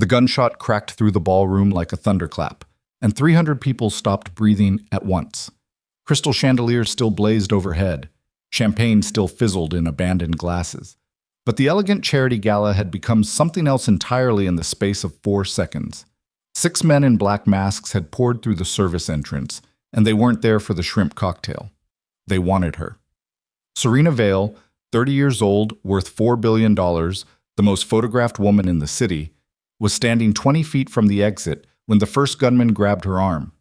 The gunshot cracked through the ballroom like a thunderclap, and 300 people stopped breathing at once. Crystal chandeliers still blazed overhead. Champagne still fizzled in abandoned glasses. But the elegant charity gala had become something else entirely in the space of 4 seconds. 6 men in black masks had poured through the service entrance, and they weren't there for the shrimp cocktail. They wanted her. Serena Vale, 30 years old, worth $4 billion, the most photographed woman in the city, was standing 20 feet from the exit when the first gunman grabbed her arm.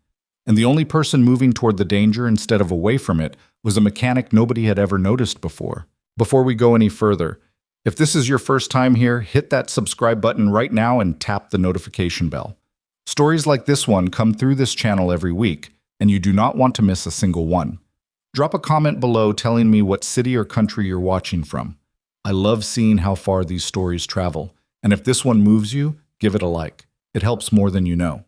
And the only person moving toward the danger instead of away from it was a mechanic nobody had ever noticed before. Before we go any further, if this is your first time here, hit that subscribe button right now and tap the notification bell. Stories like this one come through this channel every week, and you do not want to miss a single one. Drop a comment below telling me what city or country you're watching from. I love seeing how far these stories travel, and if this one moves you, give it a like. It helps more than you know.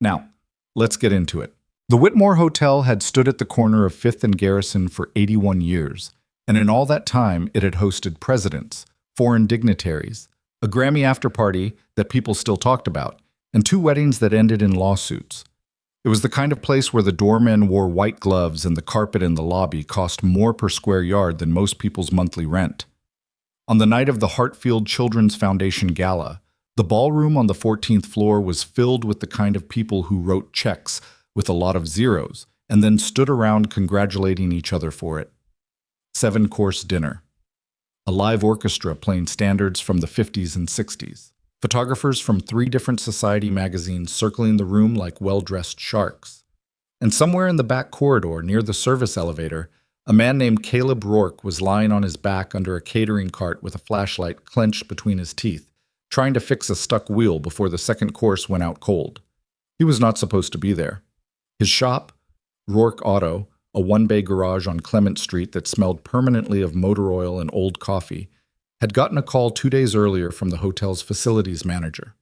Now, let's get into it. The Whitmore Hotel had stood at the corner of 5th and Garrison for 81 years, and in all that time it had hosted presidents, foreign dignitaries, a Grammy after-party that people still talked about, and 2 weddings that ended in lawsuits. It was the kind of place where the doormen wore white gloves and the carpet in the lobby cost more per square yard than most people's monthly rent. On the night of the Hartfield Children's Foundation Gala, the ballroom on the 14th floor was filled with the kind of people who wrote checks with a lot of zeros and then stood around congratulating each other for it. 7-course dinner. A live orchestra playing standards from the 50s and 60s. Photographers from 3 different society magazines circling the room like well-dressed sharks. And somewhere in the back corridor near the service elevator, a man named Caleb Rourke was lying on his back under a catering cart with a flashlight clenched between his teeth, trying to fix a stuck wheel before the second course went out cold. He was not supposed to be there. His shop, Rourke Auto, a 1-bay garage on Clement Street that smelled permanently of motor oil and old coffee, had gotten a call 2 days earlier from the hotel's facilities manager.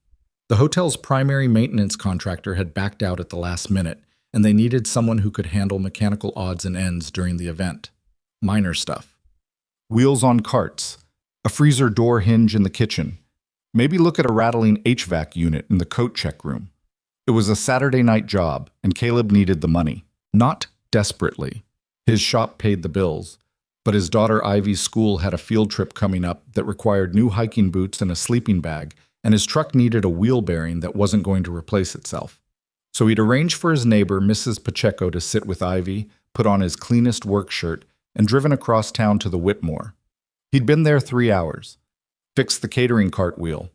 The hotel's primary maintenance contractor had backed out at the last minute, and they needed someone who could handle mechanical odds and ends during the event. Minor stuff. Wheels on carts, a freezer door hinge in the kitchen. Maybe look at a rattling HVAC unit in the coat check room. It was a Saturday night job, and Caleb needed the money. Not desperately. His shop paid the bills, but his daughter Ivy's school had a field trip coming up that required new hiking boots and a sleeping bag, and his truck needed a wheel bearing that wasn't going to replace itself. So he'd arranged for his neighbor, Mrs. Pacheco, to sit with Ivy, put on his cleanest work shirt, and driven across town to the Whitmore. He'd been there 3 hours. Fixed the catering cart wheel,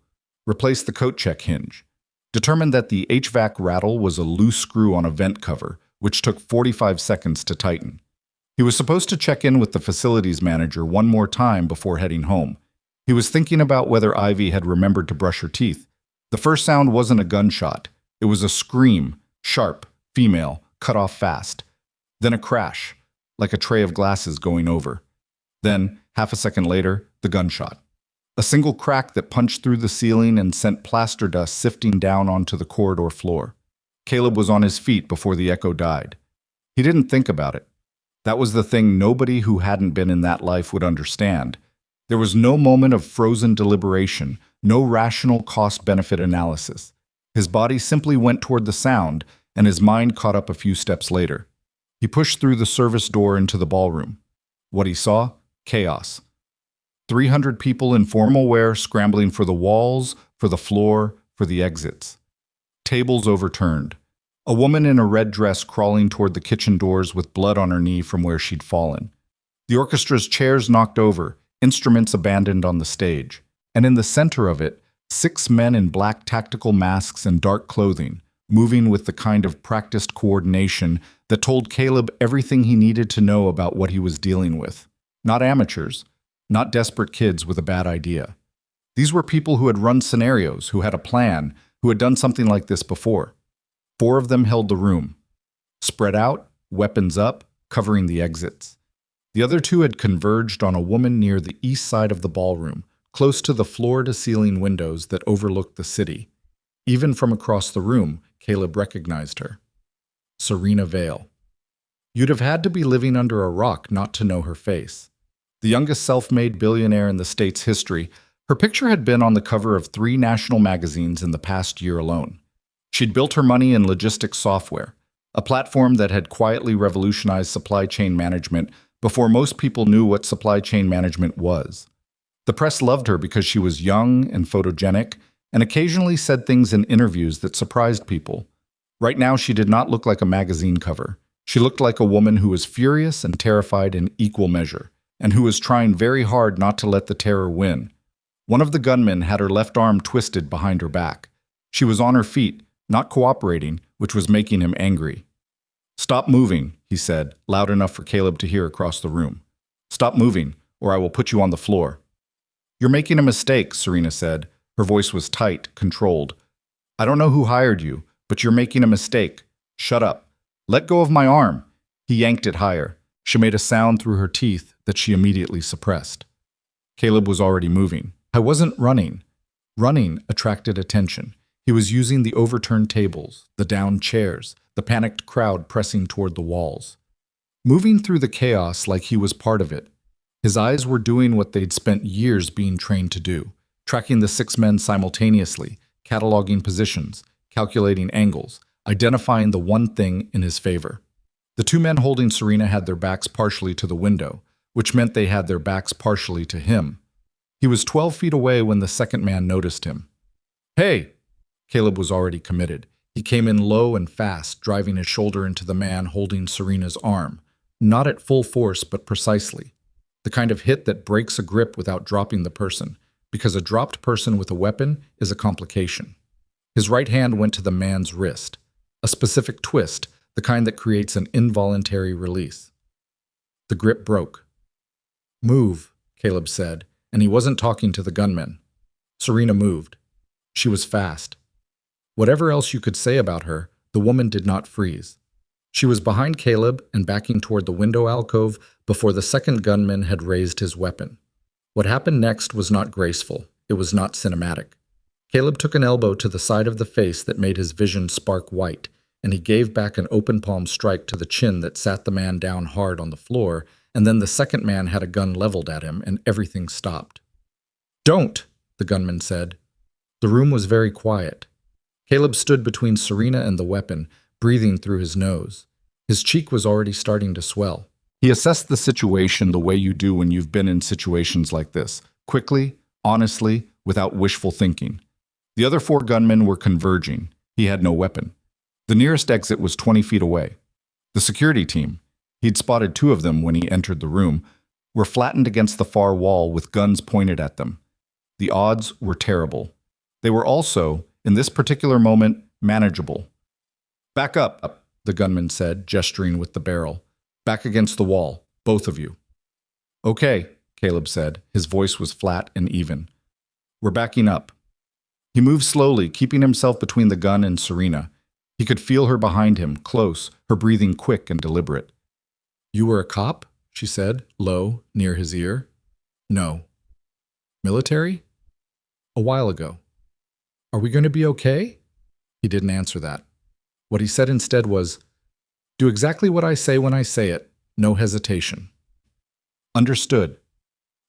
replaced the coat check hinge, determined that the HVAC rattle was a loose screw on a vent cover, which took 45 seconds to tighten. He was supposed to check in with the facilities manager one more time before heading home. He was thinking about whether Ivy had remembered to brush her teeth. The first sound wasn't a gunshot. It was a scream, sharp, female, cut off fast. Then a crash, like a tray of glasses going over. Then, half a second later, the gunshot. A single crack that punched through the ceiling and sent plaster dust sifting down onto the corridor floor. Caleb was on his feet before the echo died. He didn't think about it. That was the thing nobody who hadn't been in that life would understand. There was no moment of frozen deliberation, no rational cost-benefit analysis. His body simply went toward the sound, and his mind caught up a few steps later. He pushed through the service door into the ballroom. What he saw? Chaos. 300 people in formal wear scrambling for the walls, for the floor, for the exits. Tables overturned. A woman in a red dress crawling toward the kitchen doors with blood on her knee from where she'd fallen. The orchestra's chairs knocked over, instruments abandoned on the stage. And in the center of it, 6 men in black tactical masks and dark clothing, moving with the kind of practiced coordination that told Caleb everything he needed to know about what he was dealing with. Not amateurs, not desperate kids with a bad idea. These were people who had run scenarios, who had a plan, who had done something like this before. 4 of them held the room. Spread out, weapons up, covering the exits. The other 2 had converged on a woman near the east side of the ballroom, close to the floor-to-ceiling windows that overlooked the city. Even from across the room, Caleb recognized her. Serena Vale. You'd have had to be living under a rock not to know her face. The youngest self-made billionaire in the state's history, Her picture had been on the cover of 3 national magazines in the past year alone. She'd built her money in logistics software, a platform that had quietly revolutionized supply chain management before most people knew what supply chain management was. The press loved her because she was young and photogenic and occasionally said things in interviews that surprised people. Right now, she did not look like a magazine cover. She looked like a woman who was furious and terrified in equal measure, and who was trying very hard not to let the terror win. One of the gunmen had her left arm twisted behind her back. She was on her feet, not cooperating, which was making him angry. "Stop moving," he said, loud enough for Caleb to hear across the room. "Stop moving, or I will put you on the floor." "You're making a mistake," Serena said. Her voice was tight, controlled. "I don't know who hired you, but you're making a mistake. Shut up. Let go of my arm." He yanked it higher. She made a sound through her teeth that she immediately suppressed. Caleb was already moving. "I wasn't running." Running attracted attention. He was using the overturned tables, the downed chairs, the panicked crowd pressing toward the walls. Moving through the chaos like he was part of it. His eyes were doing what they'd spent years being trained to do, tracking the 6 men simultaneously, cataloging positions, calculating angles, identifying the one thing in his favor. The 2 men holding Serena had their backs partially to the window, which meant they had their backs partially to him. He was 12 feet away when the second man noticed him. "Hey!" Caleb was already committed. He came in low and fast, driving his shoulder into the man holding Serena's arm, not at full force, but precisely. The kind of hit that breaks a grip without dropping the person, because a dropped person with a weapon is a complication. His right hand went to the man's wrist, a specific twist, the kind that creates an involuntary release. The grip broke. "Move," Caleb said, and he wasn't talking to the gunman. Serena moved. She was fast. Whatever else you could say about her, the woman did not freeze. She was behind Caleb and backing toward the window alcove before the second gunman had raised his weapon. What happened next was not graceful. It was not cinematic. Caleb took an elbow to the side of the face that made his vision spark white, and he gave back an open palm strike to the chin that sat the man down hard on the floor, and then the second man had a gun leveled at him, and everything stopped. "Don't!" the gunman said. The room was very quiet. Caleb stood between Serena and the weapon, breathing through his nose. His cheek was already starting to swell. He assessed the situation the way you do when you've been in situations like this, quickly, honestly, without wishful thinking. The other 4 gunmen were converging. He had no weapon. The nearest exit was 20 feet away. The security team, he'd spotted 2 of them when he entered the room, were flattened against the far wall with guns pointed at them. The odds were terrible. They were also, in this particular moment, manageable. "Back up," the gunman said, gesturing with the barrel. "Back against the wall, both of you." "Okay," Caleb said. His voice was flat and even. "We're backing up." He moved slowly, keeping himself between the gun and Serena. He could feel her behind him, close, her breathing quick and deliberate. "You were a cop?" she said, low, near his ear. "No." "Military?" "A while ago." "Are we going to be okay?" He didn't answer that. What he said instead was, "Do exactly what I say when I say it. No hesitation." "Understood."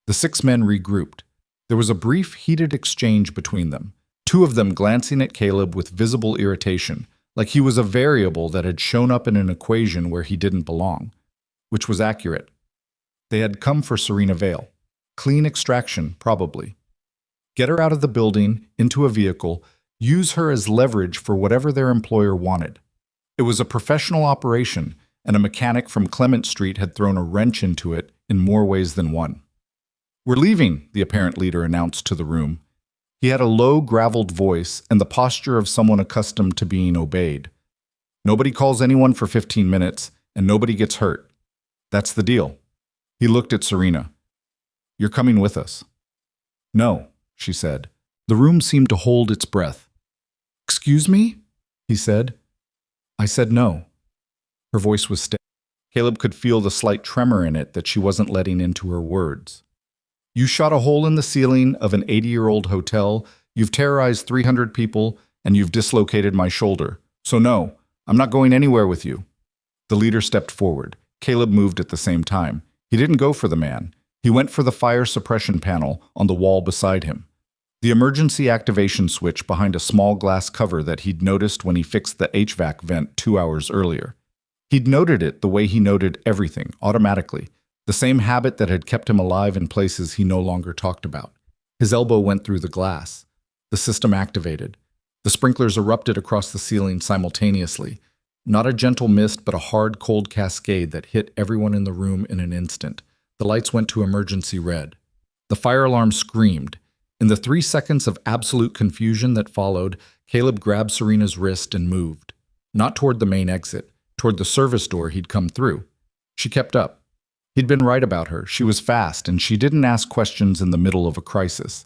The 6 men regrouped. There was a brief, heated exchange between them, 2 of them glancing at Caleb with visible irritation, like he was a variable that had shown up in an equation where he didn't belong, which was accurate. They had come for Serena Vale. Clean extraction, probably. Get her out of the building, into a vehicle, use her as leverage for whatever their employer wanted. It was a professional operation, and a mechanic from Clement Street had thrown a wrench into it in more ways than one. "We're leaving," the apparent leader announced to the room. He had a low, graveled voice and the posture of someone accustomed to being obeyed. "Nobody calls anyone for 15 minutes, and nobody gets hurt. That's the deal." He looked at Serena. "You're coming with us." "No," she said. The room seemed to hold its breath. "Excuse me?" he said. "I said no." Her voice was steady. Caleb could feel the slight tremor in it that she wasn't letting into her words. "You shot a hole in the ceiling of an 80-year-old hotel, you've terrorized 300 people, and you've dislocated my shoulder. So no, I'm not going anywhere with you." The leader stepped forward. Caleb moved at the same time. He didn't go for the man. He went for the fire suppression panel on the wall beside him. The emergency activation switch behind a small glass cover that he'd noticed when he fixed the HVAC vent 2 hours earlier. He'd noted it the way he noted everything, automatically, the same habit that had kept him alive in places he no longer talked about. His elbow went through the glass. The system activated. The sprinklers erupted across the ceiling simultaneously. Not a gentle mist, but a hard, cold cascade that hit everyone in the room in an instant. The lights went to emergency red. The fire alarm screamed. In the 3 seconds of absolute confusion that followed, Caleb grabbed Serena's wrist and moved. Not toward the main exit, toward the service door he'd come through. She kept up. He'd been right about her. She was fast, and she didn't ask questions in the middle of a crisis.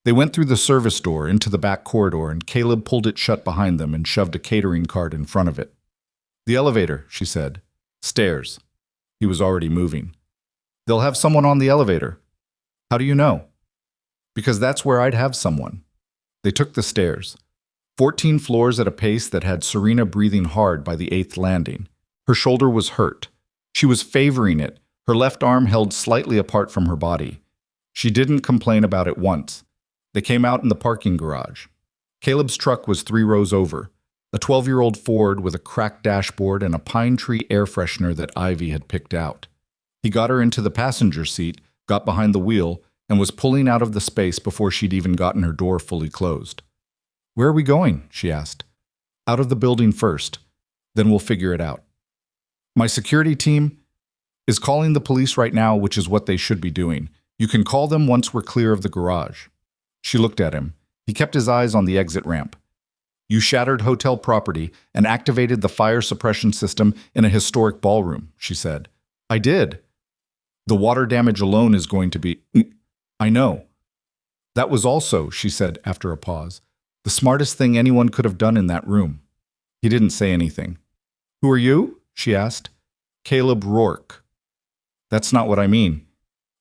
They went through the service door into the back corridor, and Caleb pulled it shut behind them and shoved a catering cart in front of it. "The elevator," she said. "Stairs." He was already moving. "They'll have someone on the elevator." "How do you know?" "Because that's where I'd have someone." They took the stairs. 14 floors at a pace that had Serena breathing hard by the 8th landing. Her shoulder was hurt. She was favoring it, her left arm held slightly apart from her body. She didn't complain about it once. They came out in the parking garage. Caleb's truck was 3 rows over, a 12-year-old Ford with a cracked dashboard and a pine tree air freshener that Ivy had picked out. He got her into the passenger seat, got behind the wheel, and was pulling out of the space before she'd even gotten her door fully closed. "Where are we going?" she asked. "Out of the building first. Then we'll figure it out. My security team is calling the police right now, which is what they should be doing. You can call them once we're clear of the garage." She looked at him. He kept his eyes on the exit ramp. "You shattered hotel property and activated the fire suppression system in a historic ballroom," she said. "I did. The water damage alone is going to be—" "I know." "That was also," she said after a pause, "the smartest thing anyone could have done in that room." He didn't say anything. "Who are you?" she asked. "Caleb Rourke." "That's not what I mean."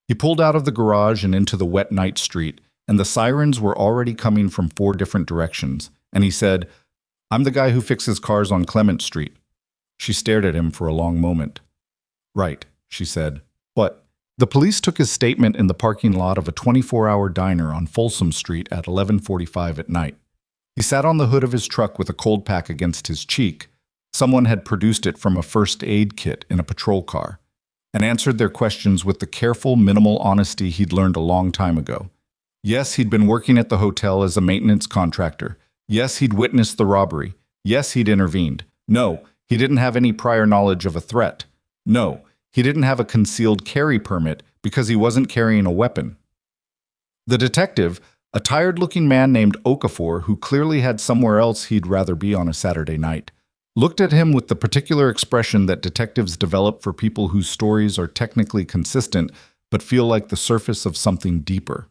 He pulled out of the garage and into the wet night street, and the sirens were already coming from 4 different directions, and he said, "I'm the guy who fixes cars on Clement Street." She stared at him for a long moment. "Right," she said. "What?" The police took his statement in the parking lot of a 24-hour diner on Folsom Street at 11:45 at night. He sat on the hood of his truck with a cold pack against his cheek. Someone had produced it from a first aid kit in a patrol car, and answered their questions with the careful, minimal honesty he'd learned a long time ago. Yes, he'd been working at the hotel as a maintenance contractor. Yes, he'd witnessed the robbery. Yes, he'd intervened. No, he didn't have any prior knowledge of a threat. No, he didn't have a concealed carry permit because he wasn't carrying a weapon. The detective, a tired-looking man named Okafor, who clearly had somewhere else he'd rather be on a Saturday night, looked at him with the particular expression that detectives develop for people whose stories are technically consistent but feel like the surface of something deeper.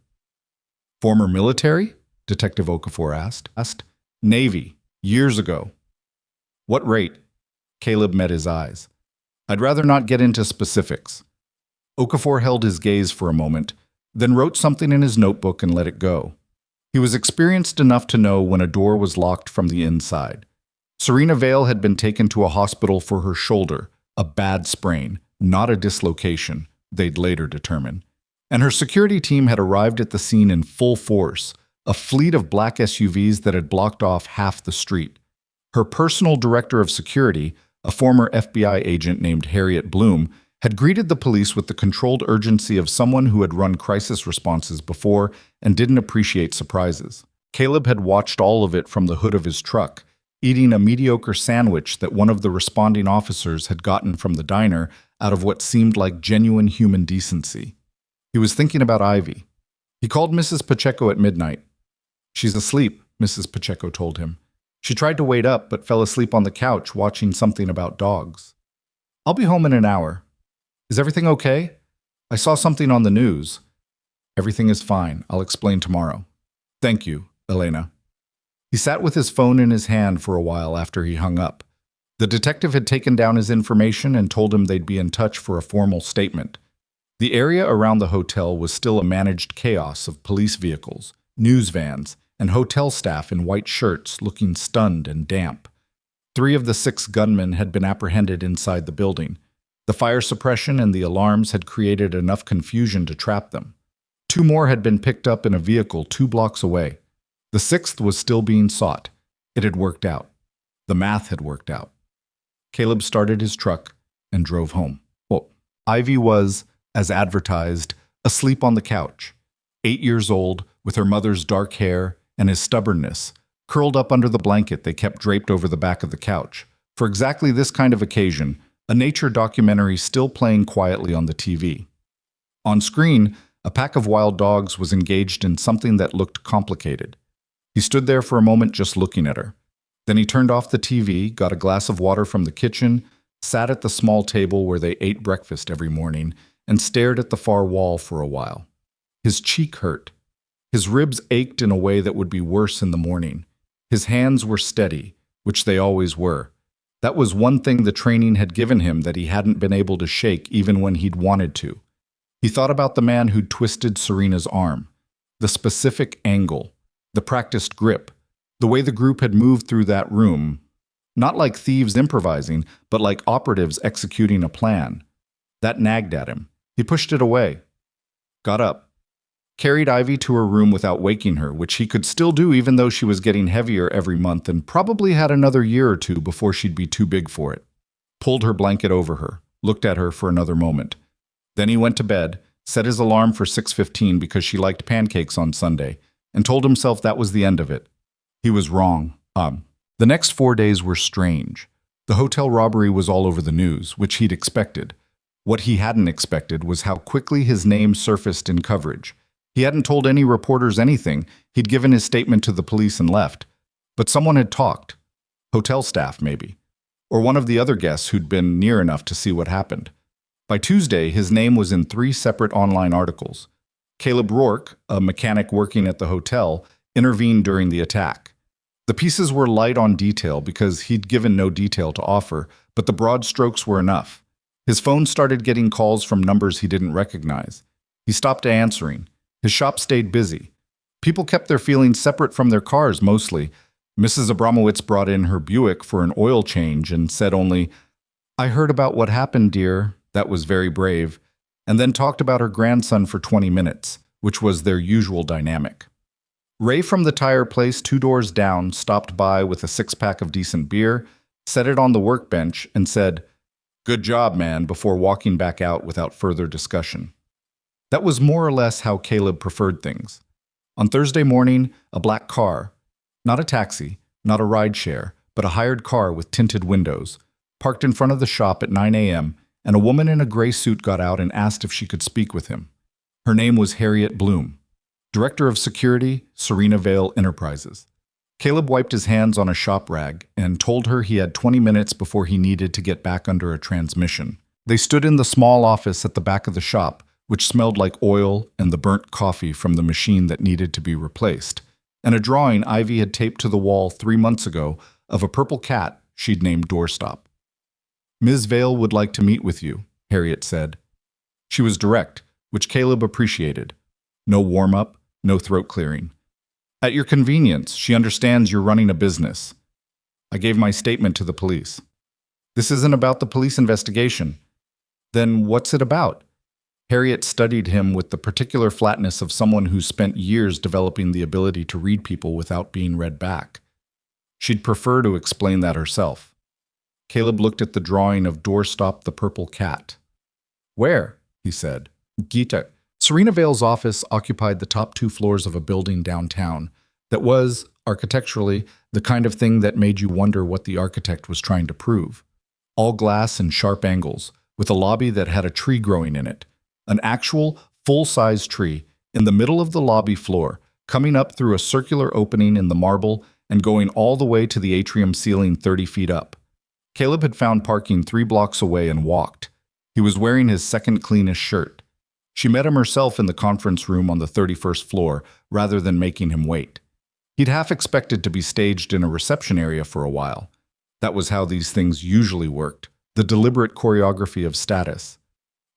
"Former military?" Detective Okafor asked. "Navy, years ago." "What rate?" Caleb met his eyes. "I'd rather not get into specifics." Okafor held his gaze for a moment, then wrote something in his notebook and let it go. He was experienced enough to know when a door was locked from the inside. Serena Vale had been taken to a hospital for her shoulder, a bad sprain, not a dislocation, they'd later determine. And her security team had arrived at the scene in full force, a fleet of black SUVs that had blocked off half the street. Her personal director of security, a former FBI agent named Harriet Bloom, had greeted the police with the controlled urgency of someone who had run crisis responses before and didn't appreciate surprises. Caleb had watched all of it from the hood of his truck, eating a mediocre sandwich that one of the responding officers had gotten from the diner out of what seemed like genuine human decency. He was thinking about Ivy. He called Mrs. Pacheco at midnight. "She's asleep," Mrs. Pacheco told him. "She tried to wait up but fell asleep on the couch watching something about dogs." "I'll be home in an hour." "Is everything okay? I saw something on the news." "Everything is fine. I'll explain tomorrow." "Thank you, Elena." He sat with his phone in his hand for a while after he hung up. The detective had taken down his information and told him they'd be in touch for a formal statement. The area around the hotel was still a managed chaos of police vehicles, news vans, and hotel staff in white shirts looking stunned and damp. 3 of the 6 gunmen had been apprehended inside the building. The fire suppression and the alarms had created enough confusion to trap them. 2 more had been picked up in a vehicle 2 blocks away. The 6th was still being sought. It had worked out. The math had worked out. Caleb started his truck and drove home. Well, Ivy was, as advertised, asleep on the couch. 8 years old, with her mother's dark hair and his stubbornness, curled up under the blanket they kept draped over the back of the couch. For exactly this kind of occasion, a nature documentary still playing quietly on the TV. On screen, a pack of wild dogs was engaged in something that looked complicated. He stood there for a moment just looking at her. Then he turned off the TV, got a glass of water from the kitchen, sat at the small table where they ate breakfast every morning, and stared at the far wall for a while. His cheek hurt. His ribs ached in a way that would be worse in the morning. His hands were steady, which they always were. That was one thing the training had given him that he hadn't been able to shake even when he'd wanted to. He thought about the man who'd twisted Serena's arm, the specific angle, the practiced grip, the way the group had moved through that room, not like thieves improvising, but like operatives executing a plan. That nagged at him. He pushed it away, got up, carried Ivy to her room without waking her, which he could still do even though she was getting heavier every month and probably had another year or 2 before she'd be too big for it. Pulled her blanket over her, looked at her for another moment. Then he went to bed, set his alarm for 6:15 because she liked pancakes on Sunday, and told himself that was the end of it. He was wrong. The next 4 days were strange. The hotel robbery was all over the news, which he'd expected. What he hadn't expected was how quickly his name surfaced in coverage. He hadn't told any reporters anything. He'd given his statement to the police and left. But someone had talked. Hotel staff, maybe. Or one of the other guests who'd been near enough to see what happened. By Tuesday, his name was in 3 separate online articles. Caleb Rourke, a mechanic working at the hotel, intervened during the attack. The pieces were light on detail because he'd given no detail to offer, but the broad strokes were enough. His phone started getting calls from numbers he didn't recognize. He stopped answering. His shop stayed busy. People kept their feelings separate from their cars mostly. Mrs. Abramowitz brought in her Buick for an oil change and said only, "I heard about what happened, dear." That was very brave. And then talked about her grandson for 20 minutes, which was their usual dynamic. Ray from the tire place 2 doors down stopped by with a 6-pack of decent beer, set it on the workbench, and said, "Good job, man," before walking back out without further discussion. That was more or less how Caleb preferred things. On Thursday morning, a black car, not a taxi, not a rideshare, but a hired car with tinted windows, parked in front of the shop at 9 a.m., and a woman in a gray suit got out and asked if she could speak with him. Her name was Harriet Bloom, Director of Security, Serena Vale Enterprises. Caleb wiped his hands on a shop rag and told her he had 20 minutes before he needed to get back under a transmission. They stood in the small office at the back of the shop, which smelled like oil and the burnt coffee from the machine that needed to be replaced, and a drawing Ivy had taped to the wall 3 months ago of a purple cat she'd named Doorstop. "Ms. Vale would like to meet with you," Harriet said. She was direct, which Caleb appreciated. No warm-up, no throat clearing. "At your convenience, she understands you're running a business." I gave my statement to the police. "This isn't about the police investigation." "Then what's it about?" Harriet studied him with the particular flatness of someone who's spent years developing the ability to read people without being read back. She'd prefer to explain that herself. Caleb looked at the drawing of Doorstop the purple cat. "Where?" he said. "Gita." Serena Vale's office occupied the top 2 floors of a building downtown that was, architecturally, the kind of thing that made you wonder what the architect was trying to prove. All glass and sharp angles, with a lobby that had a tree growing in it. An actual, full-size tree in the middle of the lobby floor, coming up through a circular opening in the marble and going all the way to the atrium ceiling 30 feet up. Caleb had found parking 3 blocks away and walked. He was wearing his second cleanest shirt. She met him herself in the conference room on the 31st floor, rather than making him wait. He'd half expected to be staged in a reception area for a while. That was how these things usually worked, the deliberate choreography of status.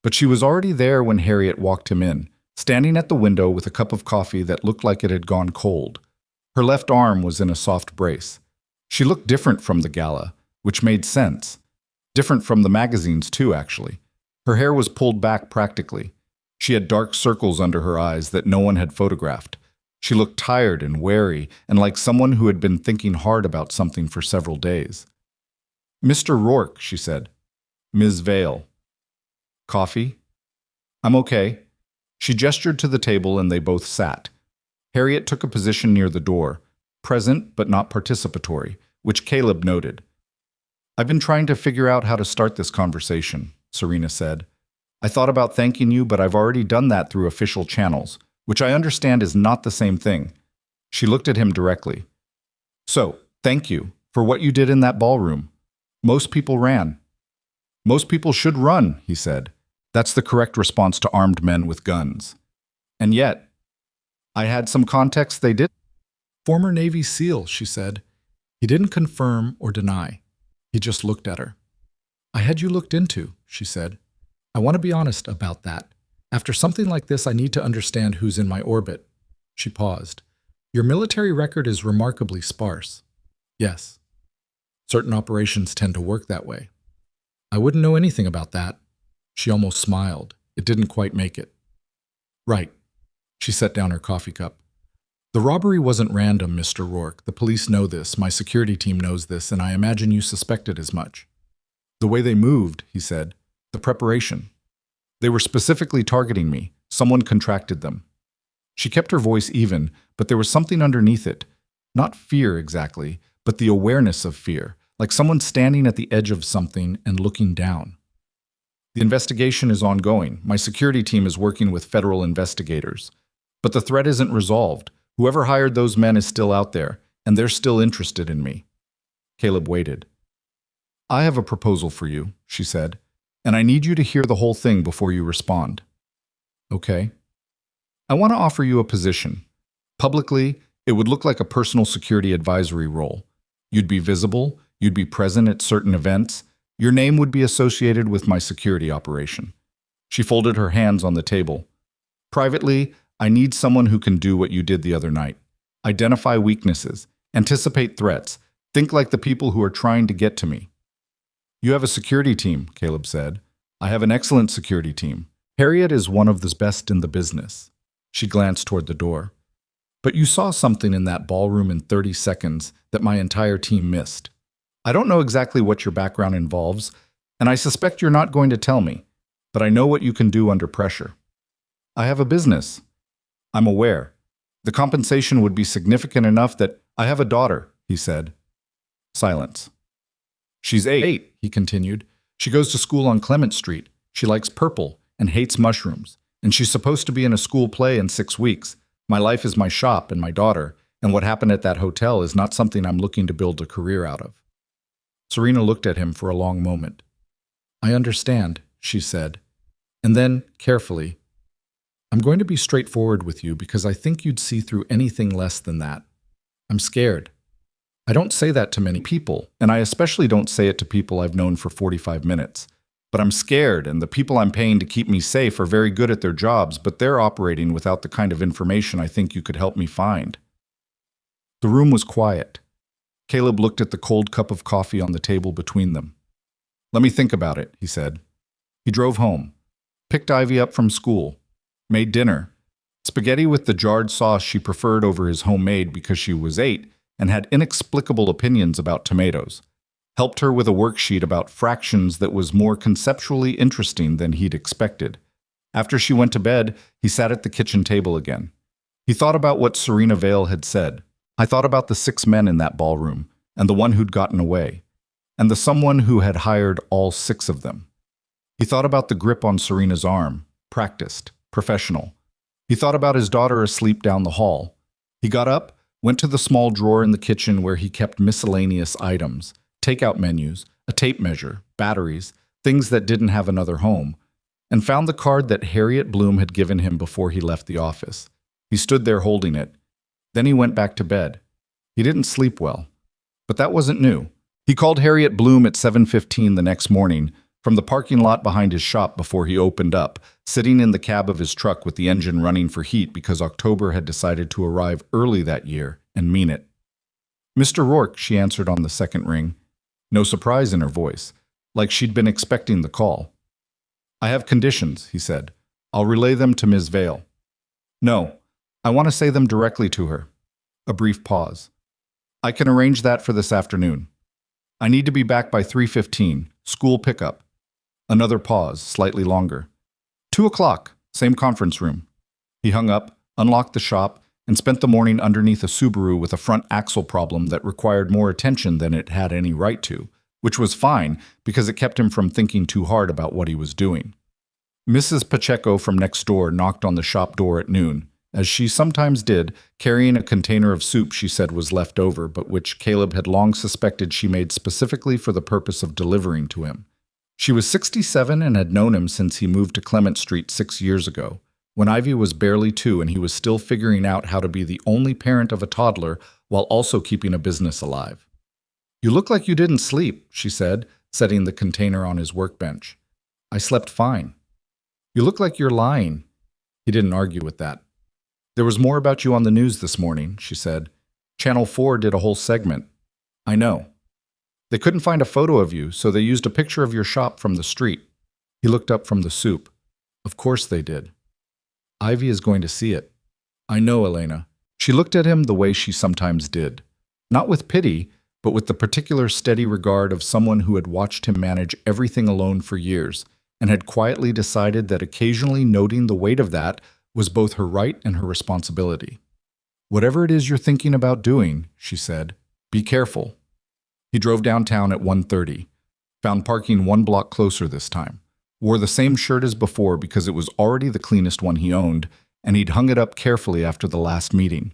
But she was already there when Harriet walked him in, standing at the window with a cup of coffee that looked like it had gone cold. Her left arm was in a soft brace. She looked different from the gala, which made sense. Different from the magazines, too, actually. Her hair was pulled back practically. She had dark circles under her eyes that no one had photographed. She looked tired and wary and like someone who had been thinking hard about something for several days. "Mr. Rourke," she said. "Ms. Vale." "Coffee?" "I'm okay." She gestured to the table and they both sat. Harriet took a position near the door, present but not participatory, which Caleb noted. "I've been trying to figure out how to start this conversation," Serena said. "I thought about thanking you, but I've already done that through official channels, which I understand is not the same thing." She looked at him directly. "So, thank you for what you did in that ballroom. Most people ran." "Most people should run," he said. "That's the correct response to armed men with guns. And yet, I had some context they did." "Former Navy SEAL," she said. He didn't confirm or deny. He just looked at her. "I had you looked into," she said. "I want to be honest about that. After something like this, I need to understand who's in my orbit." She paused. "Your military record is remarkably sparse." "Yes. Certain operations tend to work that way." "I wouldn't know anything about that." She almost smiled. It didn't quite make it. "Right." She set down her coffee cup. "The robbery wasn't random, Mr. Rourke. The police know this, my security team knows this, and I imagine you suspected as much." "The way they moved," he said. "The preparation. They were specifically targeting me. Someone contracted them." She kept her voice even, but there was something underneath it. Not fear exactly, but the awareness of fear, like someone standing at the edge of something and looking down. "The investigation is ongoing. My security team is working with federal investigators. But the threat isn't resolved. Whoever hired those men is still out there, and they're still interested in me." Caleb waited. "I have a proposal for you," she said, "and I need you to hear the whole thing before you respond." "Okay." "I want to offer you a position. Publicly, it would look like a personal security advisory role. You'd be visible, you'd be present at certain events. Your name would be associated with my security operation." She folded her hands on the table. "Privately, I need someone who can do what you did the other night. Identify weaknesses, anticipate threats, think like the people who are trying to get to me." "You have a security team," Caleb said. "I have an excellent security team. Harriet is one of the best in the business." She glanced toward the door. "But you saw something in that ballroom in 30 seconds that my entire team missed. I don't know exactly what your background involves, and I suspect you're not going to tell me, but I know what you can do under pressure." "I have a business." "I'm aware. The compensation would be significant enough that—" "I have a daughter," he said. Silence. "She's 8, he continued. "She goes to school on Clement Street. She likes purple and hates mushrooms, and she's supposed to be in a school play in 6 weeks. My life is my shop and my daughter, and what happened at that hotel is not something I'm looking to build a career out of." Serena looked at him for a long moment. "I understand," she said. And then, carefully, "I'm going to be straightforward with you because I think you'd see through anything less than that. I'm scared. I don't say that to many people, and I especially don't say it to people I've known for 45 minutes. But I'm scared, and the people I'm paying to keep me safe are very good at their jobs, but they're operating without the kind of information I think you could help me find." The room was quiet. Caleb looked at the cold cup of coffee on the table between them. "Let me think about it," he said. He drove home, picked Ivy up from school, made dinner. Spaghetti with the jarred sauce she preferred over his homemade because she was 8 and had inexplicable opinions about tomatoes. Helped her with a worksheet about fractions that was more conceptually interesting than he'd expected. After she went to bed, he sat at the kitchen table again. He thought about what Serena Vale had said. "I thought about the 6 men in that ballroom, and the one who'd gotten away, and the someone who had hired all 6 of them. He thought about the grip on Serena's arm, practiced, professional. He thought about his daughter asleep down the hall. He got up, went to the small drawer in the kitchen where he kept miscellaneous items, takeout menus, a tape measure, batteries, things that didn't have another home, and found the card that Harriet Bloom had given him before he left the office. He stood there holding it. Then he went back to bed. He didn't sleep well. But that wasn't new. He called Harriet Bloom at 7:15 the next morning, from the parking lot behind his shop before he opened up, sitting in the cab of his truck with the engine running for heat because October had decided to arrive early that year and mean it. "Mr. Rourke," she answered on the second ring. No surprise in her voice, like she'd been expecting the call. I have conditions, he said. I'll relay them to Ms. Vale. No, I want to say them directly to her. A brief pause. I can arrange that for this afternoon. I need to be back by 3:15, school pickup. Another pause, slightly longer. 2 o'clock, same conference room. He hung up, unlocked the shop, and spent the morning underneath a Subaru with a front axle problem that required more attention than it had any right to, which was fine because it kept him from thinking too hard about what he was doing. Mrs. Pacheco from next door knocked on the shop door at noon, as she sometimes did, carrying a container of soup she said was left over, but which Caleb had long suspected she made specifically for the purpose of delivering to him. She was 67 and had known him since he moved to Clement Street 6 years ago, when Ivy was barely 2 and he was still figuring out how to be the only parent of a toddler while also keeping a business alive. You look like you didn't sleep, she said, setting the container on his workbench. I slept fine. You look like you're lying. He didn't argue with that. There was more about you on the news this morning, she said. Channel 4 did a whole segment. I know. They couldn't find a photo of you, so they used a picture of your shop from the street. He looked up from the soup. Of course they did. Ivy is going to see it. I know, Elena. She looked at him the way she sometimes did. Not with pity, but with the particular steady regard of someone who had watched him manage everything alone for years, and had quietly decided that occasionally noting the weight of that was both her right and her responsibility. Whatever it is you're thinking about doing, she said, be careful. He drove downtown at 1:30, found parking 1 block closer this time, wore the same shirt as before because it was already the cleanest one he owned, and he'd hung it up carefully after the last meeting.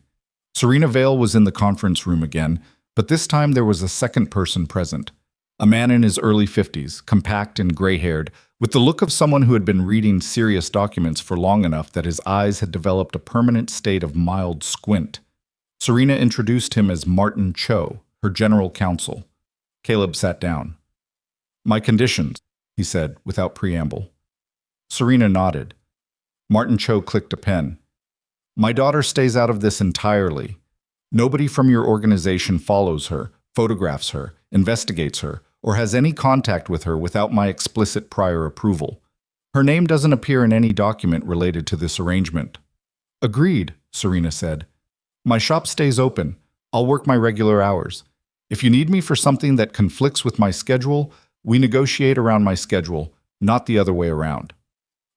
Serena Vale was in the conference room again, but this time there was a second person present, a man in his early 50s, compact and gray-haired, with the look of someone who had been reading serious documents for long enough that his eyes had developed a permanent state of mild squint. Serena introduced him as Martin Cho, her general counsel. Caleb sat down. My conditions, he said, without preamble. Serena nodded. Martin Cho clicked a pen. My daughter stays out of this entirely. Nobody from your organization follows her, photographs her, investigates her, or has any contact with her without my explicit prior approval. Her name doesn't appear in any document related to this arrangement. Agreed, Serena said. My shop stays open. I'll work my regular hours. If you need me for something that conflicts with my schedule, we negotiate around my schedule, not the other way around.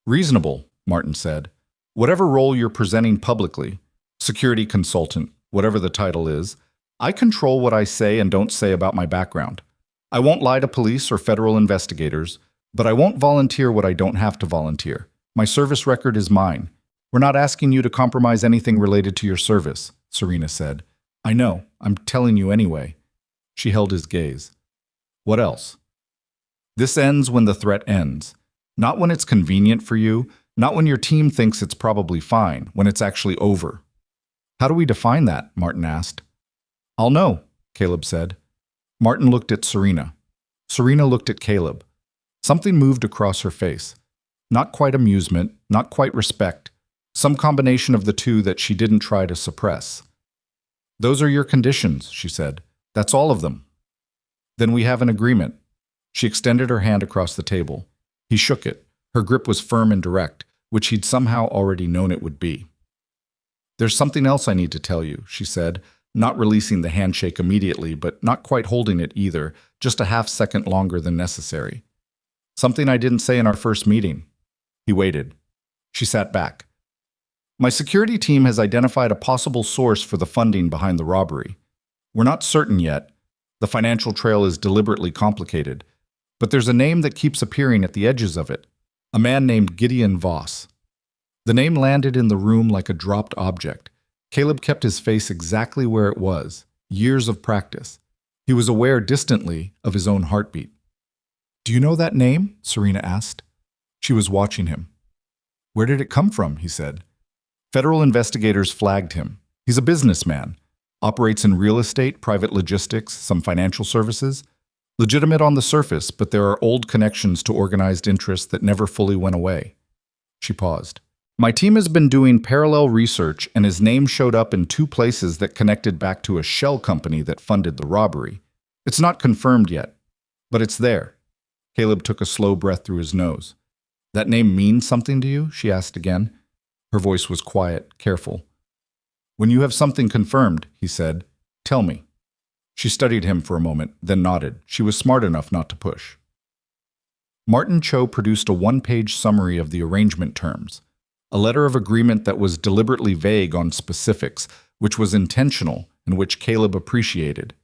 Reasonable, Martin said. Whatever role you're presenting publicly, security consultant, whatever the title is, I control what I say and don't say about my background. I won't lie to police or federal investigators, but I won't volunteer what I don't have to volunteer. My service record is mine. We're not asking you to compromise anything related to your service, Serena said. I know, I'm telling you anyway. She held his gaze. What else? This ends when the threat ends. Not when it's convenient for you, not when your team thinks it's probably fine, when it's actually over. How do we define that? Martin asked. I'll know, Caleb said. Martin looked at Serena. Serena looked at Caleb. Something moved across her face. Not quite amusement, not quite respect, some combination of the two that she didn't try to suppress. Those are your conditions, she said. That's all of them. Then we have an agreement. She extended her hand across the table. He shook it. Her grip was firm and direct, which he'd somehow already known it would be. There's something else I need to tell you, she said, not releasing the handshake immediately, but not quite holding it either, just a half-second longer than necessary. Something I didn't say in our first meeting. He waited. She sat back. My security team has identified a possible source for the funding behind the robbery. We're not certain yet. The financial trail is deliberately complicated, but there's a name that keeps appearing at the edges of it. A man named Gideon Voss. The name landed in the room like a dropped object. Caleb kept his face exactly where it was, years of practice. He was aware distantly of his own heartbeat. Do you know that name? Serena asked. She was watching him. Where did it come from? He said. Federal investigators flagged him. He's a businessman. Operates in real estate, private logistics, some financial services. Legitimate on the surface, but there are old connections to organized interests that never fully went away. She paused. My team has been doing parallel research, and his name showed up in 2 places that connected back to a shell company that funded the robbery. It's not confirmed yet, but it's there. Caleb took a slow breath through his nose. That name means something to you? She asked again. Her voice was quiet, careful. When you have something confirmed, he said, tell me. She studied him for a moment, then nodded. She was smart enough not to push. Martin Cho produced a one-page summary of the arrangement terms, a letter of agreement that was deliberately vague on specifics, which was intentional and which Caleb appreciated.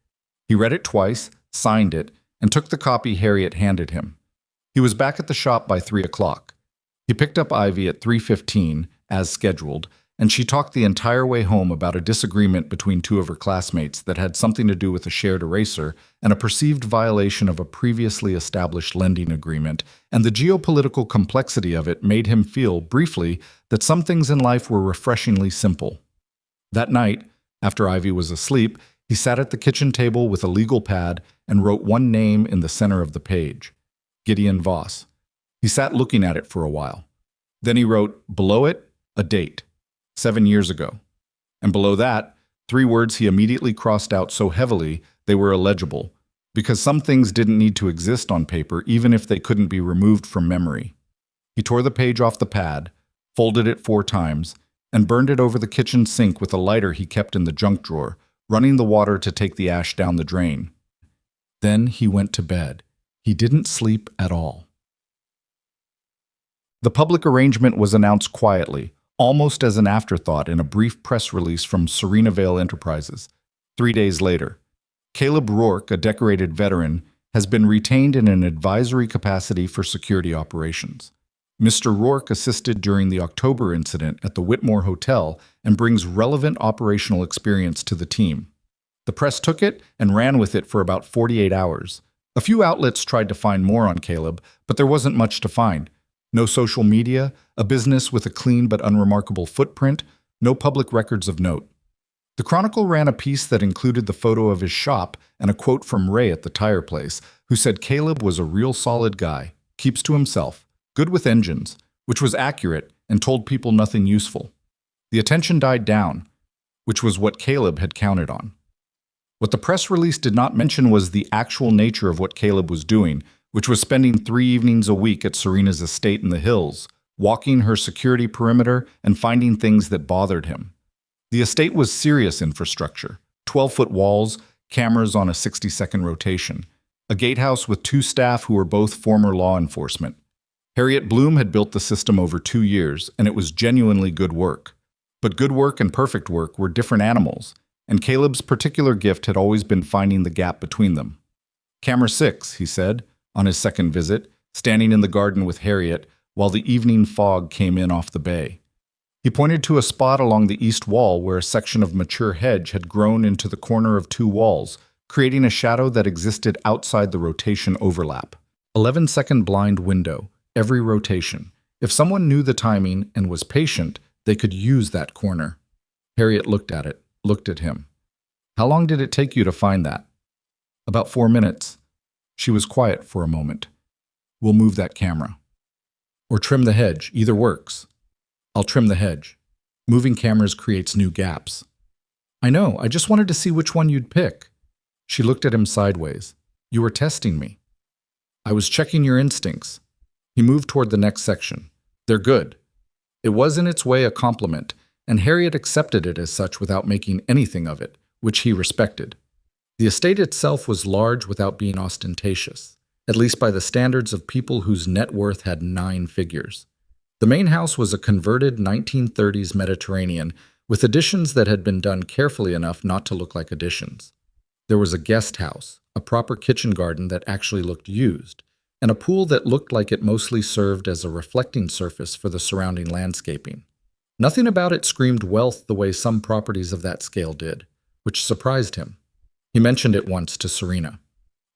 He read it twice, signed it, and took the copy Harriet handed him. He was back at the shop by 3 o'clock. He picked up Ivy at 3:15, as scheduled, and she talked the entire way home about a disagreement between two of her classmates that had something to do with a shared eraser and a perceived violation of a previously established lending agreement, and the geopolitical complexity of it made him feel, briefly, that some things in life were refreshingly simple. That night, after Ivy was asleep, he sat at the kitchen table with a legal pad and wrote one name in the center of the page, Gideon Voss. He sat looking at it for a while. Then he wrote, below it, a date, 7 years ago. And below that, 3 words he immediately crossed out so heavily they were illegible, because some things didn't need to exist on paper even if they couldn't be removed from memory. He tore the page off the pad, folded it 4 times, and burned it over the kitchen sink with a lighter he kept in the junk drawer, running the water to take the ash down the drain. Then he went to bed. He didn't sleep at all. The public arrangement was announced quietly, almost as an afterthought in a brief press release from Serena Vale Enterprises. 3 days later, Caleb Rourke, a decorated veteran, has been retained in an advisory capacity for security operations. Mr. Rourke assisted during the October incident at the Whitmore Hotel and brings relevant operational experience to the team. The press took it and ran with it for about 48 hours. A few outlets tried to find more on Caleb, but there wasn't much to find. No social media, a business with a clean but unremarkable footprint, no public records of note. The Chronicle ran a piece that included the photo of his shop and a quote from Ray at the tire place, who said Caleb was a real solid guy, keeps to himself, good with engines, which was accurate and told people nothing useful. The attention died down, which was what Caleb had counted on. What the press release did not mention was the actual nature of what Caleb was doing, which was spending 3 evenings a week at Serena's estate in the hills, walking her security perimeter and finding things that bothered him. The estate was serious infrastructure, 12-foot walls, cameras on a 60-second rotation, a gatehouse with 2 staff who were both former law enforcement. Harriet Bloom had built the system over 2 years, and it was genuinely good work. But good work and perfect work were different animals, and Caleb's particular gift had always been finding the gap between them. Camera 6, he said, on his second visit, standing in the garden with Harriet while the evening fog came in off the bay. He pointed to a spot along the east wall where a section of mature hedge had grown into the corner of 2 walls, creating a shadow that existed outside the rotation overlap. 11-second blind window, every rotation. If someone knew the timing and was patient, they could use that corner. Harriet looked at it, looked at him. How long did it take you to find that? About 4 minutes. She was quiet for a moment. We'll move that camera. Or trim the hedge, either works. I'll trim the hedge. Moving cameras creates new gaps. I know, I just wanted to see which one you'd pick. She looked at him sideways. You were testing me. I was checking your instincts. He moved toward the next section. They're good. It was in its way a compliment, and Harriet accepted it as such without making anything of it, which he respected. The estate itself was large without being ostentatious, at least by the standards of people whose net worth had 9 figures. The main house was a converted 1930s Mediterranean, with additions that had been done carefully enough not to look like additions. There was a guest house, a proper kitchen garden that actually looked used, and a pool that looked like it mostly served as a reflecting surface for the surrounding landscaping. Nothing about it screamed wealth the way some properties of that scale did, which surprised him. He mentioned it once to Serena.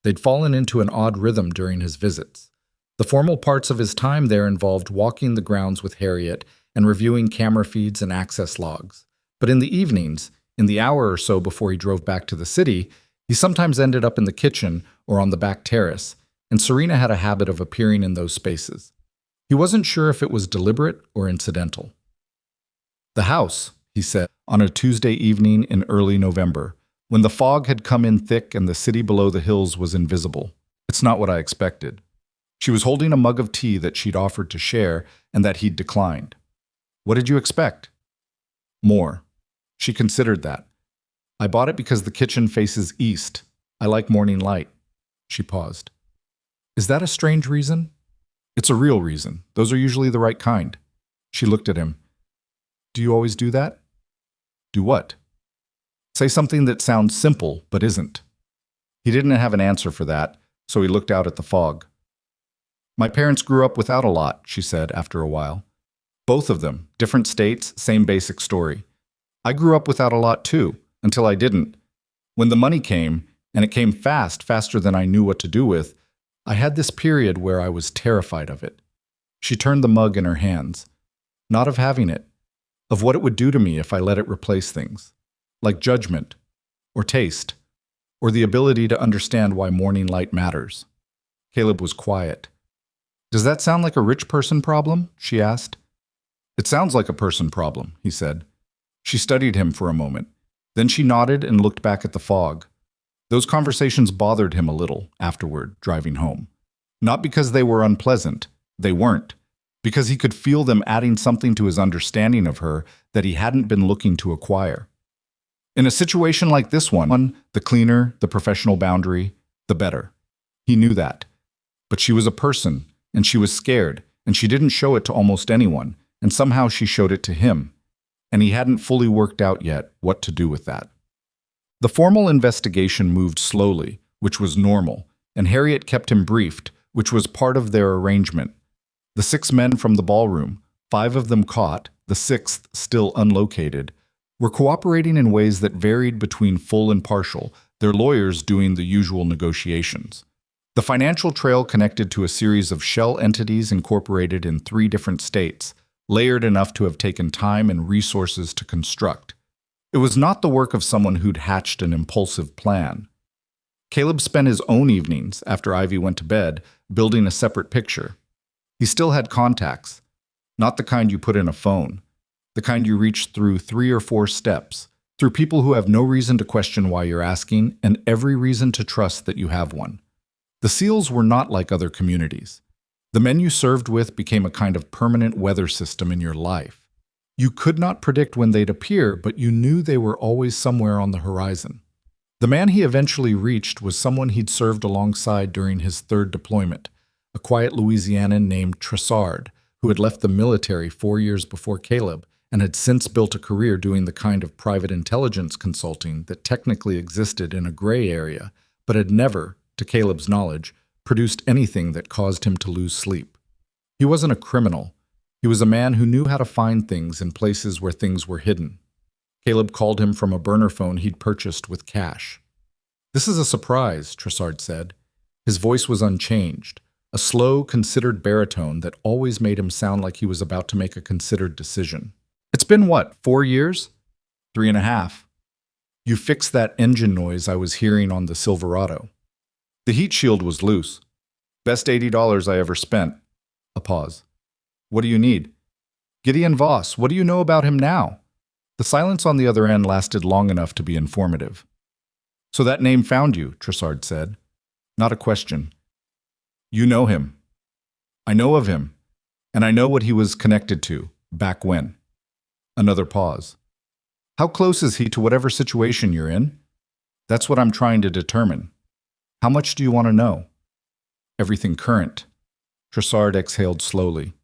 They'd fallen into an odd rhythm during his visits. The formal parts of his time there involved walking the grounds with Harriet and reviewing camera feeds and access logs. But in the evenings, in the hour or so before he drove back to the city, he sometimes ended up in the kitchen or on the back terrace, and Serena had a habit of appearing in those spaces. He wasn't sure if it was deliberate or incidental. The house, he said, on a Tuesday evening in early November, when the fog had come in thick and the city below the hills was invisible. It's not what I expected. She was holding a mug of tea that she'd offered to share and that he'd declined. What did you expect? More. She considered that. I bought it because the kitchen faces east. I like morning light. She paused. Is that a strange reason? It's a real reason. Those are usually the right kind. She looked at him. Do you always do that? Do what? Say something that sounds simple but isn't. He didn't have an answer for that, so he looked out at the fog. My parents grew up without a lot, she said after a while. Both of them, different states, same basic story. I grew up without a lot too, until I didn't. When the money came, and it came fast, faster than I knew what to do with, I had this period where I was terrified of it. She turned the mug in her hands. Not of having it, of what it would do to me if I let it replace things, like judgment, or taste, or the ability to understand why morning light matters. Caleb was quiet. Does that sound like a rich person problem? She asked. It sounds like a person problem, he said. She studied him for a moment. Then she nodded and looked back at the fog. Those conversations bothered him a little afterward, driving home. Not because they were unpleasant. They weren't. Because he could feel them adding something to his understanding of her that he hadn't been looking to acquire. In a situation like this one, the cleaner, the professional boundary, the better. He knew that. But she was a person, and she was scared, and she didn't show it to almost anyone, and somehow she showed it to him. And he hadn't fully worked out yet what to do with that. The formal investigation moved slowly, which was normal, and Harriet kept him briefed, which was part of their arrangement. The 6 men from the ballroom, 5 of them caught, the 6th still unlocated, were cooperating in ways that varied between full and partial, their lawyers doing the usual negotiations. The financial trail connected to a series of shell entities incorporated in 3 different states, layered enough to have taken time and resources to construct. It was not the work of someone who'd hatched an impulsive plan. Caleb spent his own evenings, after Ivy went to bed, building a separate picture. He still had contacts, not the kind you put in a phone, the kind you reach through 3 or 4 steps, through people who have no reason to question why you're asking and every reason to trust that you have one. The SEALs were not like other communities. The men you served with became a kind of permanent weather system in your life. You could not predict when they'd appear, but you knew they were always somewhere on the horizon. The man he eventually reached was someone he'd served alongside during his 3rd deployment, a quiet Louisianan named Tressard, who had left the military 4 years before Caleb and had since built a career doing the kind of private intelligence consulting that technically existed in a gray area, but had never, to Caleb's knowledge, produced anything that caused him to lose sleep. He wasn't a criminal. He was a man who knew how to find things in places where things were hidden. Caleb called him from a burner phone he'd purchased with cash. This is a surprise, Tressard said. His voice was unchanged, a slow, considered baritone that always made him sound like he was about to make a considered decision. It's been what, 4 years? 3.5. You fixed that engine noise I was hearing on the Silverado. The heat shield was loose. Best $80 I ever spent. A pause. What do you need? Gideon Voss, what do you know about him now? The silence on the other end lasted long enough to be informative. So that name found you, Tressard said. Not a question. You know him. I know of him. And I know what he was connected to, back when. Another pause. How close is he to whatever situation you're in? That's what I'm trying to determine. How much do you want to know? Everything current. Tressard exhaled slowly.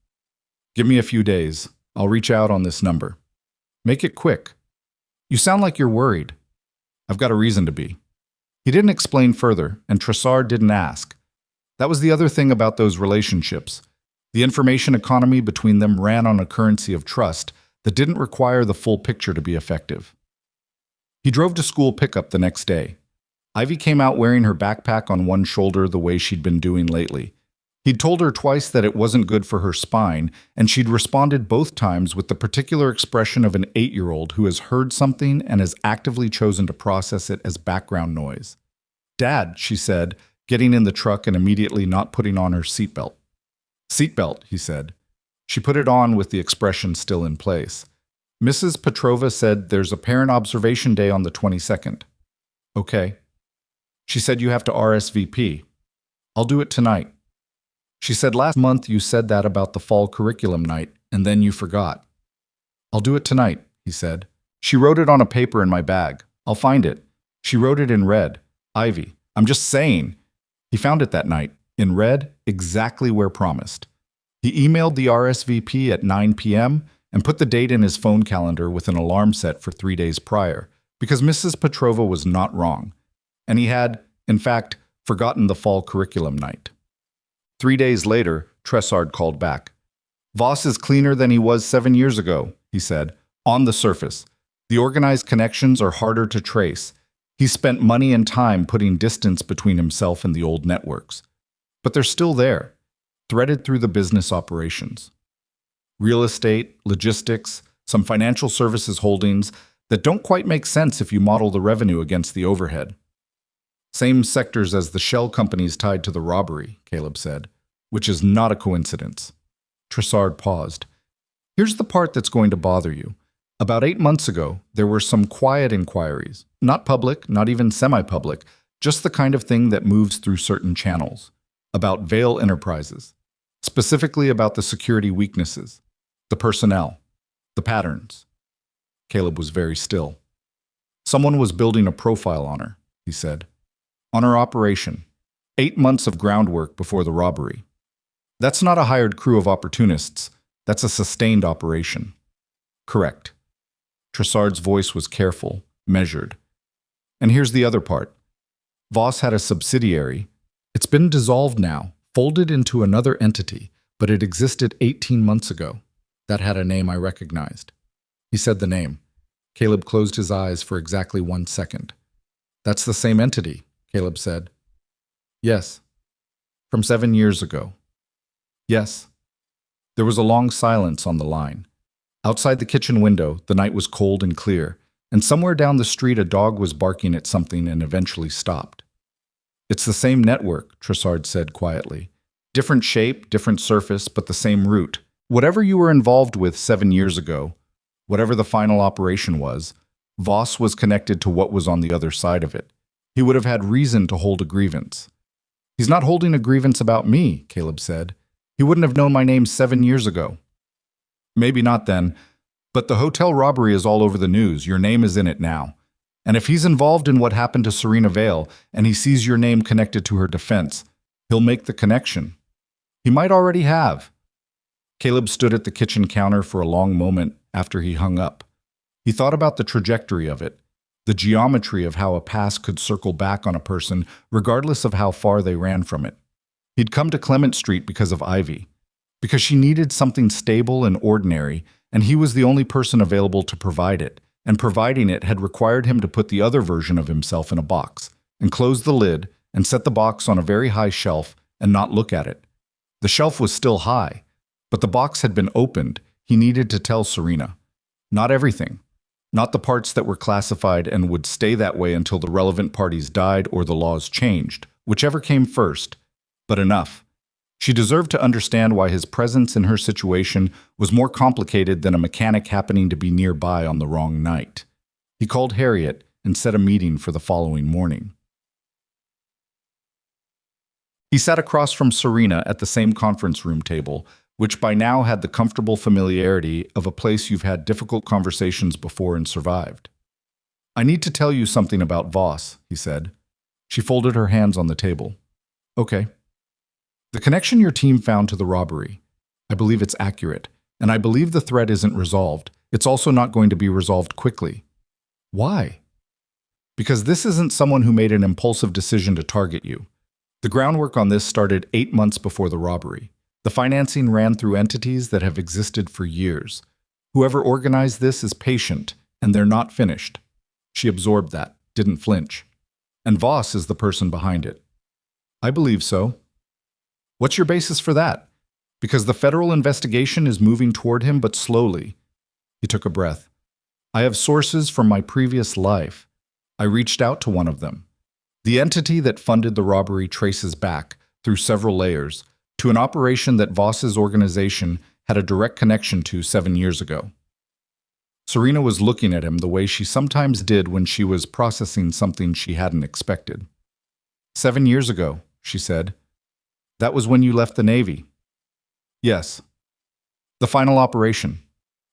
Give me a few days. I'll reach out on this number. Make it quick. You sound like you're worried. I've got a reason to be. He didn't explain further, and Tressard didn't ask. That was the other thing about those relationships. The information economy between them ran on a currency of trust that didn't require the full picture to be effective. He drove to school pickup the next day. Ivy came out wearing her backpack on one shoulder the way she'd been doing lately. He'd told her twice that it wasn't good for her spine, and she'd responded both times with the particular expression of an 8-year-old who has heard something and has actively chosen to process it as background noise. Dad, she said, getting in the truck and immediately not putting on her seatbelt. Seatbelt, he said. She put it on with the expression still in place. Mrs. Petrova said there's a parent observation day on the 22nd. Okay. She said you have to RSVP. I'll do it tonight. She said, "Last month you said that about the fall curriculum night, and then you forgot." "I'll do it tonight," he said. "She wrote it on a paper in my bag. I'll find it. She wrote it in red. Ivy. I'm just saying." He found it that night, in red, exactly where promised. He emailed the RSVP at 9 p.m. and put the date in his phone calendar with an alarm set for 3 days prior, because Mrs. Petrova was not wrong. And he had, in fact, forgotten the fall curriculum night. 3 days later, Tressard called back. "Voss is cleaner than he was 7 years ago," he said, "on the surface. The organized connections are harder to trace. He spent money and time putting distance between himself and the old networks. But they're still there, threaded through the business operations. Real estate, logistics, some financial services holdings that don't quite make sense if you model the revenue against the overhead. Same sectors as the shell companies tied to the robbery," Caleb said, "which is not a coincidence." Tressard paused. "Here's the part that's going to bother you. About 8 months ago, there were some quiet inquiries. Not public, not even semi-public, just the kind of thing that moves through certain channels. About Vale Enterprises. Specifically about the security weaknesses, the personnel, the patterns." Caleb was very still. "Someone was building a profile on her," he said. "On her operation. 8 months of groundwork before the robbery. That's not a hired crew of opportunists. That's a sustained operation." "Correct." Tressard's voice was careful, measured. "And here's the other part. Voss had a subsidiary. It's been dissolved now, folded into another entity, but it existed 18 months ago. That had a name I recognized." He said the name. Caleb closed his eyes for exactly 1 second. "That's the same entity," Caleb said. "Yes." "From 7 years ago." "Yes." There was a long silence on the line. Outside the kitchen window, the night was cold and clear, and somewhere down the street a dog was barking at something and eventually stopped. "It's the same network," Tressard said quietly. "Different shape, different surface, but the same route. Whatever you were involved with 7 years ago, whatever the final operation was, Voss was connected to what was on the other side of it. He would have had reason to hold a grievance." "He's not holding a grievance about me," Caleb said. "He wouldn't have known my name 7 years ago." "Maybe not then, but the hotel robbery is all over the news. Your name is in it now. And if he's involved in what happened to Serena Vale and he sees your name connected to her defense, he'll make the connection. He might already have." Caleb stood at the kitchen counter for a long moment after he hung up. He thought about the trajectory of it, the geometry of how a past could circle back on a person regardless of how far they ran from it. He'd come to Clement Street because of Ivy, because she needed something stable and ordinary, and he was the only person available to provide it, and providing it had required him to put the other version of himself in a box, and close the lid, and set the box on a very high shelf, and not look at it. The shelf was still high, but the box had been opened. He needed to tell Serena. Not everything. Not the parts that were classified and would stay that way until the relevant parties died or the laws changed, whichever came first, but enough. She deserved to understand why his presence in her situation was more complicated than a mechanic happening to be nearby on the wrong night. He called Harriet and set a meeting for the following morning. He sat across from Serena at the same conference room table, which by now had the comfortable familiarity of a place you've had difficult conversations before and survived. "I need to tell you something about Voss," he said. She folded her hands on the table. "Okay. The connection your team found to the robbery, I believe it's accurate, and I believe the threat isn't resolved. It's also not going to be resolved quickly." "Why?" "Because this isn't someone who made an impulsive decision to target you. The groundwork on this started 8 months before the robbery. The financing ran through entities that have existed for years. Whoever organized this is patient, and they're not finished." She absorbed that, didn't flinch. "And Voss is the person behind it." "I believe so." "What's your basis for that?" "Because the federal investigation is moving toward him, but slowly." He took a breath. "I have sources from my previous life. I reached out to one of them. The entity that funded the robbery traces back, through several layers, to an operation that Voss's organization had a direct connection to 7 years ago." Serena was looking at him the way she sometimes did when she was processing something she hadn't expected. 7 years ago," she said. That was when you left the Navy. Yes. The final operation.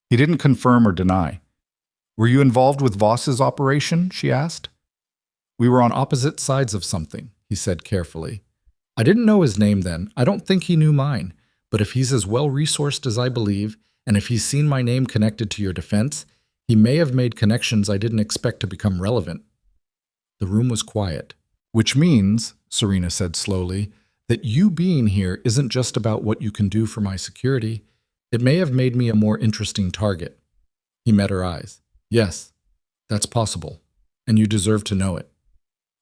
He didn't confirm or deny. Were you involved with Voss's operation? She asked. We were on opposite sides of something, he said carefully. I didn't know his name then. I don't think he knew mine. But if he's as well-resourced as I believe, and if he's seen my name connected to your defense, he may have made connections I didn't expect to become relevant. The room was quiet. Which means, Serena said slowly, that you being here isn't just about what you can do for my security. It may have made me a more interesting target. He met her eyes. Yes, that's possible, and you deserve to know it.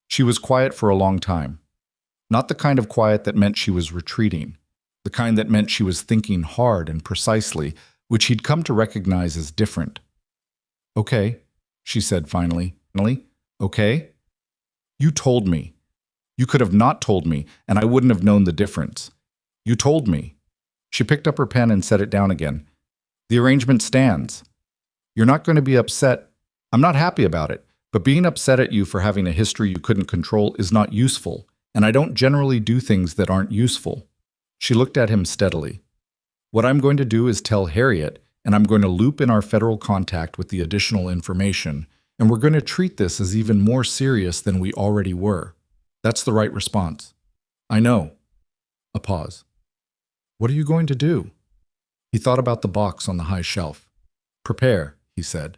She was quiet for a long time. Not the kind of quiet that meant she was retreating, the kind that meant she was thinking hard and precisely, which he'd come to recognize as different. Okay, she said finally. Okay? You told me. You could have not told me, and I wouldn't have known the difference. You told me. She picked up her pen and set it down again. The arrangement stands. You're not going to be upset. I'm not happy about it, but being upset at you for having a history you couldn't control is not useful, and I don't generally do things that aren't useful. She looked at him steadily. What I'm going to do is tell Harriet, and I'm going to loop in our federal contact with the additional information, and we're going to treat this as even more serious than we already were. That's the right response. I know. A pause. What are you going to do? He thought about the box on the high shelf. Prepare, he said.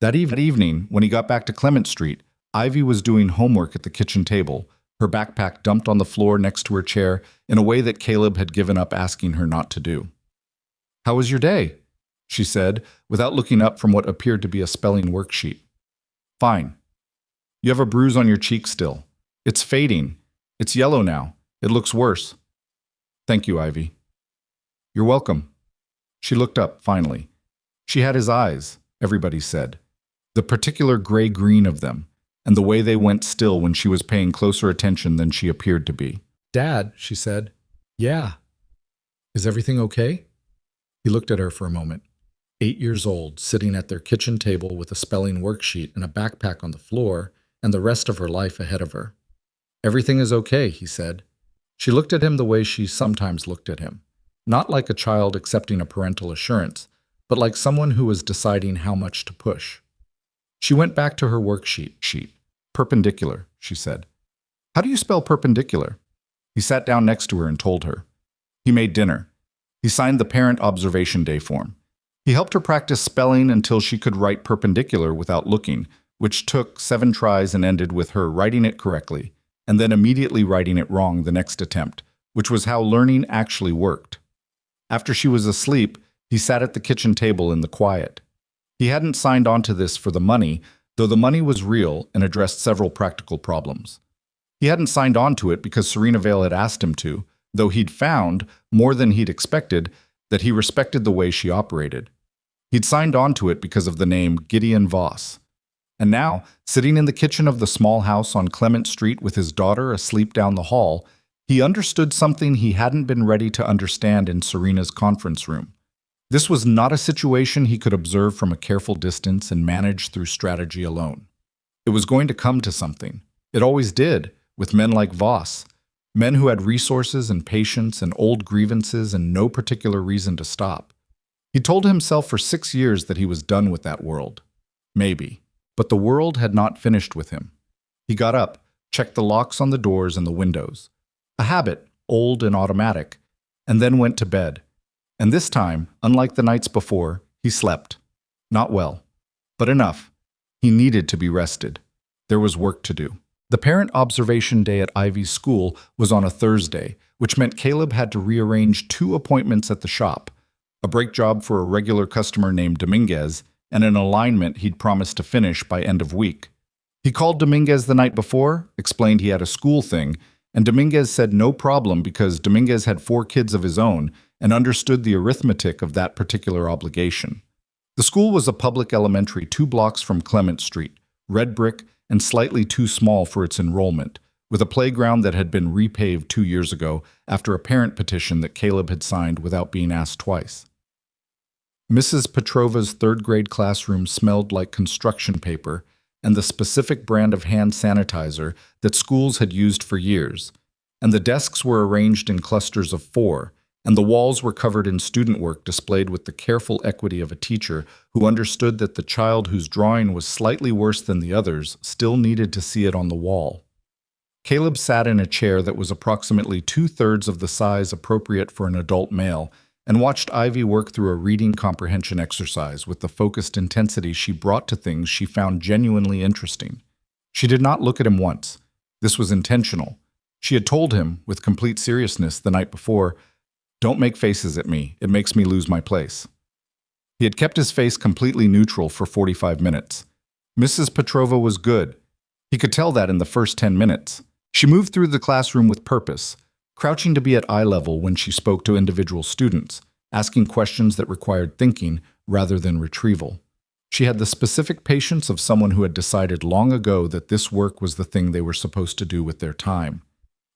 That evening, when he got back to Clement Street, Ivy was doing homework at the kitchen table, her backpack dumped on the floor next to her chair in a way that Caleb had given up asking her not to do. How was your day? She said, without looking up from what appeared to be a spelling worksheet. Fine. You have a bruise on your cheek still. It's fading. It's yellow now. It looks worse. Thank you, Ivy. You're welcome. She looked up, finally. She had his eyes, everybody said. The particular gray-green of them, and the way they went still when she was paying closer attention than she appeared to be. Dad, she said. Yeah. Is everything okay? He looked at her for a moment. 8 years old, sitting at their kitchen table with a spelling worksheet and a backpack on the floor, and the rest of her life ahead of her. Everything is okay, he said. She looked at him the way she sometimes looked at him. Not like a child accepting a parental assurance, but like someone who was deciding how much to push. She went back to her worksheet. Perpendicular, she said. How do you spell perpendicular? He sat down next to her and told her. He made dinner. He signed the parent observation day form. He helped her practice spelling until she could write perpendicular without looking, which took 7 tries and ended with her writing it correctly, and then immediately writing it wrong the next attempt, which was how learning actually worked. After she was asleep, he sat at the kitchen table in the quiet. He hadn't signed on to this for the money, though the money was real and addressed several practical problems. He hadn't signed on to it because Serena Vale had asked him to, though he'd found, more than he'd expected, that he respected the way she operated. He'd signed on to it because of the name Gideon Voss. And now, sitting in the kitchen of the small house on Clement Street with his daughter asleep down the hall, he understood something he hadn't been ready to understand in Serena's conference room. This was not a situation he could observe from a careful distance and manage through strategy alone. It was going to come to something. It always did, with men like Voss, men who had resources and patience and old grievances and no particular reason to stop. He told himself for 6 years that he was done with that world. Maybe. But the world had not finished with him. He got up, checked the locks on the doors and the windows. A habit, old and automatic, and then went to bed. And this time, unlike the nights before, he slept. Not well, but enough. He needed to be rested. There was work to do. The parent observation day at Ivy's school was on a Thursday, which meant Caleb had to rearrange 2 appointments at the shop, a brake job for a regular customer named Dominguez, and an alignment he'd promised to finish by end of week. He called Dominguez the night before, explained he had a school thing, and Dominguez said no problem because Dominguez had 4 kids of his own and understood the arithmetic of that particular obligation. The school was a public elementary 2 blocks from Clement Street, red brick and slightly too small for its enrollment, with a playground that had been repaved 2 years ago after a parent petition that Caleb had signed without being asked twice. Mrs. Petrova's 3rd grade classroom smelled like construction paper and the specific brand of hand sanitizer that schools had used for years, and the desks were arranged in clusters of 4, and the walls were covered in student work displayed with the careful equity of a teacher who understood that the child whose drawing was slightly worse than the others still needed to see it on the wall. Caleb sat in a chair that was approximately 2/3 of the size appropriate for an adult male and watched Ivy work through a reading comprehension exercise with the focused intensity she brought to things she found genuinely interesting. She did not look at him once. This was intentional. She had told him, with complete seriousness, the night before, "Don't make faces at me. It makes me lose my place." He had kept his face completely neutral for 45 minutes. Mrs. Petrova was good. He could tell that in the first 10 minutes. She moved through the classroom with purpose, crouching to be at eye level when she spoke to individual students, asking questions that required thinking rather than retrieval. She had the specific patience of someone who had decided long ago that this work was the thing they were supposed to do with their time.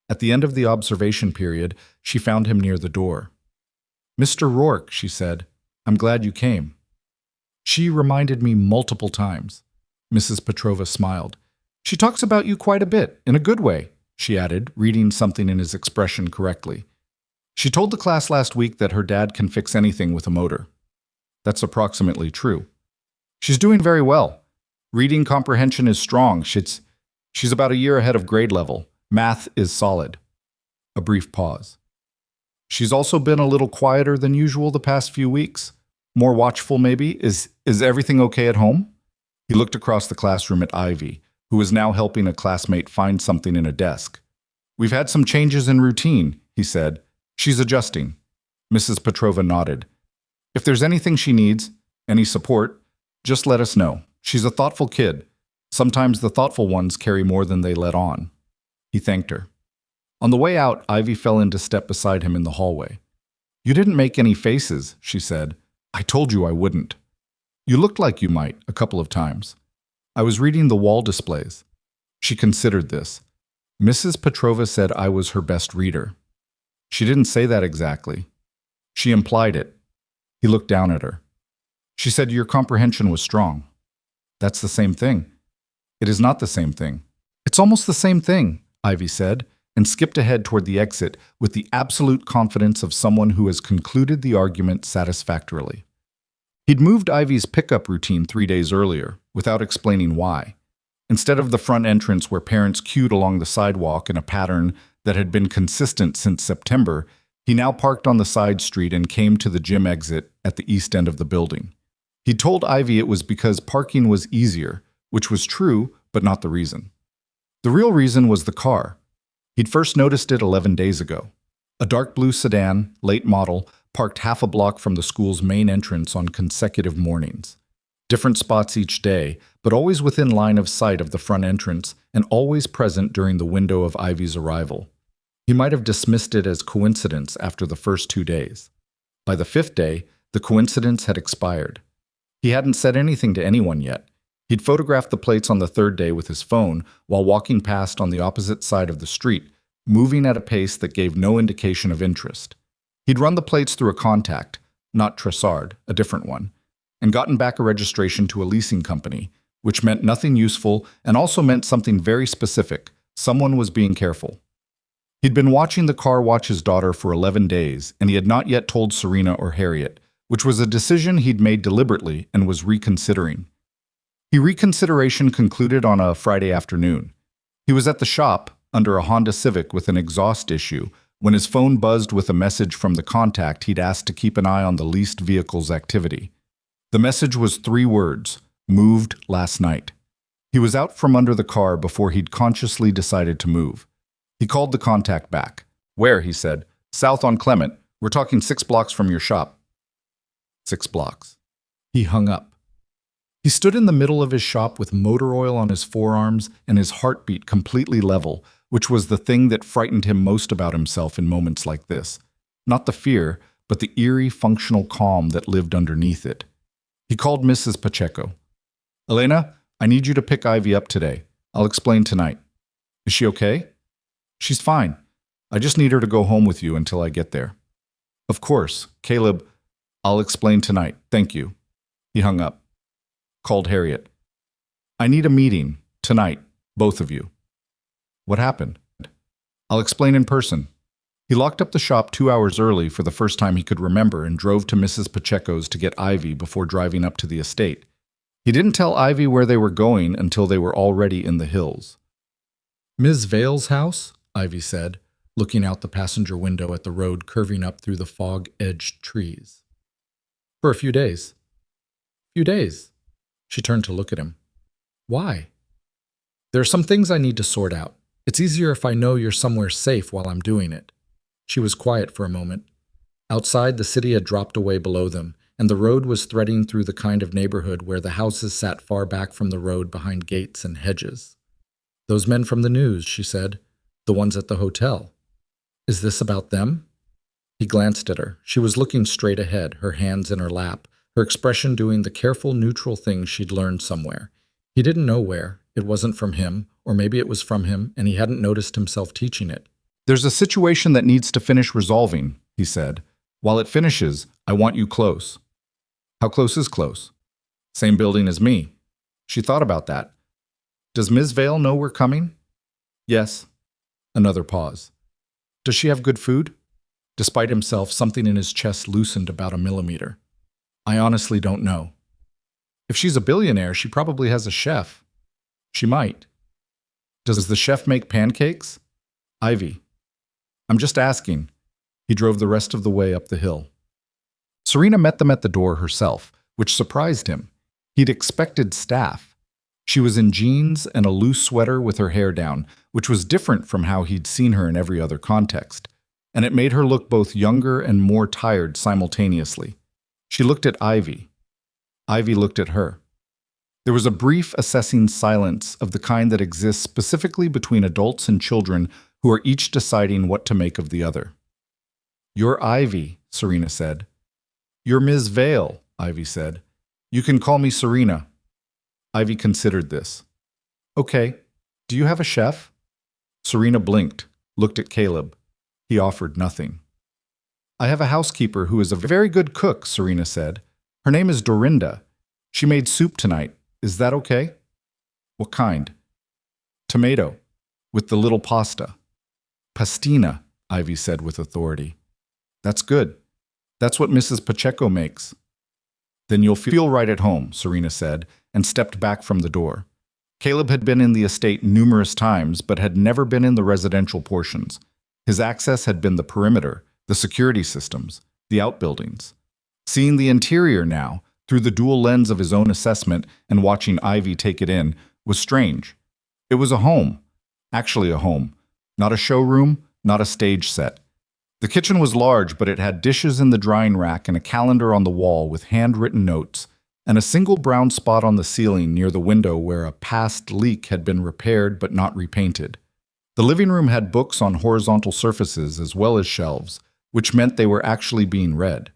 At the end of the observation period, she found him near the door. "Mr. Rourke," she said, "I'm glad you came." "She reminded me multiple times." Mrs. Petrova smiled. "She talks about you quite a bit, in a good way," she added, reading something in his expression correctly. "She told the class last week that her dad can fix anything with a motor." "That's approximately true." "She's doing very well. Reading comprehension is strong. She's about a year ahead of grade level. Math is solid." A brief pause. "She's also been a little quieter than usual the past few weeks. More watchful, maybe. Is everything okay at home?" He looked across the classroom at Ivy, who was now helping a classmate find something in a desk. "We've had some changes in routine," he said. "She's adjusting." Mrs. Petrova nodded. "If there's anything she needs, any support, just let us know. She's a thoughtful kid. Sometimes the thoughtful ones carry more than they let on." He thanked her. On the way out, Ivy fell into step beside him in the hallway. "You didn't make any faces," she said. "I told you I wouldn't." "You looked like you might, a couple of times." "I was reading the wall displays." She considered this. Mrs. Petrova said I was her best reader. She didn't say that exactly. She implied it. He looked down at her. "She said your comprehension was strong." "That's the same thing." "It is not the same thing." "It's almost the same thing," Ivy said, and skipped ahead toward the exit with the absolute confidence of someone who has concluded the argument satisfactorily. He'd moved Ivy's pickup routine 3 days earlier, without explaining why. Instead of the front entrance where parents queued along the sidewalk in a pattern that had been consistent since September, he now parked on the side street and came to the gym exit at the east end of the building. He told Ivy it was because parking was easier, which was true, but not the reason. The real reason was the car. He'd first noticed it 11 days ago. A dark blue sedan, late model, parked half a block from the school's main entrance on consecutive mornings. Different spots each day, but always within line of sight of the front entrance and always present during the window of Ivy's arrival. He might have dismissed it as coincidence after the first 2 days. By the 5th day, the coincidence had expired. He hadn't said anything to anyone yet. He'd photographed the plates on the 3rd day with his phone while walking past on the opposite side of the street, moving at a pace that gave no indication of interest. He'd run the plates through a contact, not Tressard, a different one, and gotten back a registration to a leasing company, which meant nothing useful and also meant something very specific. Someone was being careful. He'd been watching the car watch his daughter for 11 days, and he had not yet told Serena or Harriet, which was a decision he'd made deliberately and was reconsidering. Reconsideration concluded on a Friday afternoon. He was at the shop, under a Honda Civic with an exhaust issue, when his phone buzzed with a message from the contact he'd asked to keep an eye on the leased vehicle's activity. The message was 3 words: "Moved last night." He was out from under the car before he'd consciously decided to move. He called the contact back. "Where?" he said. "South on Clement. We're talking 6 blocks from your shop." 6 blocks. He hung up. He stood in the middle of his shop with motor oil on his forearms and his heartbeat completely level, which was the thing that frightened him most about himself in moments like this. Not the fear, but the eerie, functional calm that lived underneath it. He called Mrs. Pacheco. "Elena, I need you to pick Ivy up today. I'll explain tonight." "Is she okay?" "She's fine. I just need her to go home with you until I get there." "Of course, Caleb. I'll explain tonight. Thank you." He hung up. Called Harriet. "I need a meeting, tonight, both of you." "What happened?" I'll explain in person. He locked up the shop 2 hours early for the first time he could remember and drove to Mrs. Pacheco's to get Ivy before driving up to the estate. He didn't tell Ivy where they were going until they were already in the hills. Ms. Vale's house? Ivy said, looking out the passenger window at the road curving up through the fog-edged trees. For a few days. Few days. She turned to look at him. Why? There are some things I need to sort out. It's easier if I know you're somewhere safe while I'm doing it. She was quiet for a moment. Outside, the city had dropped away below them, and the road was threading through the kind of neighborhood where the houses sat far back from the road behind gates and hedges. Those men from the news, she said. The ones at the hotel. Is this about them? He glanced at her. She was looking straight ahead, her hands in her lap, her expression doing the careful, neutral thing she'd learned somewhere. He didn't know where. It wasn't from him, or maybe it was from him, and he hadn't noticed himself teaching it. There's a situation that needs to finish resolving, he said. While it finishes, I want you close. How close is close? Same building as me. She thought about that. Does Ms. Vale know we're coming? Yes. Another pause. Does she have good food? Despite himself, something in his chest loosened about a millimeter. I honestly don't know. If she's a billionaire, she probably has a chef. She might. Does the chef make pancakes? Ivy. I'm just asking. He drove the rest of the way up the hill. Serena met them at the door herself, which surprised him. He'd expected staff. She was in jeans and a loose sweater with her hair down, which was different from how he'd seen her in every other context, and it made her look both younger and more tired simultaneously. She looked at Ivy. Ivy looked at her. There was a brief, assessing silence of the kind that exists specifically between adults and children who are each deciding what to make of the other. You're Ivy, Serena said. You're Ms. Vale, Ivy said. You can call me Serena. Ivy considered this. Okay. Do you have a chef? Serena blinked, looked at Caleb. He offered nothing. I have a housekeeper who is a very good cook, Serena said. Her name is Dorinda. She made soup tonight. Is that okay? What kind? Tomato, with the little pasta. Pastina, Ivy said with authority. That's good. That's what Mrs. Pacheco makes. Then you'll feel right at home, Serena said, and stepped back from the door. Caleb had been in the estate numerous times, but had never been in the residential portions. His access had been the perimeter, the security systems, the outbuildings. Seeing the interior now, through the dual lens of his own assessment and watching Ivy take it in, was strange. It was a home. Actually a home. Not a showroom, not a stage set. The kitchen was large, but it had dishes in the drying rack and a calendar on the wall with handwritten notes, and a single brown spot on the ceiling near the window where a past leak had been repaired but not repainted. The living room had books on horizontal surfaces as well as shelves, which meant they were actually being read.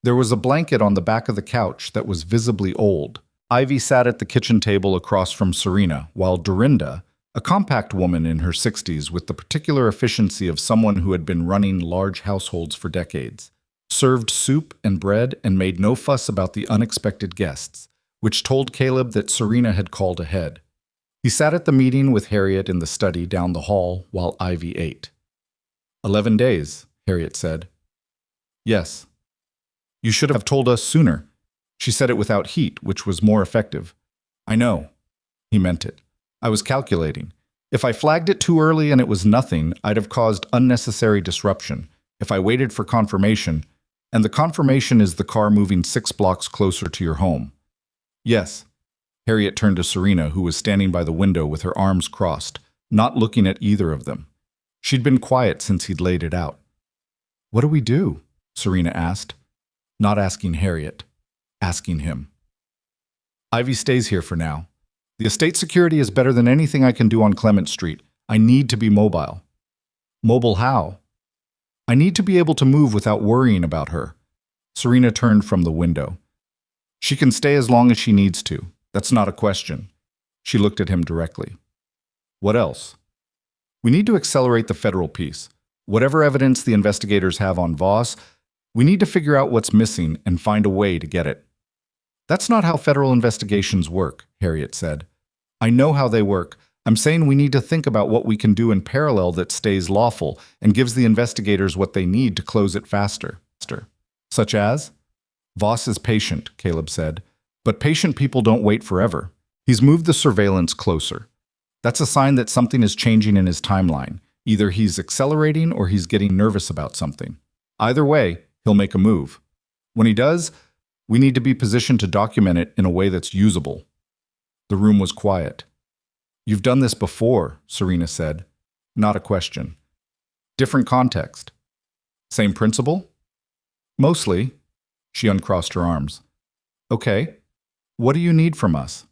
There was a blanket on the back of the couch that was visibly old. Ivy sat at the kitchen table across from Serena, while Dorinda, a compact woman in her 60s with the particular efficiency of someone who had been running large households for decades, served soup and bread and made no fuss about the unexpected guests, which told Caleb that Serena had called ahead. He sat at the meeting with Harriet in the study down the hall while Ivy ate. 11 days, Harriet said. Yes. You should have told us sooner. She said it without heat, which was more effective. I know. He meant it. I was calculating. If I flagged it too early and it was nothing, I'd have caused unnecessary disruption. If I waited for confirmation, and the confirmation is the car moving 6 blocks closer to your home. Yes. Harriet turned to Serena, who was standing by the window with her arms crossed, not looking at either of them. She'd been quiet since he'd laid it out. What do we do? Serena asked. Not asking Harriet. Asking him. Ivy stays here for now. The estate security is better than anything I can do on Clement Street. I need to be mobile. Mobile how? I need to be able to move without worrying about her. Serena turned from the window. She can stay as long as she needs to. That's not a question. She looked at him directly. What else? We need to accelerate the federal piece. Whatever evidence the investigators have on Voss, we need to figure out what's missing and find a way to get it. That's not how federal investigations work, Harriet said. I know how they work, I'm saying we need to think about what we can do in parallel that stays lawful and gives the investigators what they need to close it faster. Such as? Voss is patient, Caleb said. But patient people don't wait forever. He's moved the surveillance closer. That's a sign that something is changing in his timeline. Either he's accelerating or he's getting nervous about something. Either way, he'll make a move. When he does, we need to be positioned to document it in a way that's usable. The room was quiet. You've done this before, Serena said. Not a question. Different context. Same principle? Mostly. She uncrossed her arms. Okay. What do you need from us?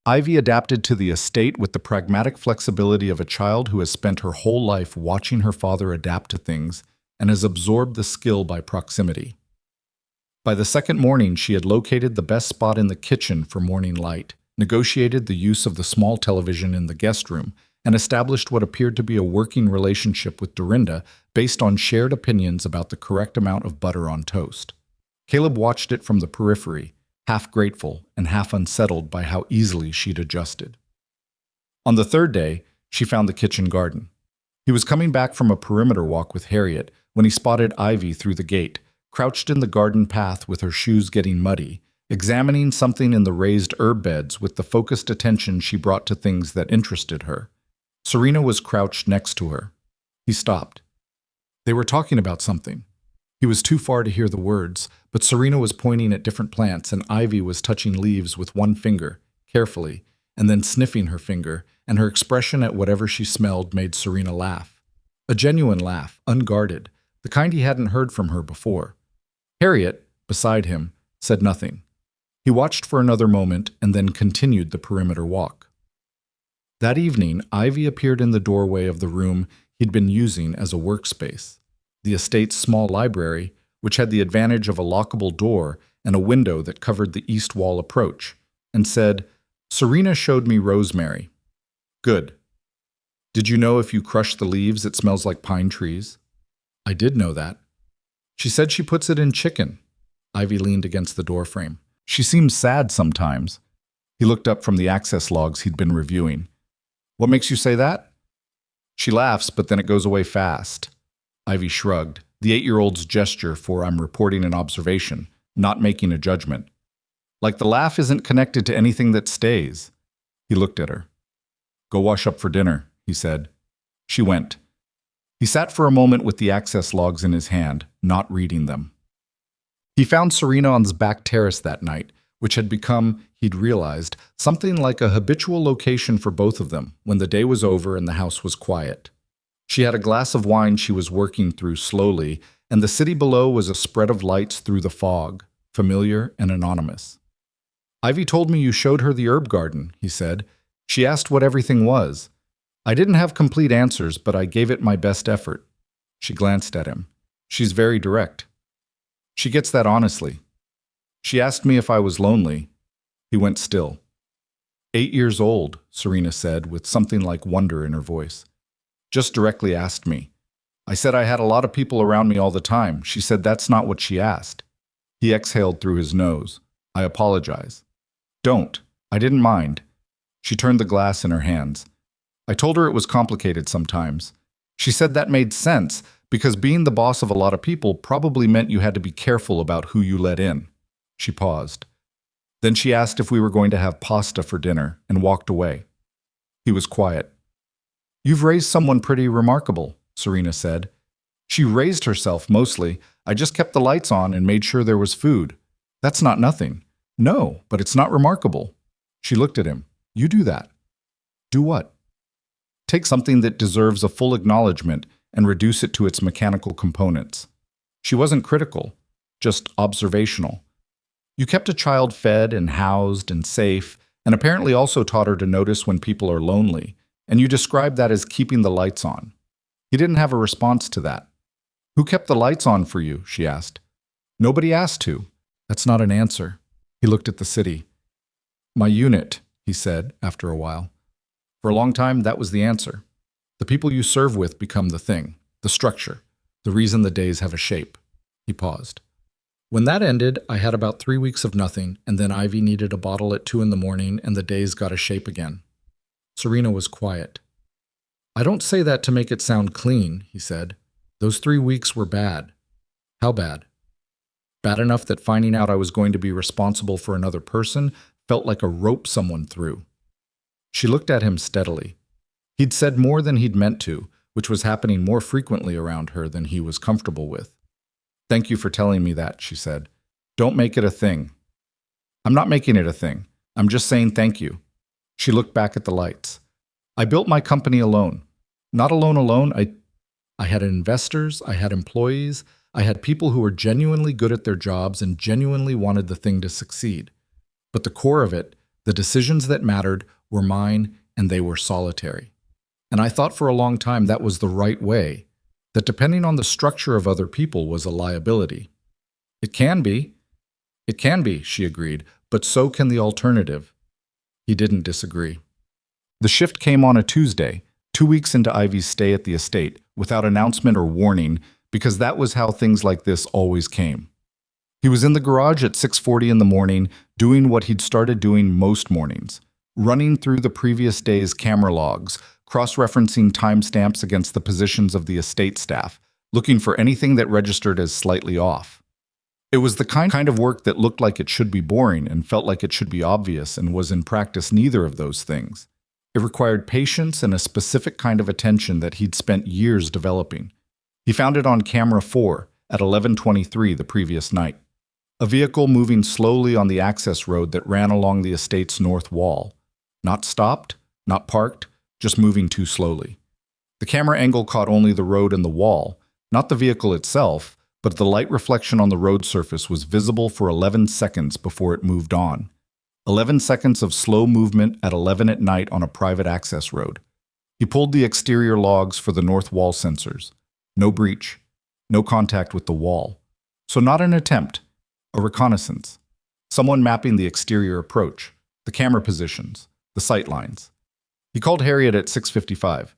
Ivy adapted to the estate with the pragmatic flexibility of a child who has spent her whole life watching her father adapt to things and has absorbed the skill by proximity. By the second morning, she had located the best spot in the kitchen for morning light, negotiated the use of the small television in the guest room, and established what appeared to be a working relationship with Dorinda based on shared opinions about the correct amount of butter on toast. Caleb watched it from the periphery, half grateful and half unsettled by how easily she'd adjusted. On the third day, she found the kitchen garden. He was coming back from a perimeter walk with Harriet when he spotted Ivy through the gate, crouched in the garden path with her shoes getting muddy, examining something in the raised herb beds with the focused attention she brought to things that interested her. Serena was crouched next to her. He stopped. They were talking about something. He was too far to hear the words, but Serena was pointing at different plants and Ivy was touching leaves with one finger, carefully, and then sniffing her finger, and her expression at whatever she smelled made Serena laugh. A genuine laugh, unguarded, the kind he hadn't heard from her before. Harriet, beside him, said nothing. He watched for another moment and then continued the perimeter walk. That evening, Ivy appeared in the doorway of the room he'd been using as a workspace. The estate's small library, which had the advantage of a lockable door and a window that covered the east wall approach, and said, "Serena showed me rosemary." "Good. Did you know if you crush the leaves it smells like pine trees?" "I did know that." "She said she puts it in chicken." Ivy leaned against the doorframe. "She seems sad sometimes." He looked up from the access logs he'd been reviewing. "What makes you say that?" "She laughs, but then it goes away fast." Ivy shrugged, the 8-year-old's gesture for "I'm reporting an observation, not making a judgment." "Like the laugh isn't connected to anything that stays." He looked at her. "Go wash up for dinner," he said. She went. He sat for a moment with the access logs in his hand, not reading them. He found Serena on his back terrace that night, which had become, he'd realized, something like a habitual location for both of them when the day was over and the house was quiet. She had a glass of wine she was working through slowly, and the city below was a spread of lights through the fog, familiar and anonymous. "Ivy told me you showed her the herb garden," he said. "She asked what everything was. I didn't have complete answers, but I gave it my best effort." She glanced at him. "She's very direct. She gets that honestly. She asked me if I was lonely." He went still. 8 years old, Serena said, with something like wonder in her voice. "Just directly asked me. I said I had a lot of people around me all the time. She said that's not what she asked." He exhaled through his nose. "I apologize." "Don't. I didn't mind." She turned the glass in her hands. "I told her it was complicated sometimes. She said that made sense, because being the boss of a lot of people probably meant you had to be careful about who you let in." She paused. Then she asked if we were going to have pasta for dinner and walked away. He was quiet. "You've raised someone pretty remarkable," Serena said. "She raised herself, mostly. I just kept the lights on and made sure there was food. That's not nothing." "No, but it's not remarkable." She looked at him. "You do that." "Do what?" "Take something that deserves a full acknowledgement and reduce it to its mechanical components." She wasn't critical, just observational. "You kept a child fed and housed and safe, and apparently also taught her to notice when people are lonely, and you described that as keeping the lights on." He didn't have a response to that. "Who kept the lights on for you?" she asked. "Nobody asked to." "That's not an answer." He looked at the city. "My unit," he said after a while. "For a long time, that was the answer. The people you serve with become the thing, the structure, the reason the days have a shape." He paused. "When that ended, I had about 3 weeks of nothing, and then Ivy needed a bottle at 2 in the morning, and the days got a shape again." Serena was quiet. I don't say that to make it sound clean, he said. Those 3 weeks were bad. How bad? Bad enough that finding out I was going to be responsible for another person felt like a rope someone threw. She looked at him steadily. He'd said more than he'd meant to, which was happening more frequently around her than he was comfortable with. Thank you for telling me that, she said. Don't make it a thing. I'm not making it a thing. I'm just saying thank you. She looked back at the lights. I built my company alone. Not alone. I had investors, I had employees, I had people who were genuinely good at their jobs and genuinely wanted the thing to succeed. But the core of it, the decisions that mattered, were mine, and they were solitary. And I thought for a long time that was the right way, that depending on the structure of other people was a liability. It can be, she agreed, but so can the alternative. He didn't disagree. The shift came on a Tuesday, 2 weeks into Ivy's stay at the estate, without announcement or warning, because that was how things like this always came. He was in the garage at 6:40 in the morning, doing what he'd started doing most mornings, running through the previous day's camera logs, cross-referencing timestamps against the positions of the estate staff, looking for anything that registered as slightly off. It was the kind of work that looked like it should be boring and felt like it should be obvious and was in practice neither of those things. It required patience and a specific kind of attention that he'd spent years developing. He found it on camera 4 at 11:23 the previous night. A vehicle moving slowly on the access road that ran along the estate's north wall. Not stopped, not parked, just moving too slowly. The camera angle caught only the road and the wall, not the vehicle itself, but the light reflection on the road surface was visible for 11 seconds before it moved on. 11 seconds of slow movement at 11 at night on a private access road. He pulled the exterior logs for the north wall sensors. No breach, no contact with the wall. So not an attempt, a reconnaissance. Someone mapping the exterior approach, the camera positions, the sight lines. He called Harriet at 6:55.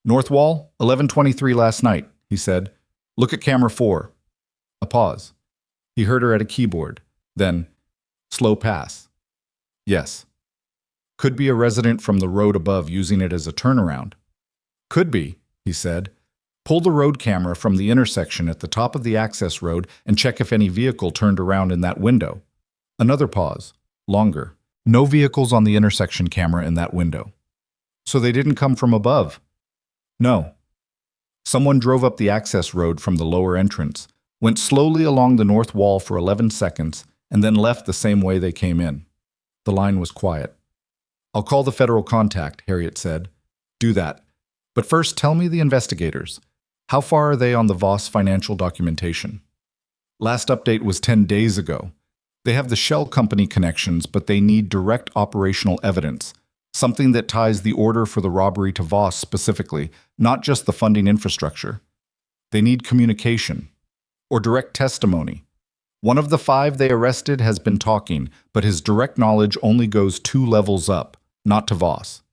North wall, 11:23 last night, he said. Look at camera 4. A pause. He heard her at a keyboard. Then, slow pass. Yes. Could be a resident from the road above using it as a turnaround. Could be, he said. Pull the road camera from the intersection at the top of the access road and check if any vehicle turned around in that window. Another pause. Longer. No vehicles on the intersection camera in that window. So they didn't come from above? No. Someone drove up the access road from the lower entrance, went slowly along the north wall for 11 seconds, and then left the same way they came in. The line was quiet. I'll call the federal contact, Harriet said. Do that. But first, tell me the investigators. How far are they on the Voss financial documentation? Last update was 10 days ago. They have the shell company connections, but they need direct operational evidence, something that ties the order for the robbery to Voss specifically, not just the funding infrastructure. They need communication or direct testimony. One of the 5 they arrested has been talking, but his direct knowledge only goes 2 levels up, not to Voss.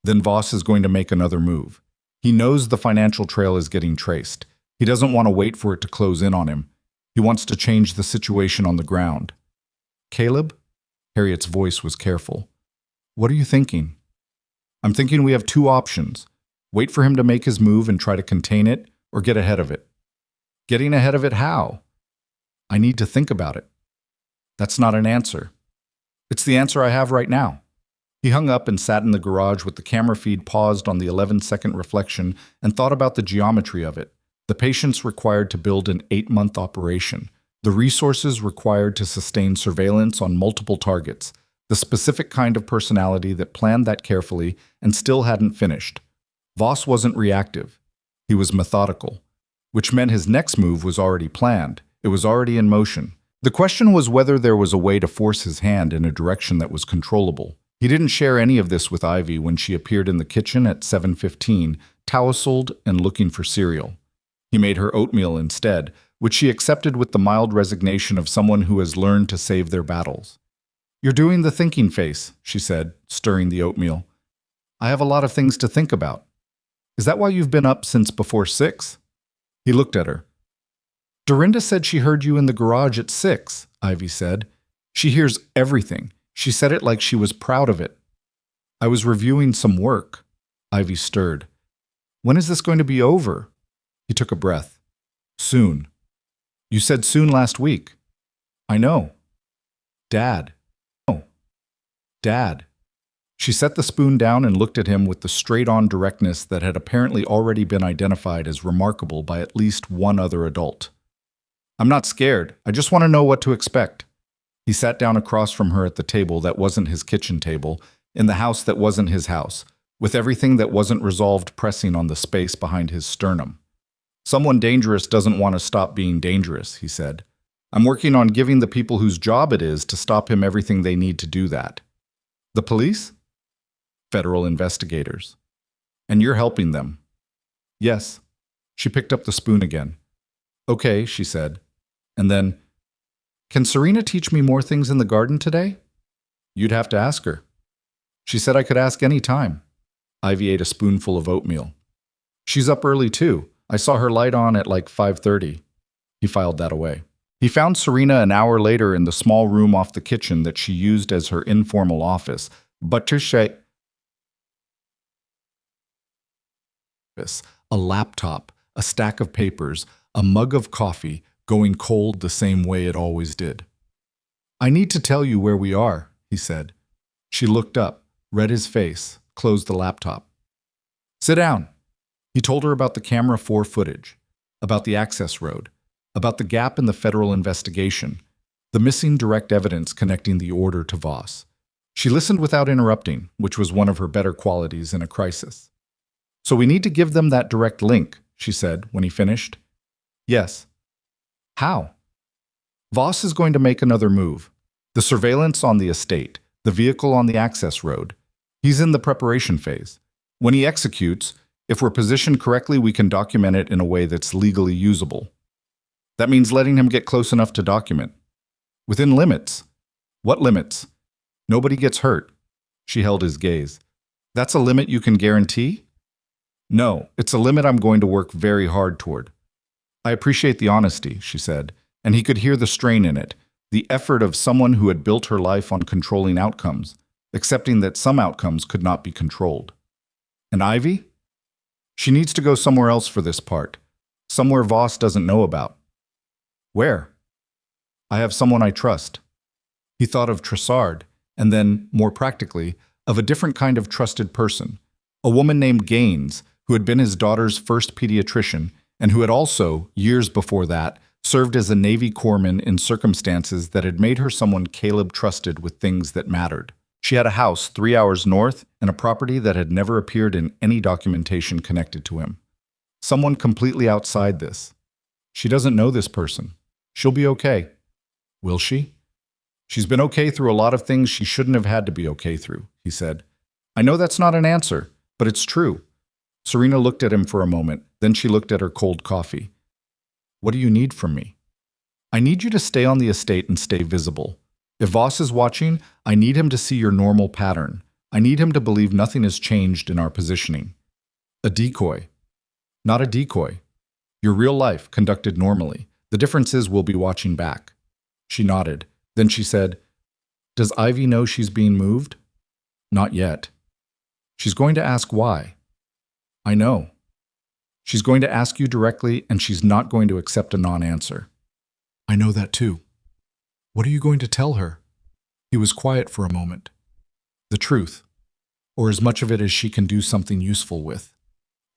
Then Voss is going to make another move. He knows the financial trail is getting traced. He doesn't want to wait for it to close in on him. He wants to change the situation on the ground. Caleb? Harriet's voice was careful. What are you thinking? I'm thinking we have 2 options. Wait for him to make his move and try to contain it, or get ahead of it. Getting ahead of it how? I need to think about it. That's not an answer. It's the answer I have right now. He hung up and sat in the garage with the camera feed paused on the 11-second reflection and thought about the geometry of it, the patience required to build an 8-month operation, the resources required to sustain surveillance on multiple targets, the specific kind of personality that planned that carefully and still hadn't finished. Voss wasn't reactive. He was methodical, which meant his next move was already planned. It was already in motion. The question was whether there was a way to force his hand in a direction that was controllable. He didn't share any of this with Ivy when she appeared in the kitchen at 7:15, tousled and looking for cereal. He made her oatmeal instead, which she accepted with the mild resignation of someone who has learned to save their battles. You're doing the thinking face, she said, stirring the oatmeal. I have a lot of things to think about. Is that why you've been up since before 6? He looked at her. Dorinda said she heard you in the garage at 6, Ivy said. She hears everything. She said it like she was proud of it. I was reviewing some work. Ivy stirred. When is this going to be over? He took a breath. Soon. You said soon last week. I know. Dad. No. Dad. She set the spoon down and looked at him with the straight-on directness that had apparently already been identified as remarkable by at least one other adult. I'm not scared. I just want to know what to expect. He sat down across from her at the table that wasn't his kitchen table, in the house that wasn't his house, with everything that wasn't resolved pressing on the space behind his sternum. Someone dangerous doesn't want to stop being dangerous, he said. I'm working on giving the people whose job it is to stop him everything they need to do that. The police? Federal investigators. And you're helping them. Yes. She picked up the spoon again. Okay, she said. And then, can Serena teach me more things in the garden today? You'd have to ask her. She said I could ask any time. Ivy ate a spoonful of oatmeal. She's up early too. I saw her light on at like 5:30. He filed that away. He found Serena an hour later in the small room off the kitchen that she used as her informal office, but to say, a laptop, a stack of papers, a mug of coffee, going cold the same way it always did. I need to tell you where we are, he said. She looked up, read his face, closed the laptop. Sit down. He told her about the camera 4 footage, about the access road, about the gap in the federal investigation, the missing direct evidence connecting the order to Voss. She listened without interrupting, which was one of her better qualities in a crisis. So we need to give them that direct link, she said when he finished. Yes. How? Voss is going to make another move. The surveillance on the estate, the vehicle on the access road. He's in the preparation phase. When he executes, if we're positioned correctly, we can document it in a way that's legally usable. That means letting him get close enough to document. Within limits. What limits? Nobody gets hurt. She held his gaze. That's a limit you can guarantee? No, it's a limit I'm going to work very hard toward. I appreciate the honesty, she said, and he could hear the strain in it, the effort of someone who had built her life on controlling outcomes, accepting that some outcomes could not be controlled. And Ivy? She needs to go somewhere else for this part, somewhere Voss doesn't know about. Where? I have someone I trust. He thought of Tressard, and then, more practically, of a different kind of trusted person, a woman named Gaines, who had been his daughter's first pediatrician, and who had also, years before that, served as a Navy corpsman in circumstances that had made her someone Caleb trusted with things that mattered. She had a house 3 hours north and a property that had never appeared in any documentation connected to him. Someone completely outside this. She doesn't know this person. She'll be okay. Will she? She's been okay through a lot of things she shouldn't have had to be okay through, he said. I know that's not an answer, but it's true. Serena looked at him for a moment, then she looked at her cold coffee. What do you need from me? I need you to stay on the estate and stay visible. If Voss is watching, I need him to see your normal pattern. I need him to believe nothing has changed in our positioning. A decoy. Not a decoy. Your real life conducted normally. The difference is we'll be watching back. She nodded. Then she said, Does Ivy know she's being moved? Not yet. She's going to ask why. I know. She's going to ask you directly, and she's not going to accept a non-answer. I know that too. What are you going to tell her? He was quiet for a moment. The truth, or as much of it as she can do something useful with.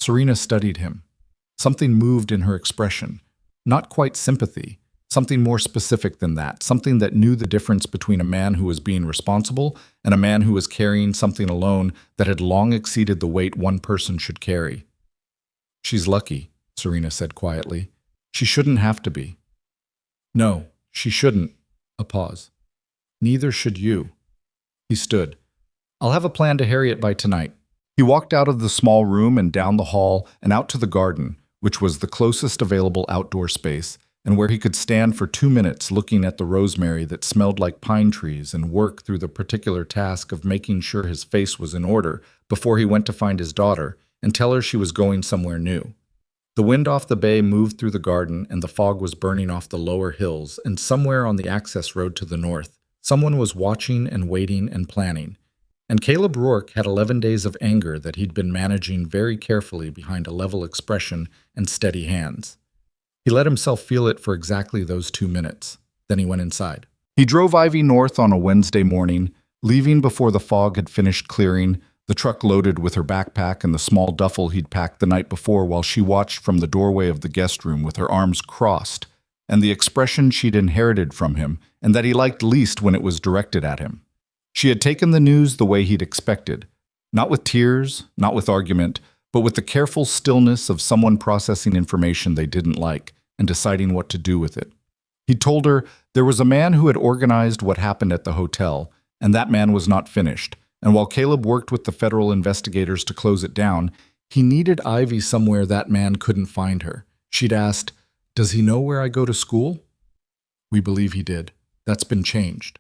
Serena studied him. Something moved in her expression. Not quite sympathy. Something more specific than that. Something that knew the difference between a man who was being responsible and a man who was carrying something alone that had long exceeded the weight one person should carry. She's lucky, Serena said quietly. She shouldn't have to be. No, she shouldn't. A pause. Neither should you. He stood. I'll have a plan to Harriet by tonight. He walked out of the small room and down the hall and out to the garden, which was the closest available outdoor space, and where he could stand for 2 minutes looking at the rosemary that smelled like pine trees and work through the particular task of making sure his face was in order before he went to find his daughter and tell her she was going somewhere new. The wind off the bay moved through the garden, and the fog was burning off the lower hills, and somewhere on the access road to the north, someone was watching and waiting and planning. And Caleb Rourke had 11 days of anger that he'd been managing very carefully behind a level expression and steady hands. He let himself feel it for exactly those 2 minutes. Then he went inside. He drove Ivy north on a Wednesday morning, leaving before the fog had finished clearing, the truck loaded with her backpack and the small duffel he'd packed the night before, while she watched from the doorway of the guest room with her arms crossed, and the expression she'd inherited from him and that he liked least when it was directed at him. She had taken the news the way he'd expected, not with tears, not with argument, but with the careful stillness of someone processing information they didn't like and deciding what to do with it. He told her there was a man who had organized what happened at the hotel, and that man was not finished, and while Caleb worked with the federal investigators to close it down, he needed Ivy somewhere that man couldn't find her. She'd asked, "Does he know where I go to school?" "We believe he did. That's been changed."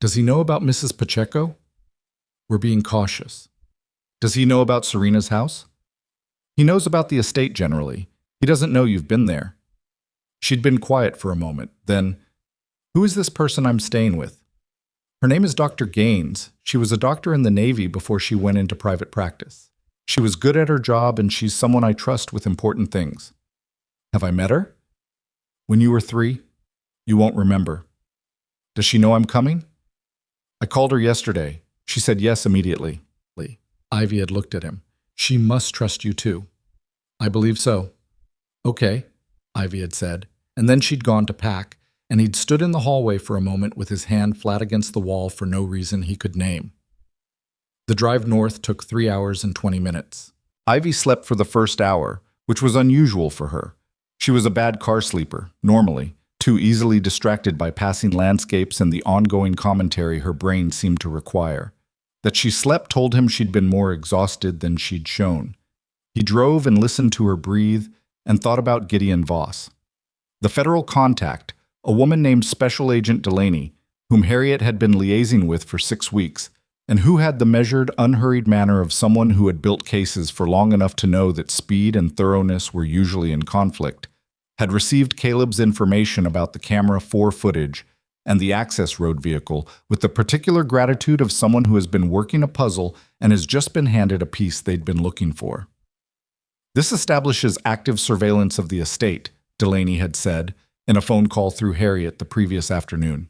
"Does he know about Mrs. Pacheco?" "We're being cautious." "Does he know about Serena's house?" "He knows about the estate generally. He doesn't know you've been there." She'd been quiet for a moment. Then, "Who is this person I'm staying with?" "Her name is Dr. Gaines. She was a doctor in the Navy before she went into private practice. She was good at her job, and she's someone I trust with important things." "Have I met her?" "When you were 3. You won't remember." "Does she know I'm coming?" "I called her yesterday. She said yes immediately." Ivy had looked at him. "She must trust you too." "I believe so." "Okay," Ivy had said, and then she'd gone to pack, and he'd stood in the hallway for a moment with his hand flat against the wall for no reason he could name. The drive north took 3 hours and 20 minutes. Ivy slept for the first hour, which was unusual for her. She was a bad car sleeper, normally, too easily distracted by passing landscapes and the ongoing commentary her brain seemed to require. That she slept told him she'd been more exhausted than she'd shown. He drove and listened to her breathe and thought about Gideon Voss. The federal contact, a woman named Special Agent Delaney, whom Harriet had been liaising with for 6 weeks, and who had the measured, unhurried manner of someone who had built cases for long enough to know that speed and thoroughness were usually in conflict, had received Caleb's information about the camera 4 footage and the access road vehicle with the particular gratitude of someone who has been working a puzzle and has just been handed a piece they'd been looking for. "This establishes active surveillance of the estate," Delaney had said in a phone call through Harriet the previous afternoon.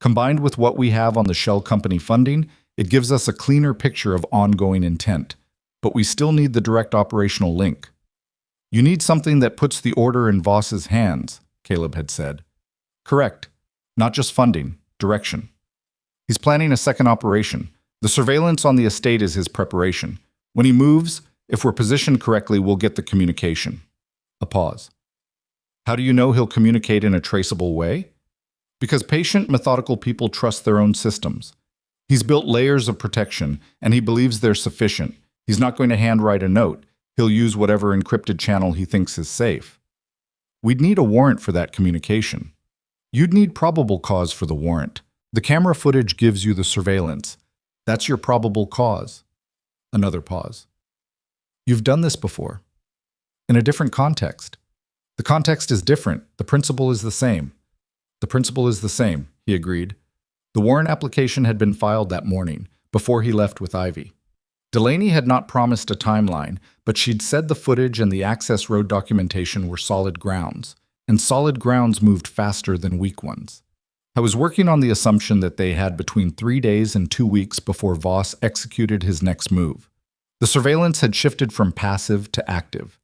"Combined with what we have on the shell company funding, it gives us a cleaner picture of ongoing intent, but we still need the direct operational link." "You need something that puts the order in Voss's hands," Caleb had said. "Correct. Not just funding, direction. He's planning a second operation. The surveillance on the estate is his preparation. When he moves, if we're positioned correctly, we'll get the communication." A pause. "How do you know he'll communicate in a traceable way?" "Because patient, methodical people trust their own systems. He's built layers of protection, and he believes they're sufficient. He's not going to handwrite a note. He'll use whatever encrypted channel he thinks is safe." "We'd need a warrant for that communication." "You'd need probable cause for the warrant. The camera footage gives you the surveillance. That's your probable cause." Another pause. "You've done this before. In a different context." "The context is different. The principle is the same." "The principle is the same," he agreed. The warrant application had been filed that morning, before he left with Ivy. Delaney had not promised a timeline, but she'd said the footage and the access road documentation were solid grounds, and solid grounds moved faster than weak ones. "I was working on the assumption that they had between 3 days and 2 weeks before Voss executed his next move. The surveillance had shifted from passive to active.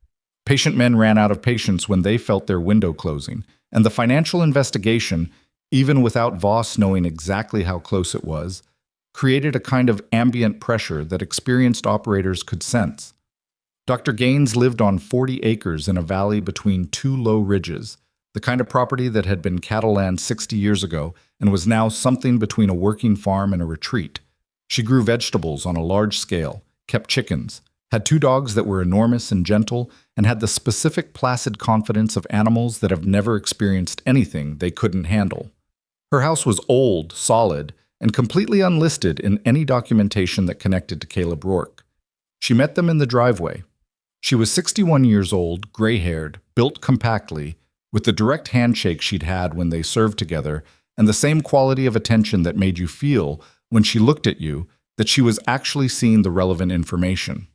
Patient men ran out of patience when they felt their window closing, and the financial investigation, even without Voss knowing exactly how close it was, created a kind of ambient pressure that experienced operators could sense. Dr. Gaines lived on 40 acres in a valley between 2 low ridges, the kind of property that had been cattle land 60 years ago and was now something between a working farm and a retreat. She grew vegetables on a large scale, kept chickens, had 2 dogs that were enormous and gentle, and had the specific placid confidence of animals that have never experienced anything they couldn't handle. Her house was old, solid, and completely unlisted in any documentation that connected to Caleb Rourke. She met them in the driveway. She was 61 years old, gray-haired, built compactly, with the direct handshake she'd had when they served together, and the same quality of attention that made you feel, when she looked at you, that she was actually seeing the relevant information.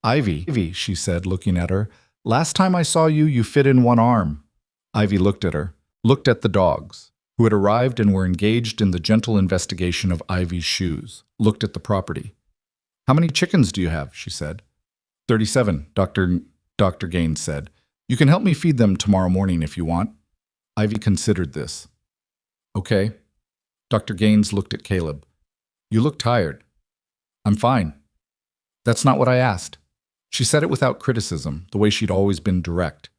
Ivy, she said, looking at her, last time I saw you, you fit in one arm. Ivy looked at her, looked at the dogs, who had arrived and were engaged in the gentle investigation of Ivy's shoes, looked at the property. How many chickens do you have? She said. 37, Dr. Gaines said. You can help me feed them tomorrow morning if you want. Ivy considered this. Okay. Dr. Gaines looked at Caleb. You look tired. I'm fine. That's not what I asked. She said it without criticism, the way she'd always been direct.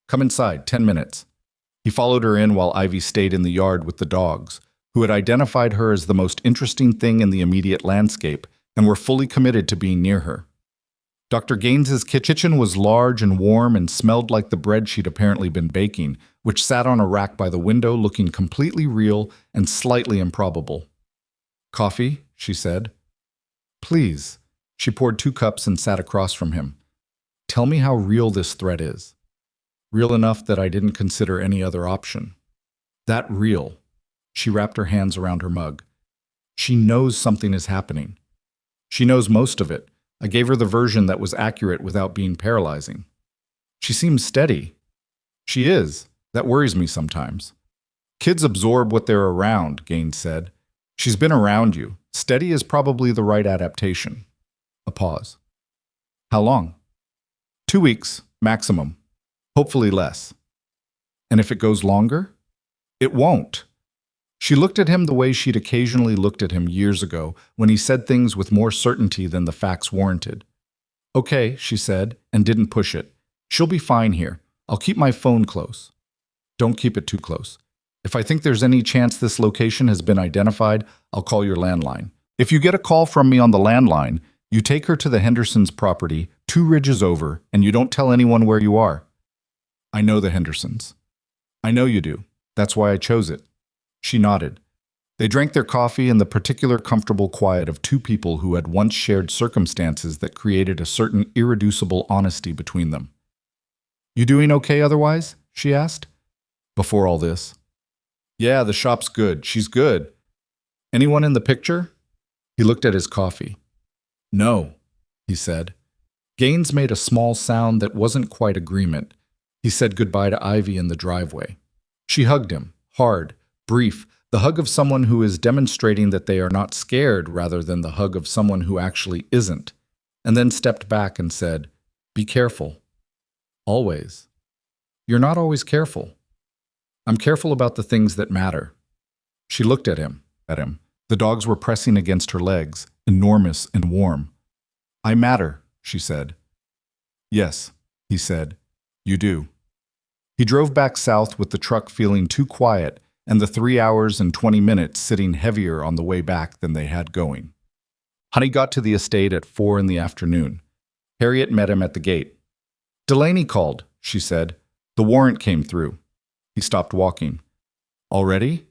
Come inside, 10 minutes. He followed her in while Ivy stayed in the yard with the dogs, who had identified her as the most interesting thing in the immediate landscape and were fully committed to being near her. Dr. Gaines's kitchen was large and warm and smelled like the bread she'd apparently been baking, which sat on a rack by the window looking completely real and slightly improbable. Coffee? She said. Please. She poured 2 cups and sat across from him. Tell me how real this threat is. Real enough that I didn't consider any other option. That real. She wrapped her hands around her mug. She knows something is happening. She knows most of it. I gave her the version that was accurate without being paralyzing. She seems steady. She is. That worries me sometimes. Kids absorb what they're around, Gaines said. She's been around you. Steady is probably the right adaptation. A pause. How long? 2 weeks, maximum. Hopefully less. And if it goes longer? It won't. She looked at him the way she'd occasionally looked at him years ago when he said things with more certainty than the facts warranted. Okay, she said, and didn't push it. She'll be fine here. I'll keep my phone close. Don't keep it too close. If I think there's any chance this location has been identified, I'll call your landline. If you get a call from me on the landline, you take her to the Hendersons' property, 2 ridges over, and you don't tell anyone where you are. I know the Hendersons. I know you do. That's why I chose it. She nodded. They drank their coffee in the particular comfortable quiet of 2 people who had once shared circumstances that created a certain irreducible honesty between them. You doing okay otherwise? She asked. Before all this. Yeah, the shop's good. She's good. Anyone in the picture? He looked at his coffee. No, he said. Gaines made a small sound that wasn't quite agreement. He said goodbye to Ivy in the driveway. She hugged him, hard, brief, the hug of someone who is demonstrating that they are not scared rather than the hug of someone who actually isn't, and then stepped back and said, Be careful. Always. You're not always careful. I'm careful about the things that matter. She looked at him. The dogs were pressing against her legs, enormous and warm. I matter, she said. Yes, he said. You do. He drove back south with the truck feeling too quiet and the 3 hours and 20 minutes sitting heavier on the way back than they had going. Honey got to the estate at 4 in the afternoon. Harriet met him at the gate. Delaney called, she said. The warrant came through. He stopped walking. Already?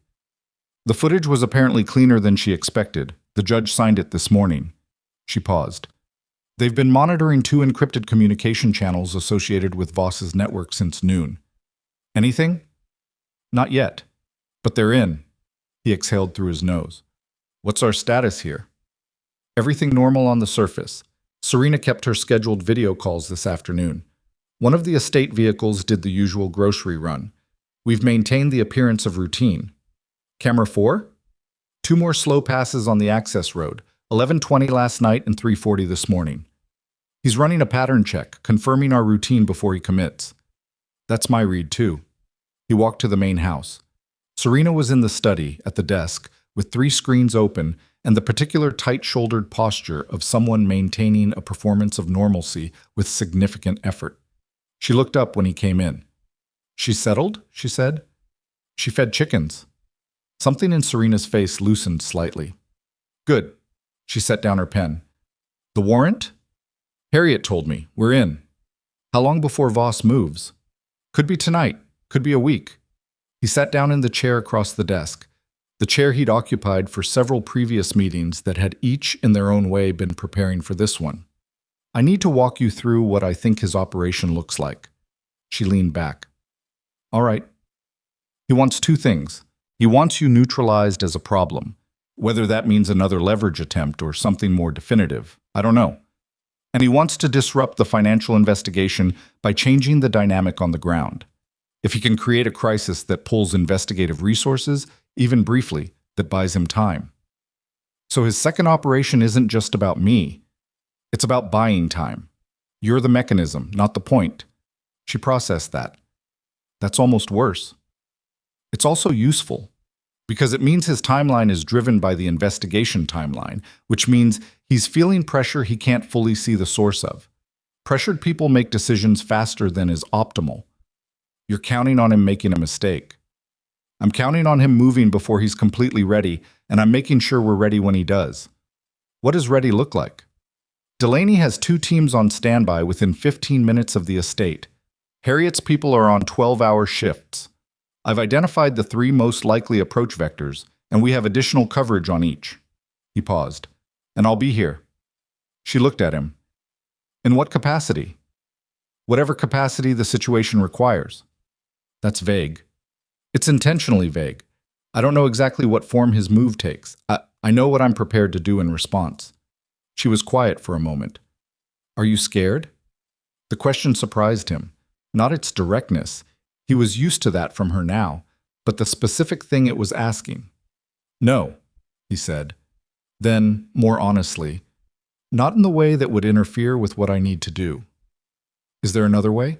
The footage was apparently cleaner than she expected. The judge signed it this morning. She paused. They've been monitoring 2 encrypted communication channels associated with Voss's network since noon. Anything? Not yet. But they're in. He exhaled through his nose. What's our status here? Everything normal on the surface. Serena kept her scheduled video calls this afternoon. One of the estate vehicles did the usual grocery run. We've maintained the appearance of routine. Camera 4? 2 more slow passes on the access road, 11:20 last night and 3:40 this morning. He's running a pattern check, confirming our routine before he commits. That's my read, too. He walked to the main house. Serena was in the study, at the desk, with 3 screens open and the particular tight-shouldered posture of someone maintaining a performance of normalcy with significant effort. She looked up when he came in. She settled, she said. She fed chickens. Something in Serena's face loosened slightly. Good. She set down her pen. The warrant? Harriet told me. We're in. How long before Voss moves? Could be tonight. Could be a week. He sat down in the chair across the desk, the chair he'd occupied for several previous meetings that had each in their own way been preparing for this one. I need to walk you through what I think his operation looks like. She leaned back. All right. He wants 2 things. He wants you neutralized as a problem. Whether that means another leverage attempt or something more definitive, I don't know. And he wants to disrupt the financial investigation by changing the dynamic on the ground. If he can create a crisis that pulls investigative resources, even briefly, that buys him time. So his second operation isn't just about me. It's about buying time. You're the mechanism, not the point. She processed that. That's almost worse. It's also useful, because it means his timeline is driven by the investigation timeline, which means he's feeling pressure he can't fully see the source of. Pressured people make decisions faster than is optimal. You're counting on him making a mistake. I'm counting on him moving before he's completely ready, and I'm making sure we're ready when he does. What does ready look like? Delaney has 2 teams on standby within 15 minutes of the estate. Harriet's people are on 12-hour shifts. I've identified the 3 most likely approach vectors, and we have additional coverage on each. He paused. And I'll be here. She looked at him. In what capacity? Whatever capacity the situation requires. That's vague. It's intentionally vague. I don't know exactly what form his move takes. I know what I'm prepared to do in response. She was quiet for a moment. Are you scared? The question surprised him. Not its directness. He was used to that from her now, but the specific thing it was asking. No, he said. Then, more honestly, not in the way that would interfere with what I need to do. Is there another way?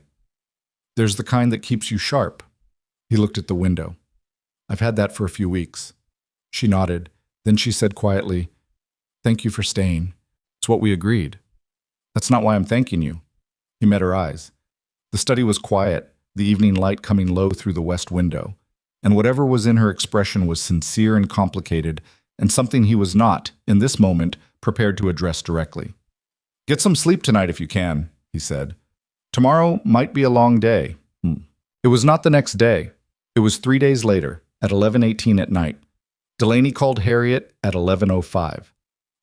There's the kind that keeps you sharp. He looked at the window. I've had that for a few weeks. She nodded. Then she said quietly, Thank you for staying. It's what we agreed. That's not why I'm thanking you. He met her eyes. The study was quiet, the evening light coming low through the west window, and whatever was in her expression was sincere and complicated, and something he was not, in this moment, prepared to address directly. Get some sleep tonight if you can, he said. Tomorrow might be a long day. It was not the next day. It was 3 days later, at 11:18 at night. Delaney called Harriet at 11:05.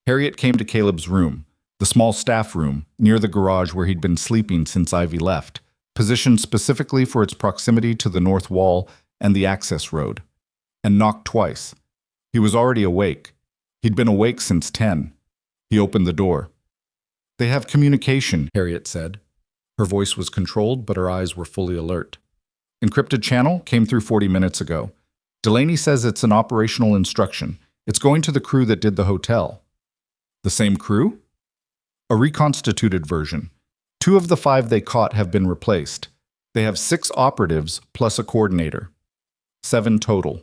Harriet came to Caleb's room, the small staff room, near the garage where he'd been sleeping since Ivy left, positioned specifically for its proximity to the north wall and the access road, and knocked twice. He was already awake. He'd been awake since 10. He opened the door. They have communication, Harriet said. Her voice was controlled, but her eyes were fully alert. Encrypted channel came through 40 minutes ago. Delaney says it's an operational instruction. It's going to the crew that did the hotel. The same crew? A reconstituted version. 2 of the 5 they caught have been replaced. They have 6 operatives plus a coordinator. 7 total.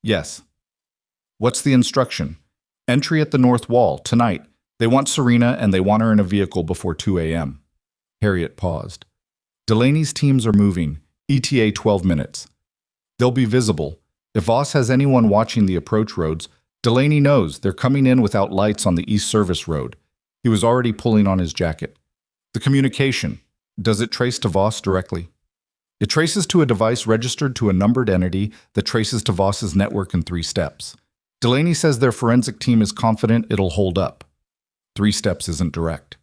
Yes. What's the instruction? Entry at the north wall, tonight. They want Serena and they want her in a vehicle before 2 a.m. Harriet paused. Delaney's teams are moving. ETA 12 minutes. They'll be visible. If Voss has anyone watching the approach roads, Delaney knows they're coming in without lights on the East Service Road. He was already pulling on his jacket. The communication. Does it trace to Voss directly? It traces to a device registered to a numbered entity that traces to Voss's network in 3 steps. Delaney says their forensic team is confident it'll hold up. 3 steps isn't direct.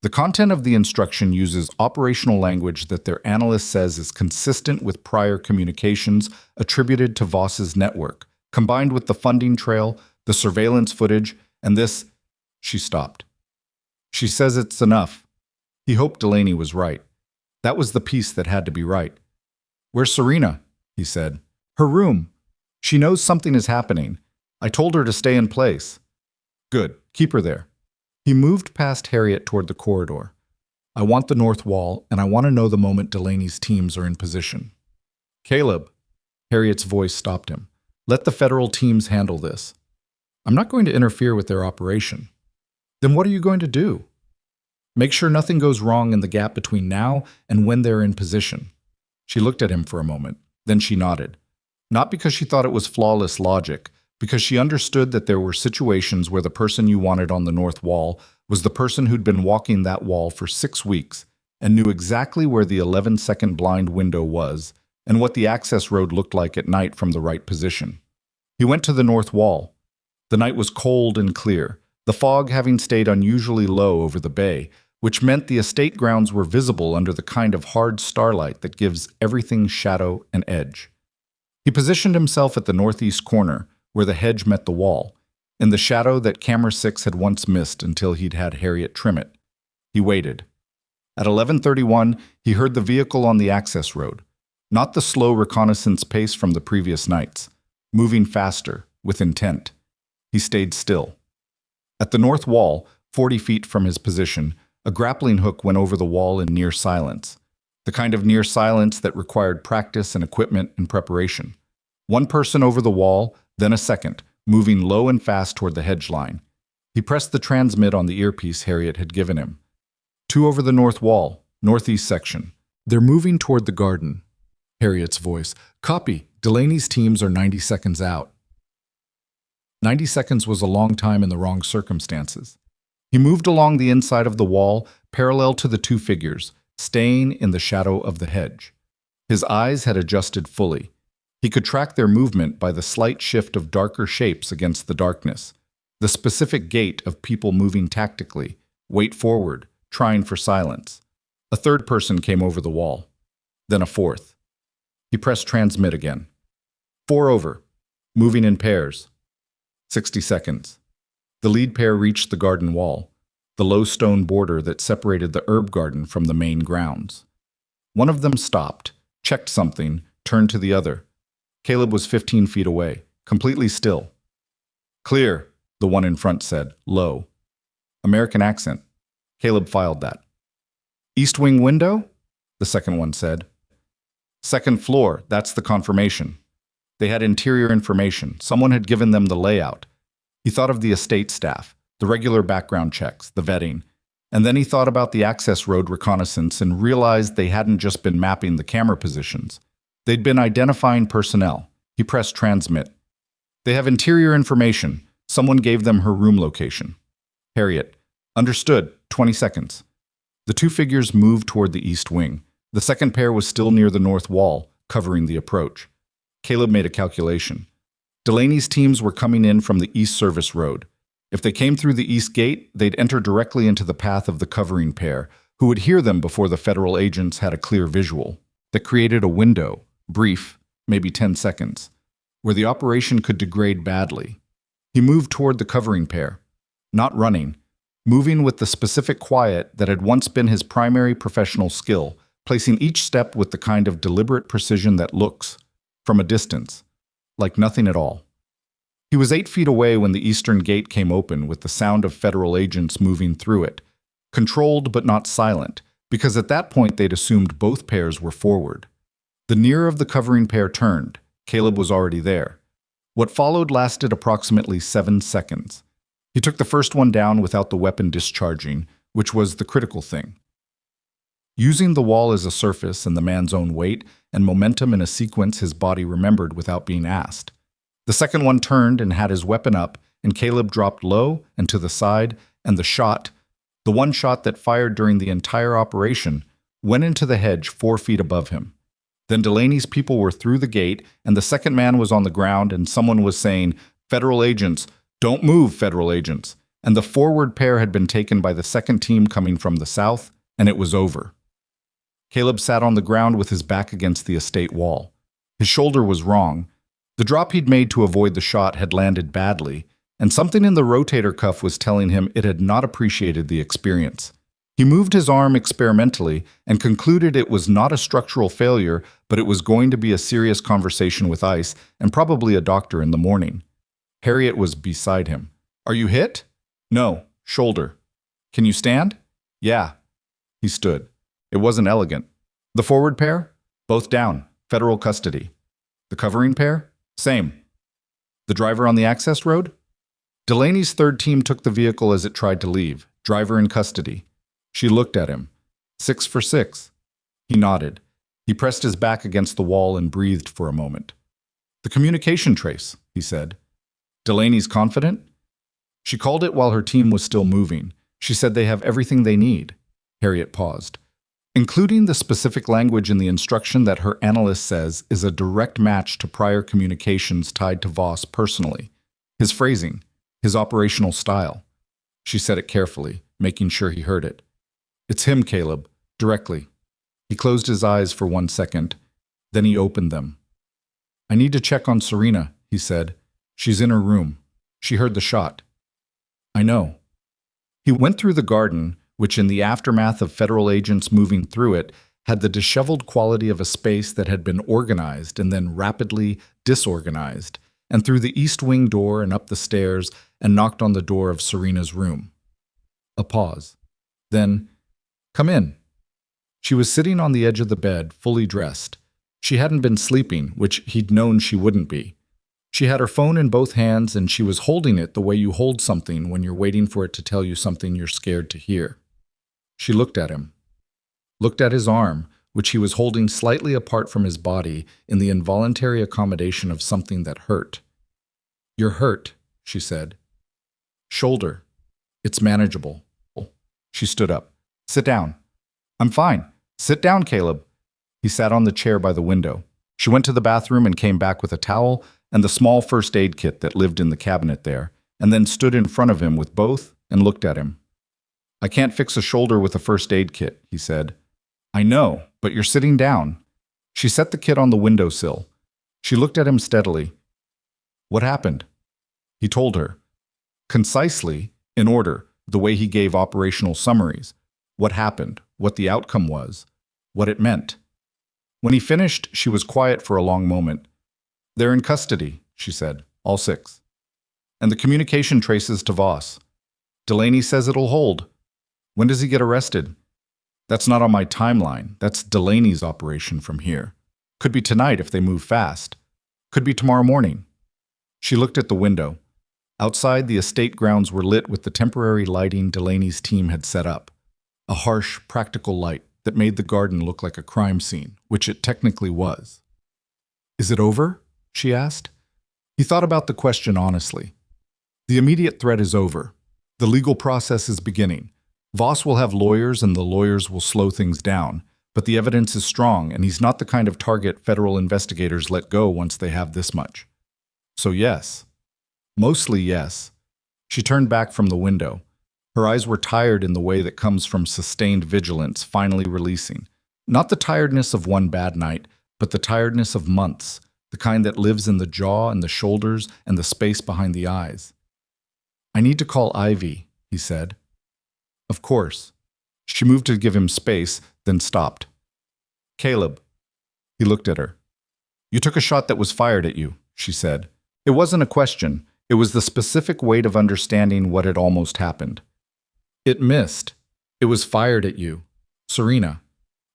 The content of the instruction uses operational language that their analyst says is consistent with prior communications attributed to Voss's network, combined with the funding trail, the surveillance footage, and this. She stopped. She says it's enough. He hoped Delaney was right. That was the piece that had to be right. Where's Serena? He said. Her room. She knows something is happening. I told her to stay in place. Good. Keep her there. He moved past Harriet toward the corridor. I want the north wall, and I want to know the moment Delaney's teams are in position. Caleb. Harriet's voice stopped him. Let the federal teams handle this. I'm not going to interfere with their operation. Then what are you going to do? Make sure nothing goes wrong in the gap between now and when they're in position. She looked at him for a moment. Then she nodded. Not because she thought it was flawless logic, because she understood that there were situations where the person you wanted on the north wall was the person who'd been walking that wall for 6 weeks and knew exactly where the 11-second blind window was and what the access road looked like at night from the right position. He went to the north wall. The night was cold and clear, the fog having stayed unusually low over the bay, which meant the estate grounds were visible under the kind of hard starlight that gives everything shadow and edge. He positioned himself at the northeast corner, where the hedge met the wall. in the shadow that Camera 6 had once missed until he'd had Harriet trim it. He waited. At 11:31, he heard the vehicle on the access road, not the slow reconnaissance pace from the previous nights, moving faster, with intent. He stayed still. At the north wall, 40 feet from his position, a grappling hook went over the wall in near silence, the kind of near silence that required practice and equipment and preparation. One person over the wall, then a second, moving low and fast toward the hedge line. He pressed the transmit on the earpiece Harriet had given him. 2 over the north wall, northeast section. They're moving toward the garden. Harriet's voice. Copy. Delaney's teams are 90 seconds out. 90 seconds was a long time in the wrong circumstances. He moved along the inside of the wall, parallel to the 2 figures, staying in the shadow of the hedge. His eyes had adjusted fully. He could track their movement by the slight shift of darker shapes against the darkness, the specific gait of people moving tactically, weight forward, trying for silence. A third person came over the wall, then a fourth. He pressed transmit again. 4 over, moving in pairs. 60 seconds. The lead pair reached the garden wall, the low stone border that separated the herb garden from the main grounds. One of them stopped, checked something, turned to the other. Caleb was 15 feet away, completely still. Clear, the one in front said, low. American accent. Caleb filed that. East wing window? The second one said. Second floor, that's the confirmation. They had interior information. Someone had given them the layout. He thought of the estate staff, the regular background checks, the vetting. And then he thought about the access road reconnaissance and realized they hadn't just been mapping the camera positions. They'd been identifying personnel. He pressed transmit. They have interior information. Someone gave them her room location. Harriet. Understood. 20 seconds. The 2 figures moved toward the east wing. The second pair was still near the north wall, covering the approach. Caleb made a calculation. Delaney's teams were coming in from the east service road. If they came through the east gate, they'd enter directly into the path of the covering pair, who would hear them before the federal agents had a clear visual. That created a window, brief, maybe 10 seconds, where the operation could degrade badly. He moved toward the covering pair, not running, moving with the specific quiet that had once been his primary professional skill, placing each step with the kind of deliberate precision that looks, from a distance, like nothing at all. He was 8 feet away when the eastern gate came open with the sound of federal agents moving through it, controlled but not silent, because at that point they'd assumed both pairs were forward. The nearer of the covering pair turned. Caleb was already there. What followed lasted approximately 7 seconds. He took the first one down without the weapon discharging, which was the critical thing. Using the wall as a surface and the man's own weight and momentum in a sequence his body remembered without being asked. The second one turned and had his weapon up, and Caleb dropped low and to the side, and the shot, the one shot that fired during the entire operation, went into the hedge 4 feet above him. Then Delaney's people were through the gate, and the second man was on the ground, and someone was saying, "Federal agents, don't move, federal agents." And the forward pair had been taken by the second team coming from the south, and it was over. Caleb sat on the ground with his back against the estate wall. His shoulder was wrong. The drop he'd made to avoid the shot had landed badly, and something in the rotator cuff was telling him it had not appreciated the experience. He moved his arm experimentally and concluded it was not a structural failure, but it was going to be a serious conversation with ICE and probably a doctor in the morning. Harriet was beside him. "Are you hit?" "No, shoulder." "Can you stand?" "Yeah." He stood. It wasn't elegant. The forward pair? Both down, federal custody. The covering pair? Same. The driver on the access road? Delaney's third team took the vehicle as it tried to leave, driver in custody. She looked at him. 6 for 6. He nodded. He pressed his back against the wall and breathed for a moment. "The communication trace," he said. "Delaney's confident?" She called it while her team was still moving. She said they have everything they need. Harriet paused. "Including the specific language in the instruction that her analyst says is a direct match to prior communications tied to Voss personally. His phrasing, his operational style." She said it carefully, making sure he heard it. "It's him, Caleb, directly." He closed his eyes for 1 second. Then he opened them. "I need to check on Serena," he said. "She's in her room." She heard the shot. I know. He went through the garden, which in the aftermath of federal agents moving through it, had the disheveled quality of a space that had been organized and then rapidly disorganized, and through the east wing door and up the stairs and knocked on the door of Serena's room. A pause. Then, "Come in." She was sitting on the edge of the bed, fully dressed. She hadn't been sleeping, which he'd known she wouldn't be. She had her phone in both hands and she was holding it the way you hold something when you're waiting for it to tell you something you're scared to hear. She looked at him. Looked at his arm, which he was holding slightly apart from his body in the involuntary accommodation of something that hurt. "You're hurt," she said. "Shoulder. It's manageable." She stood up. "Sit down." "I'm fine. Sit down, Caleb." He sat on the chair by the window. She went to the bathroom and came back with a towel and the small first aid kit that lived in the cabinet there, and then stood in front of him with both and looked at him. "I can't fix a shoulder with a first aid kit," he said. "I know, but you're sitting down." She set the kit on the windowsill. She looked at him steadily. "What happened?" He told her. Concisely, in order, the way he gave operational summaries. What happened, what the outcome was, what it meant. When he finished, she was quiet for a long moment. "They're in custody," she said, "all 6. And the communication traces to Voss. Delaney says it'll hold. When does he get arrested?" "That's not on my timeline. That's Delaney's operation from here. Could be tonight if they move fast. Could be tomorrow morning." She looked at the window. Outside, the estate grounds were lit with the temporary lighting Delaney's team had set up. A harsh, practical light that made the garden look like a crime scene, which it technically was. "Is it over?" she asked. He thought about the question honestly. "The immediate threat is over. The legal process is beginning. Voss will have lawyers and the lawyers will slow things down, but the evidence is strong and he's not the kind of target federal investigators let go once they have this much. So yes. Mostly yes." She turned back from the window. Her eyes were tired in the way that comes from sustained vigilance finally releasing. Not the tiredness of one bad night, but the tiredness of months, the kind that lives in the jaw and the shoulders and the space behind the eyes. "I need to call Ivy," he said. "Of course." She moved to give him space, then stopped. "Caleb." He looked at her. "You took a shot that was fired at you," she said. It wasn't a question. It was the specific weight of understanding what had almost happened. "It missed. It was fired at you. Serena."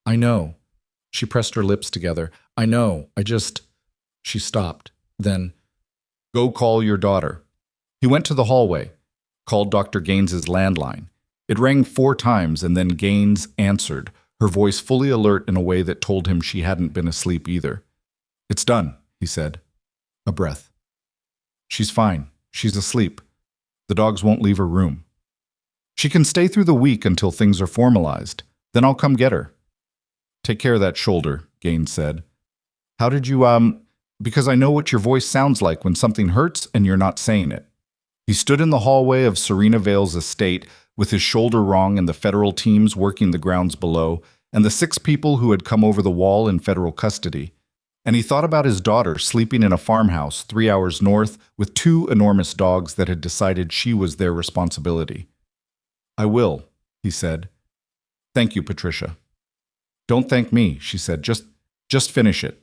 "I know." She pressed her lips together. "I know. She stopped. Then, "Go call your daughter." He went to the hallway, called Dr. Gaines's landline. It rang 4 times and then Gaines answered, her voice fully alert in a way that told him she hadn't been asleep either. "It's done," he said. A breath. "She's fine. She's asleep. The dogs won't leave her room. She can stay through the week until things are formalized. Then I'll come get her." "Take care of that shoulder," Gaines said. "How did you, Because I know what your voice sounds like when something hurts and you're not saying it." He stood in the hallway of Serena Vale's estate with his shoulder wrong and the federal teams working the grounds below, and the 6 people who had come over the wall in federal custody. And he thought about his daughter sleeping in a farmhouse 3 hours north with 2 enormous dogs that had decided she was their responsibility. "I will," he said. "Thank you, Patricia." "Don't thank me," she said. Just finish it."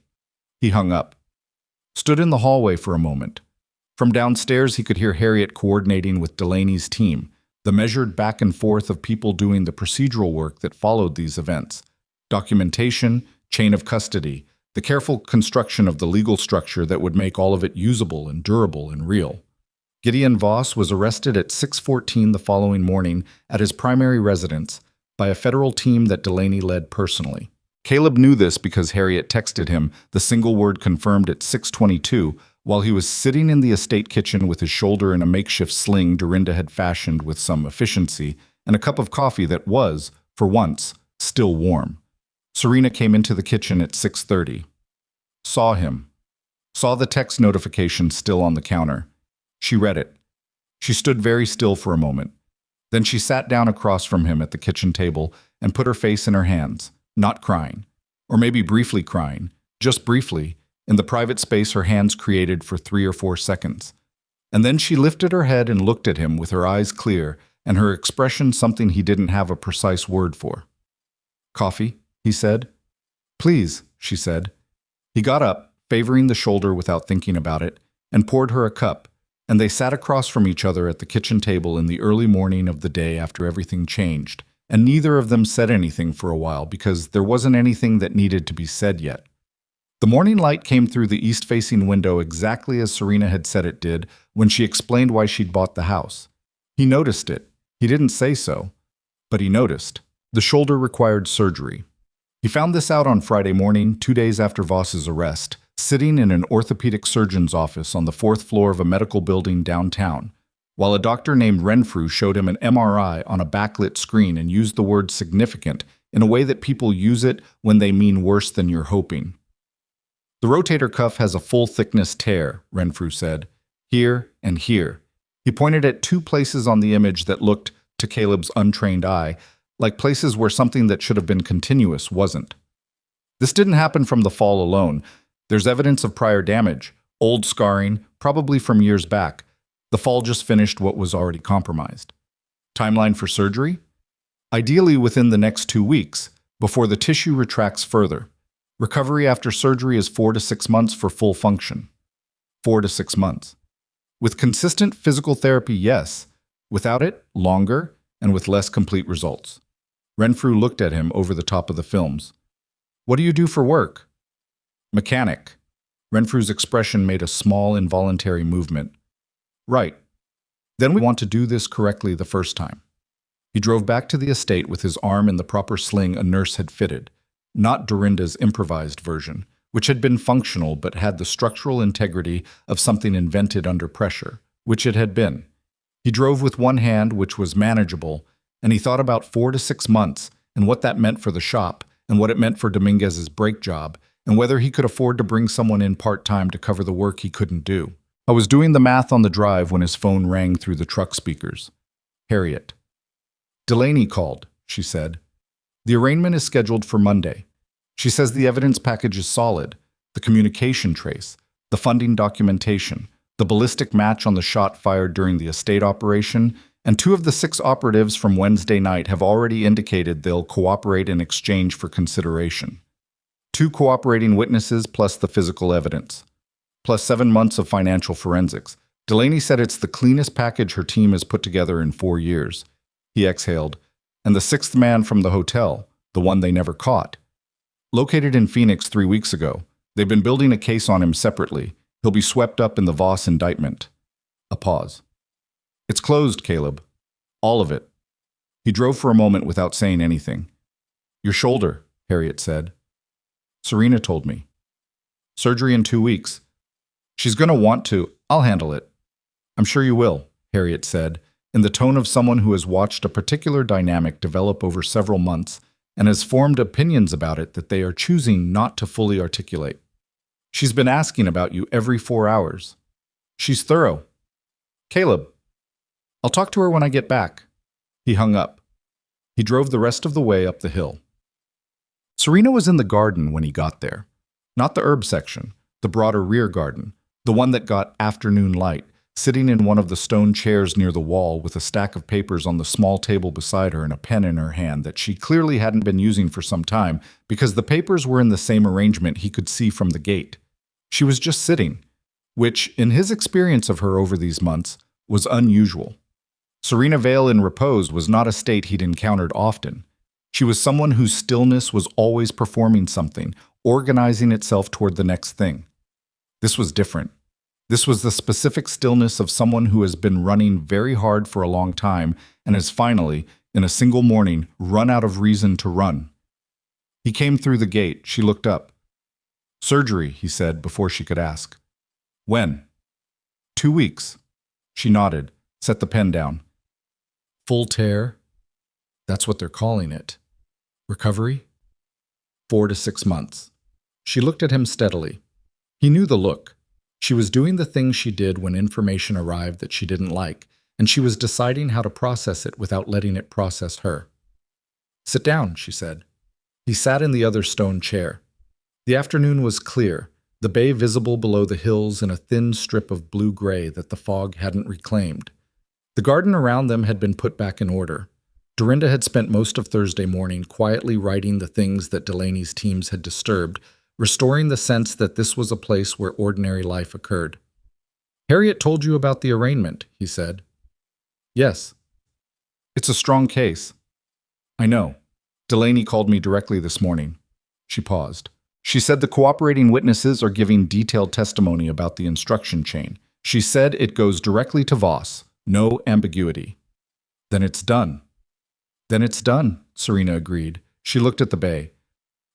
He hung up. Stood in the hallway for a moment. From downstairs he could hear Harriet coordinating with Delaney's team, the measured back and forth of people doing the procedural work that followed these events. Documentation, chain of custody, the careful construction of the legal structure that would make all of it usable and durable and real. Gideon Voss was arrested at 6:14 the following morning at his primary residence by a federal team that Delaney led personally. Caleb knew this because Harriet texted him the single word confirmed at 6:22 while he was sitting in the estate kitchen with his shoulder in a makeshift sling Dorinda had fashioned with some efficiency and a cup of coffee that was, for once, still warm. Serena came into the kitchen at 6:30. Saw him. Saw the text notification still on the counter. She read it. She stood very still for a moment. Then she sat down across from him at the kitchen table and put her face in her hands, not crying, or maybe briefly crying, just briefly, in the private space her hands created for 3 or 4 seconds. And then she lifted her head and looked at him with her eyes clear and her expression something he didn't have a precise word for. "Coffee?" he said. "Please," she said. He got up, favoring the shoulder without thinking about it, and poured her a cup, and they sat across from each other at the kitchen table in the early morning of the day after everything changed, and neither of them said anything for a while because there wasn't anything that needed to be said yet. The morning light came through the east-facing window exactly as Serena had said it did when she explained why she'd bought the house. He noticed it. He didn't say so, but he noticed. The shoulder required surgery. He found this out on Friday morning, 2 days after Voss's arrest, sitting in an orthopedic surgeon's office on the 4th floor of a medical building downtown, while a doctor named Renfrew showed him an MRI on a backlit screen and used the word significant in a way that people use it when they mean worse than you're hoping. "The rotator cuff has a full-thickness tear," Renfrew said. "Here and here." He pointed at 2 places on the image that looked, to Caleb's untrained eye, like places where something that should have been continuous wasn't. This didn't happen from the fall alone. There's evidence of prior damage, old scarring, probably from years back. The fall just finished what was already compromised. Timeline for surgery? Ideally within the next 2 weeks, before the tissue retracts further. Recovery after surgery is 4 to 6 months for full function. 4 to 6 months. With consistent physical therapy, yes. Without it, longer, and with less complete results. Renfrew looked at him over the top of the films. "What do you do for work?" "Mechanic." Renfrew's expression made a small, involuntary movement. "Right. Then we want to do this correctly the first time." He drove back to the estate with his arm in the proper sling a nurse had fitted, not Dorinda's improvised version, which had been functional but had the structural integrity of something invented under pressure, which it had been. He drove with one hand, which was manageable, and he thought about 4 to 6 months and what that meant for the shop and what it meant for Dominguez's brake job and whether he could afford to bring someone in part-time to cover the work he couldn't do. I was doing the math on the drive when his phone rang through the truck speakers. Harriet. "Delaney called," she said. "The arraignment is scheduled for Monday. She says the evidence package is solid, the communication trace, the funding documentation, the ballistic match on the shot fired during the estate operation, and 2 of the 6 operatives from Wednesday night have already indicated they'll cooperate in exchange for consideration. 2 cooperating witnesses plus the physical evidence, plus 7 months of financial forensics. Delaney said it's the cleanest package her team has put together in 4 years. He exhaled. "And the 6th man from the hotel, the one they never caught. Located in Phoenix 3 weeks ago. They've been building a case on him separately. He'll be swept up in the Voss indictment." A pause. "It's closed, Caleb. All of it." He drove for a moment without saying anything. "Your shoulder," Harriet said. "Serena told me. Surgery in 2 weeks. She's going to want to. I'll handle it." "I'm sure you will," Harriet said, in the tone of someone who has watched a particular dynamic develop over several months and has formed opinions about it that they are choosing not to fully articulate. "She's been asking about you every 4 hours. She's thorough. Caleb, I'll talk to her when I get back." He hung up. He drove the rest of the way up the hill. Serena was in the garden when he got there. Not the herb section, the broader rear garden, the one that got afternoon light, sitting in one of the stone chairs near the wall with a stack of papers on the small table beside her and a pen in her hand that she clearly hadn't been using for some time because the papers were in the same arrangement he could see from the gate. She was just sitting, which, in his experience of her over these months, was unusual. Serena Vale in repose was not a state he'd encountered often. She was someone whose stillness was always performing something, organizing itself toward the next thing. This was different. This was the specific stillness of someone who has been running very hard for a long time and has finally, in a single morning, run out of reason to run. He came through the gate. She looked up. "Surgery," he said before she could ask. "When?" 2 weeks. She nodded, set the pen down. "Full tear? That's what they're calling it. Recovery? 4 to 6 months. She looked at him steadily. He knew the look. She was doing the thing she did when information arrived that she didn't like, and she was deciding how to process it without letting it process her. "Sit down," she said. He sat in the other stone chair. The afternoon was clear. the bay visible below the hills in a thin strip of blue-gray that the fog hadn't reclaimed. The garden around them had been put back in order. Dorinda had spent most of Thursday morning quietly righting the things that Delaney's teams had disturbed, restoring the sense that this was a place where ordinary life occurred. "Harriet told you about the arraignment," he said. "Yes. It's a strong case." "I know. Delaney called me directly this morning." She paused. "She said the cooperating witnesses are giving detailed testimony about the instruction chain. She said it goes directly to Voss. No ambiguity." "Then it's done." "Then it's done," Serena agreed. She looked at the bay.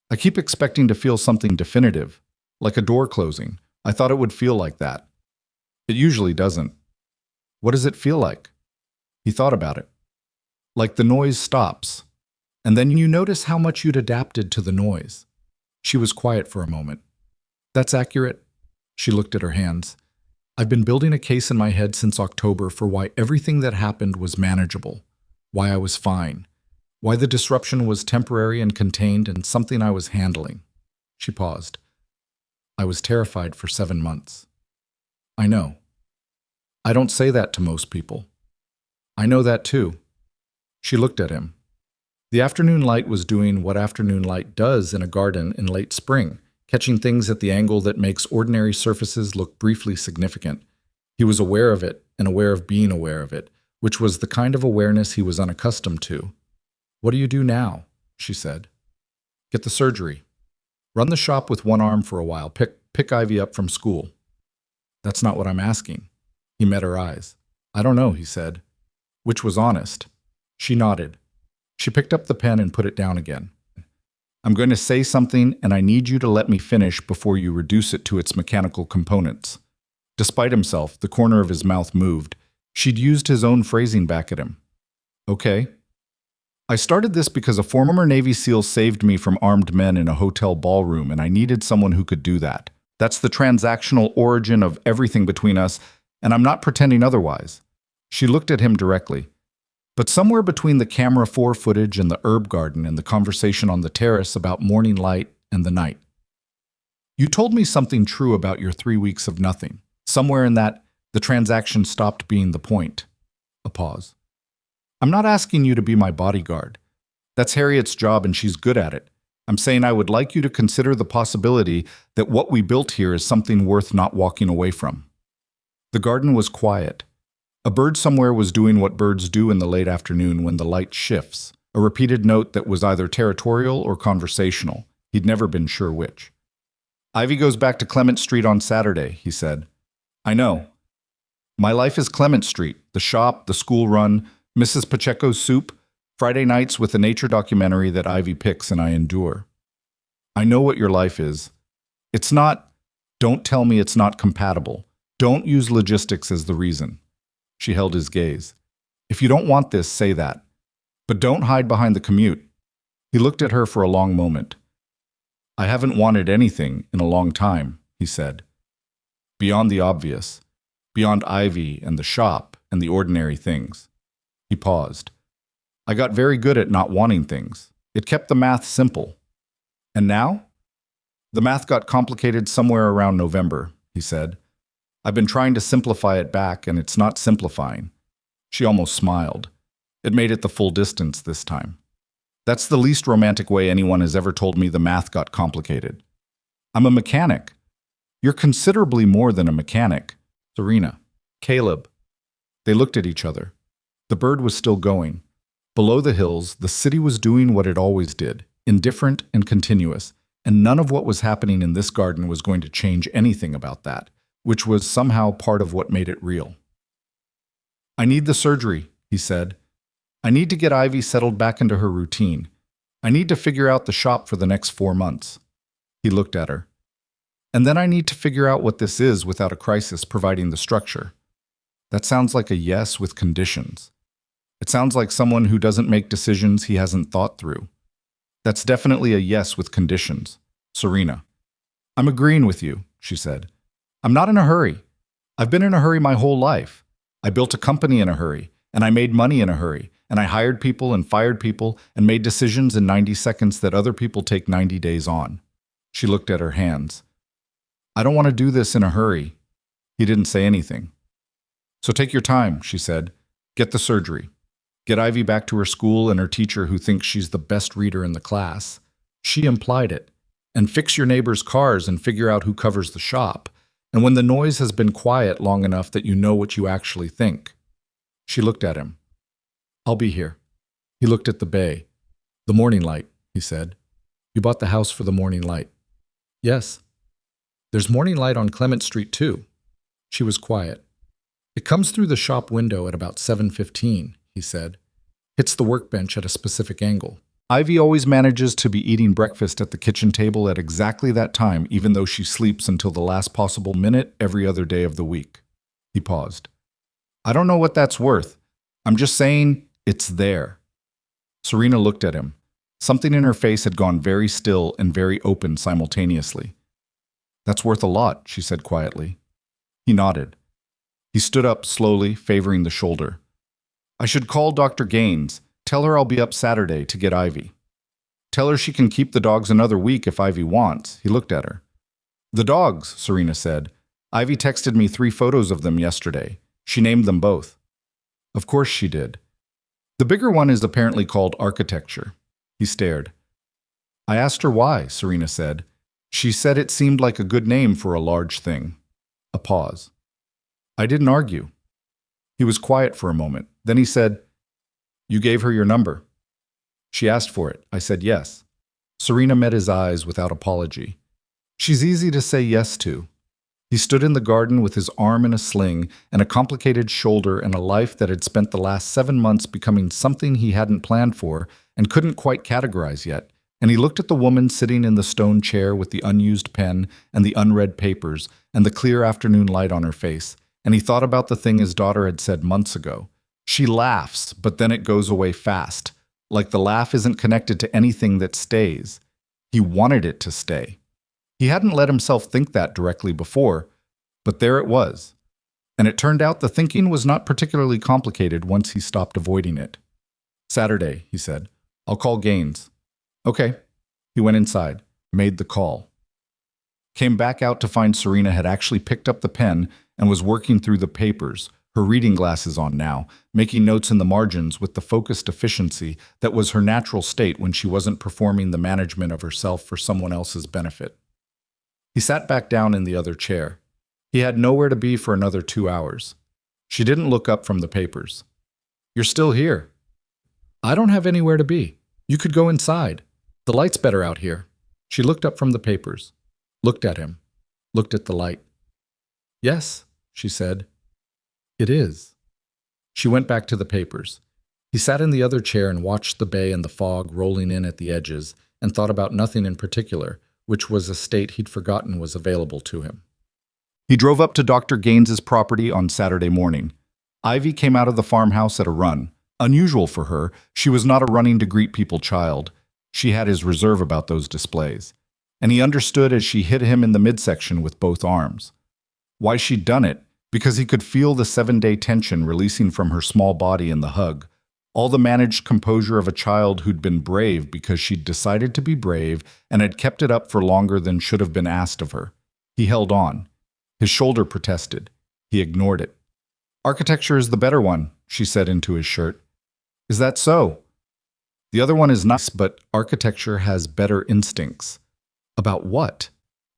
"I keep expecting to feel something definitive, like a door closing. I thought it would feel like that. It usually doesn't." "What does it feel like?" He thought about it. "Like the noise stops, and then you notice how much you'd adapted to the noise." She was quiet for a moment. "That's accurate." She looked at her hands. "I've been building a case in my head since October for why everything that happened was manageable, why I was fine, why the disruption was temporary and contained and something I was handling." She paused. "I was terrified for 7 months." "I know. I don't say that to most people." "I know that too." She looked at him. The afternoon light was doing what afternoon light does in a garden in late spring, catching things at the angle that makes ordinary surfaces look briefly significant. He was aware of it and aware of being aware of it, which was the kind of awareness he was unaccustomed to. "What do you do now?" she said. "Get the surgery. Run the shop with one arm for a while. Pick Ivy up from school." "That's not what I'm asking." He met her eyes. "I don't know," he said, which was honest. She nodded. She picked up the pen and put it down again. "I'm going to say something, and I need you to let me finish before you reduce it to its mechanical components." Despite himself, the corner of his mouth moved. She'd used his own phrasing back at him. "Okay. I started this because a former Navy SEAL saved me from armed men in a hotel ballroom, and I needed someone who could do that. That's the transactional origin of everything between us, and I'm not pretending otherwise." She looked at him directly. "But somewhere between the camera 4 footage and the herb garden and the conversation on the terrace about morning light and the night, you told me something true about your 3 weeks of nothing. Somewhere in that, the transaction stopped being the point." A pause. "I'm not asking you to be my bodyguard. That's Harriet's job and she's good at it. I'm saying I would like you to consider the possibility that what we built here is something worth not walking away from." The garden was quiet. A bird somewhere was doing what birds do in the late afternoon when the light shifts, a repeated note that was either territorial or conversational. He'd never been sure which. "Ivy goes back to Clement Street on Saturday," he said. "I know. My life is Clement Street, the shop, the school run, Mrs. Pacheco's soup, Friday nights with a nature documentary that Ivy picks and I endure. I know what your life is. It's not, don't tell me it's not compatible. Don't use logistics as the reason." She held his gaze. "If you don't want this, say that. But don't hide behind the commute." He looked at her for a long moment. "I haven't wanted anything in a long time," he said. "Beyond the obvious. Beyond Ivy and the shop and the ordinary things." He paused. "I got very good at not wanting things. It kept the math simple. And now?" "The math got complicated somewhere around November," he said. "I've been trying to simplify it back, and it's not simplifying." She almost smiled. It made it the full distance this time. "That's the least romantic way anyone has ever told me the math got complicated. I'm a mechanic." "You're considerably more than a mechanic." "Serena." "Caleb." They looked at each other. The bird was still going. Below the hills, the city was doing what it always did, indifferent and continuous, and none of what was happening in this garden was going to change anything about that, which was somehow part of what made it real. "I need the surgery," he said. "I need to get Ivy settled back into her routine. I need to figure out the shop for the next 4 months." He looked at her. "And then I need to figure out what this is without a crisis providing the structure." That sounds like a yes with conditions. It sounds like someone who doesn't make decisions he hasn't thought through. That's definitely a yes with conditions. "Serena." "I'm agreeing with you," she said. "I'm not in a hurry. I've been in a hurry my whole life. I built a company in a hurry, and I made money in a hurry, and I hired people and fired people and made decisions in 90 seconds that other people take 90 days on." She looked at her hands. I don't want to do this in a hurry. He didn't say anything. So take your time, she said. Get the surgery. Get Ivy back to her school and her teacher who thinks she's the best reader in the class. She implied it. And fix your neighbors' cars and figure out who covers the shop. And when the noise has been quiet long enough that you know what you actually think. She looked at him. I'll be here. He looked at the bay. The morning light, he said. You bought the house for the morning light. Yes. There's morning light on Clement Street too. She was quiet. It comes through the shop window at about 7:15, he said. Hits the workbench at a specific angle. Ivy always manages to be eating breakfast at the kitchen table at exactly that time, even though she sleeps until the last possible minute every other day of the week. He paused. I don't know what that's worth. I'm just saying it's there. Serena looked at him. Something in her face had gone very still and very open simultaneously. That's worth a lot, she said quietly. He nodded. He stood up slowly, favoring the shoulder. I should call Dr. Gaines. Tell her I'll be up Saturday to get Ivy. Tell her she can keep the dogs another week if Ivy wants. He looked at her. The dogs, Serena said. Ivy texted me 3 photos of them yesterday. She named them both. Of course she did. The bigger one is apparently called Architecture. He stared. I asked her why, Serena said. She said it seemed like a good name for a large thing. A pause. I didn't argue. He was quiet for a moment. Then he said, You gave her your number. She asked for it. I said yes. Serena met his eyes without apology. She's easy to say yes to. He stood in the garden with his arm in a sling and a complicated shoulder and a life that had spent the last 7 months becoming something he hadn't planned for and couldn't quite categorize yet. And he looked at the woman sitting in the stone chair with the unused pen and the unread papers and the clear afternoon light on her face. And he thought about the thing his daughter had said months ago. She laughs, but then it goes away fast, like the laugh isn't connected to anything that stays. He wanted it to stay. He hadn't let himself think that directly before, but there it was. And it turned out the thinking was not particularly complicated once he stopped avoiding it. Saturday, he said. I'll call Gaines. Okay. He went inside, made the call. Came back out to find Serena had actually picked up the pen and was working through the papers, her reading glasses on now, making notes in the margins with the focused efficiency that was her natural state when she wasn't performing the management of herself for someone else's benefit. He sat back down in the other chair. He had nowhere to be for another 2 hours. She didn't look up from the papers. You're still here. I don't have anywhere to be. You could go inside. The light's better out here. She looked up from the papers, looked at him, looked at the light. Yes, she said. It is. She went back to the papers. He sat in the other chair and watched the bay and the fog rolling in at the edges and thought about nothing in particular, which was a state he'd forgotten was available to him. He drove up to Dr. Gaines's property on Saturday morning. Ivy came out of the farmhouse at a run. Unusual for her, she was not a running-to-greet-people child. She had his reserve about those displays. And he understood as she hit him in the midsection with both arms. Why she'd done it, because he could feel the 7-day tension releasing from her small body in the hug. All the managed composure of a child who'd been brave because she'd decided to be brave and had kept it up for longer than should have been asked of her. He held on. His shoulder protested. He ignored it. Architecture is the better one, she said into his shirt. Is that so? The other one is nice, but architecture has better instincts. About what?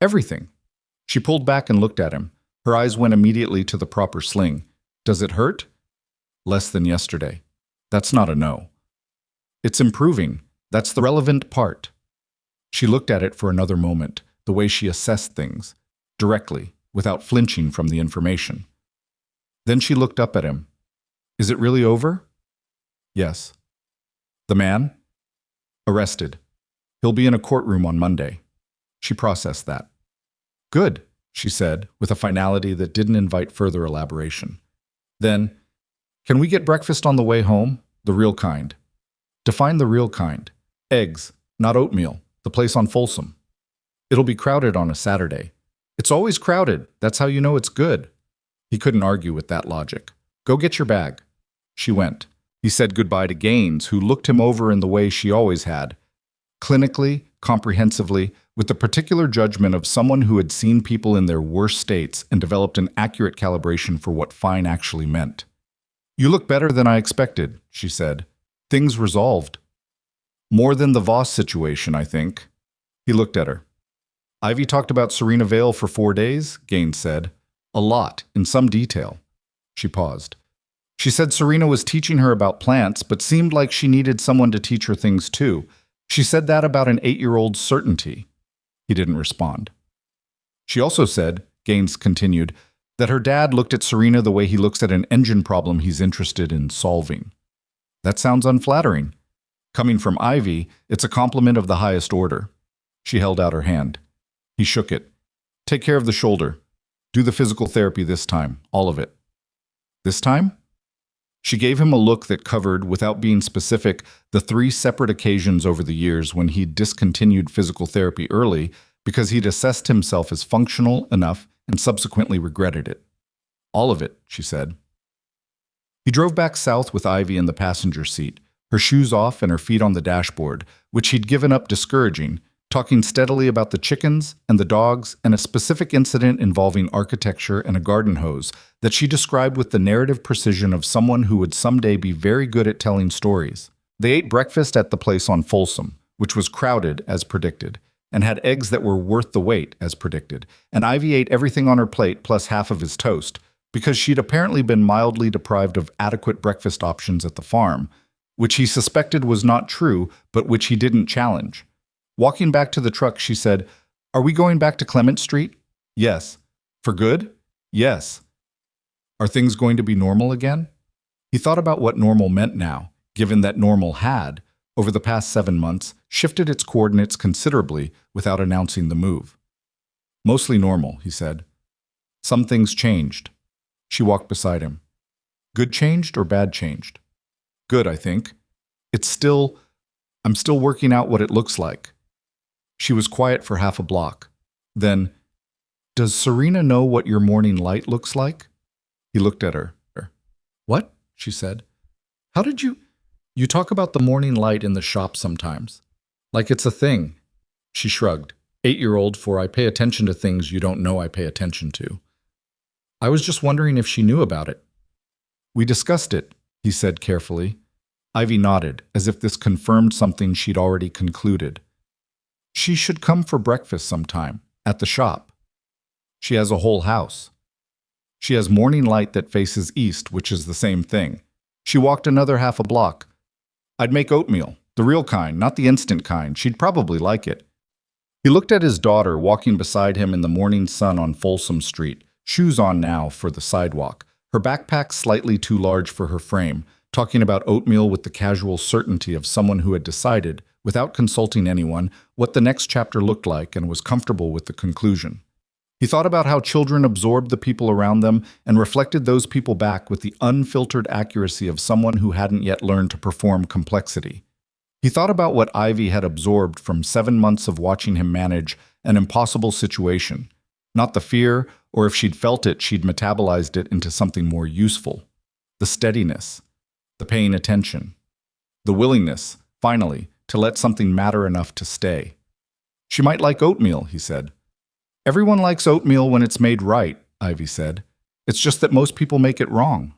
Everything. She pulled back and looked at him. Her eyes went immediately to the proper sling. Does it hurt? Less than yesterday. That's not a no. It's improving. That's the relevant part. She looked at it for another moment, the way she assessed things, directly, without flinching from the information. Then she looked up at him. Is it really over? Yes. The man? Arrested. He'll be in a courtroom on Monday. She processed that. Good, she said, with a finality that didn't invite further elaboration. Then, can we get breakfast on the way home? The real kind. Define the real kind. Eggs, not oatmeal. The place on Folsom. It'll be crowded on a Saturday. It's always crowded. That's how you know it's good. He couldn't argue with that logic. Go get your bag. She went. He said goodbye to Gaines, who looked him over in the way she always had. clinically, comprehensively, with the particular judgment of someone who had seen people in their worst states and developed an accurate calibration for what fine actually meant. "You look better than I expected," she said. "Things resolved." "More than the Voss situation, I think." He looked at her. "Ivy talked about Serena Vale for 4 days," Gaines said. "A lot, in some detail." She paused. "She said Serena was teaching her about plants, but seemed like she needed someone to teach her things too. She said that about an 8-year-old's certainty." He didn't respond. "She also said," Gaines continued, "that her dad looked at Serena the way he looks at an engine problem he's interested in solving." "That sounds unflattering." "Coming from Ivy, it's a compliment of the highest order." She held out her hand. He shook it. "Take care of the shoulder. Do the physical therapy this time, all of it." "This time?" She gave him a look that covered, without being specific, the 3 separate occasions over the years when he'd discontinued physical therapy early because he'd assessed himself as functional enough and subsequently regretted it. "All of it," she said. He drove back south with Ivy in the passenger seat, her shoes off and her feet on the dashboard, which he'd given up discouraging, talking steadily about the chickens and the dogs and a specific incident involving architecture and a garden hose that she described with the narrative precision of someone who would someday be very good at telling stories. They ate breakfast at the place on Folsom, which was crowded, as predicted, and had eggs that were worth the wait, as predicted, and Ivy ate everything on her plate plus half of his toast, because she'd apparently been mildly deprived of adequate breakfast options at the farm, which he suspected was not true, but which he didn't challenge. Walking back to the truck, she said, "Are we going back to Clement Street?" "Yes." "For good?" "Yes." "Are things going to be normal again?" He thought about what normal meant now, given that normal had, over the past 7 months, shifted its coordinates considerably without announcing the move. "Mostly normal," he said. "Some things changed." She walked beside him. "Good changed or bad changed?" "Good, I think. I'm still working out what it looks like." She was quiet for half a block. Then, "Does Serena know what your morning light looks like?" He looked at her. "What?" she said. "How did you... You talk about the morning light in the shop sometimes. Like it's a thing." She shrugged. 8-year-old, for I pay attention to things you don't know I pay attention to. "I was just wondering if she knew about it." "We discussed it," he said carefully. Ivy nodded, as if this confirmed something she'd already concluded. "She should come for breakfast sometime, at the shop. She has a whole house. She has morning light that faces east, which is the same thing." She walked another half a block. "I'd make oatmeal, the real kind, not the instant kind. She'd probably like it." He looked at his daughter walking beside him in the morning sun on Folsom Street, shoes on now for the sidewalk, her backpack slightly too large for her frame, talking about oatmeal with the casual certainty of someone who had decided, without consulting anyone, what the next chapter looked like and was comfortable with the conclusion. He thought about how children absorbed the people around them and reflected those people back with the unfiltered accuracy of someone who hadn't yet learned to perform complexity. He thought about what Ivy had absorbed from 7 months of watching him manage an impossible situation. Not the fear, or if she'd felt it, she'd metabolized it into something more useful. The steadiness, the paying attention, the willingness, finally, to let something matter enough to stay. She might like oatmeal, he said. Everyone likes oatmeal when it's made right, Ivy said. It's just that most people make it wrong.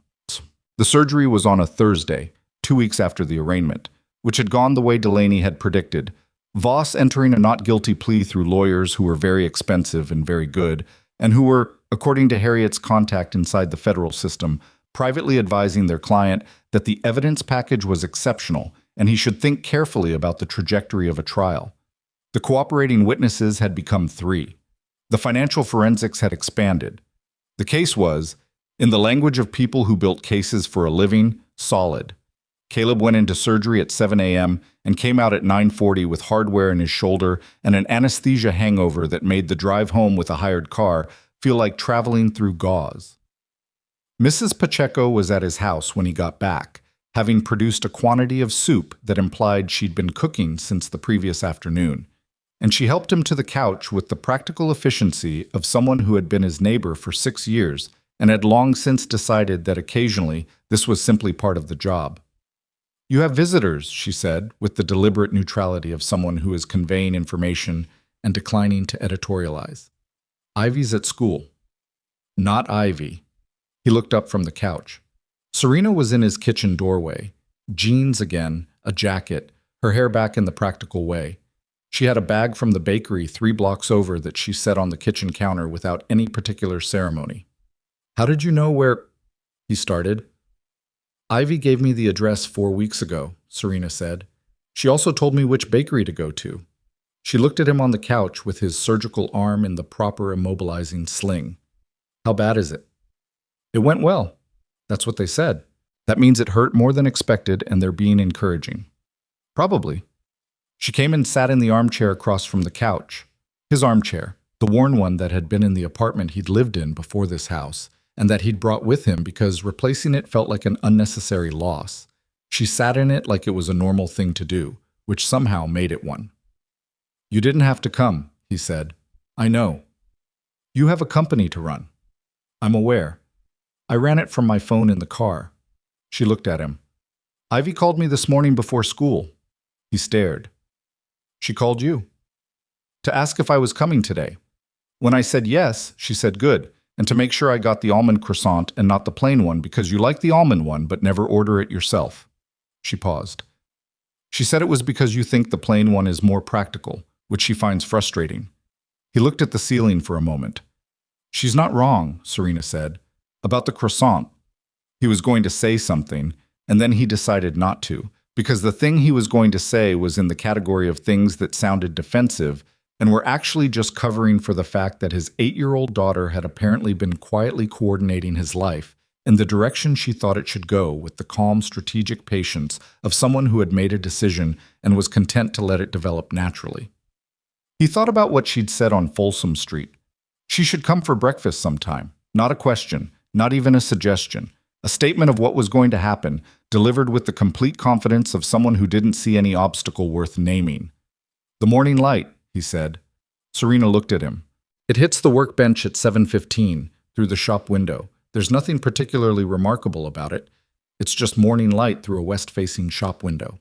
The surgery was on a Thursday, 2 weeks after the arraignment, which had gone the way Delaney had predicted. Voss entering a not guilty plea through lawyers who were very expensive and very good, and who were, according to Harriet's contact inside the federal system, privately advising their client that the evidence package was exceptional and he should think carefully about the trajectory of a trial. The cooperating witnesses had become 3. The financial forensics had expanded. The case was, in the language of people who built cases for a living, solid. Caleb went into surgery at 7 a.m. and came out at 9:40 with hardware in his shoulder and an anesthesia hangover that made the drive home with a hired car feel like traveling through gauze. Mrs. Pacheco was at his house when he got back, having produced a quantity of soup that implied she'd been cooking since the previous afternoon, and she helped him to the couch with the practical efficiency of someone who had been his neighbor for 6 years and had long since decided that occasionally this was simply part of the job. You have visitors, she said, with the deliberate neutrality of someone who is conveying information and declining to editorialize. Ivy's at school. Not Ivy. He looked up from the couch. Serena was in his kitchen doorway. Jeans again, a jacket, her hair back in the practical way. She had a bag from the bakery 3 blocks over that she set on the kitchen counter without any particular ceremony. How did you know where? He started. Ivy gave me the address 4 weeks ago, Serena said. She also told me which bakery to go to. She looked at him on the couch with his surgical arm in the proper immobilizing sling. How bad is it? It went well. That's what they said. That means it hurt more than expected and they're being encouraging. Probably. She came and sat in the armchair across from the couch. His armchair, the worn one that had been in the apartment he'd lived in before this house, and that he'd brought with him because replacing it felt like an unnecessary loss. She sat in it like it was a normal thing to do, which somehow made it one. You didn't have to come, he said. I know. You have a company to run. I'm aware. I ran it from my phone in the car. She looked at him. Ivy called me this morning before school. He stared. She called you? To ask if I was coming today. When I said yes, she said good, and to make sure I got the almond croissant and not the plain one because you like the almond one but never order it yourself. She paused. She said it was because you think the plain one is more practical, which she finds frustrating. He looked at the ceiling for a moment. She's not wrong, Serena said. About the croissant. He was going to say something, and then he decided not to, because the thing he was going to say was in the category of things that sounded defensive and were actually just covering for the fact that his 8-year-old daughter had apparently been quietly coordinating his life in the direction she thought it should go with the calm, strategic patience of someone who had made a decision and was content to let it develop naturally. He thought about what she'd said on Folsom Street. She should come for breakfast sometime. Not a question, not even a suggestion. A statement of what was going to happen, delivered with the complete confidence of someone who didn't see any obstacle worth naming. The morning light, he said. Serena looked at him. It hits the workbench at 7:15 through the shop window. There's nothing particularly remarkable about it. It's just morning light through a west-facing shop window.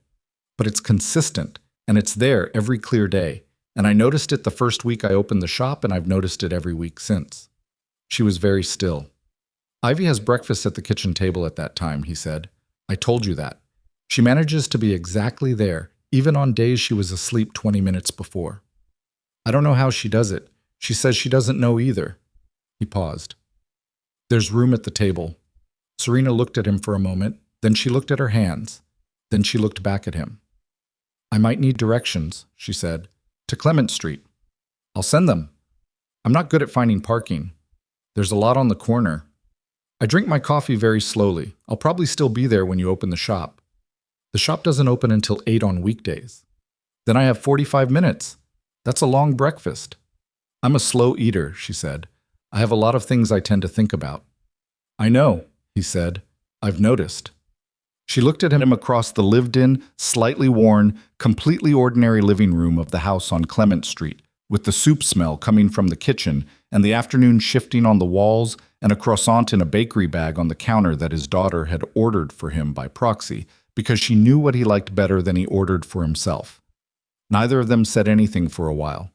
But it's consistent, and it's there every clear day. And I noticed it the first week I opened the shop, and I've noticed it every week since. She was very still. Ivy has breakfast at the kitchen table at that time, he said. I told you that. She manages to be exactly there, even on days she was asleep 20 minutes before. I don't know how she does it. She says she doesn't know either. He paused. There's room at the table. Serena looked at him for a moment, then she looked at her hands. Then she looked back at him. I might need directions, she said. To Clement Street. I'll send them. I'm not good at finding parking. There's a lot on the corner. I drink my coffee very slowly. I'll probably still be there when you open the shop. The shop doesn't open until 8 on weekdays. Then I have 45 minutes. That's a long breakfast. I'm a slow eater, she said. I have a lot of things I tend to think about. I know, he said. I've noticed. She looked at him across the lived-in, slightly worn, completely ordinary living room of the house on Clement Street, with the soup smell coming from the kitchen and the afternoon shifting on the walls and a croissant in a bakery bag on the counter that his daughter had ordered for him by proxy because she knew what he liked better than he ordered for himself. Neither of them said anything for a while.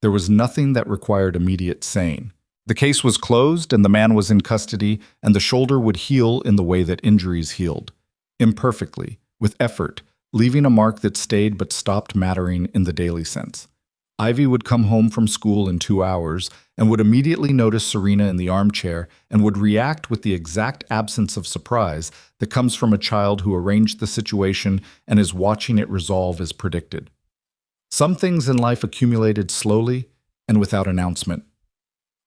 There was nothing that required immediate saying. The case was closed and the man was in custody, and the shoulder would heal in the way that injuries healed. Imperfectly, with effort, leaving a mark that stayed but stopped mattering in the daily sense. Ivy would come home from school in 2 hours and would immediately notice Serena in the armchair and would react with the exact absence of surprise that comes from a child who arranged the situation and is watching it resolve as predicted. Some things in life accumulated slowly and without announcement.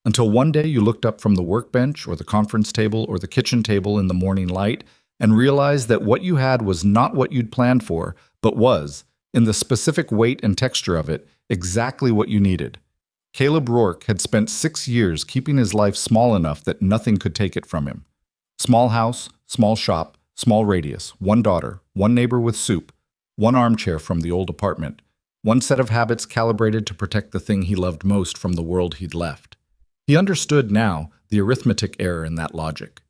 Until one day you looked up from the workbench or the conference table or the kitchen table in the morning light and realized that what you had was not what you'd planned for, but was, in the specific weight and texture of it, exactly what you needed. Caleb Rourke had spent 6 years keeping his life small enough that nothing could take it from him. Small house, small shop, small radius, one daughter, one neighbor with soup, one armchair from the old apartment, one set of habits calibrated to protect the thing he loved most from the world he'd left. He understood now the arithmetic error in that logic.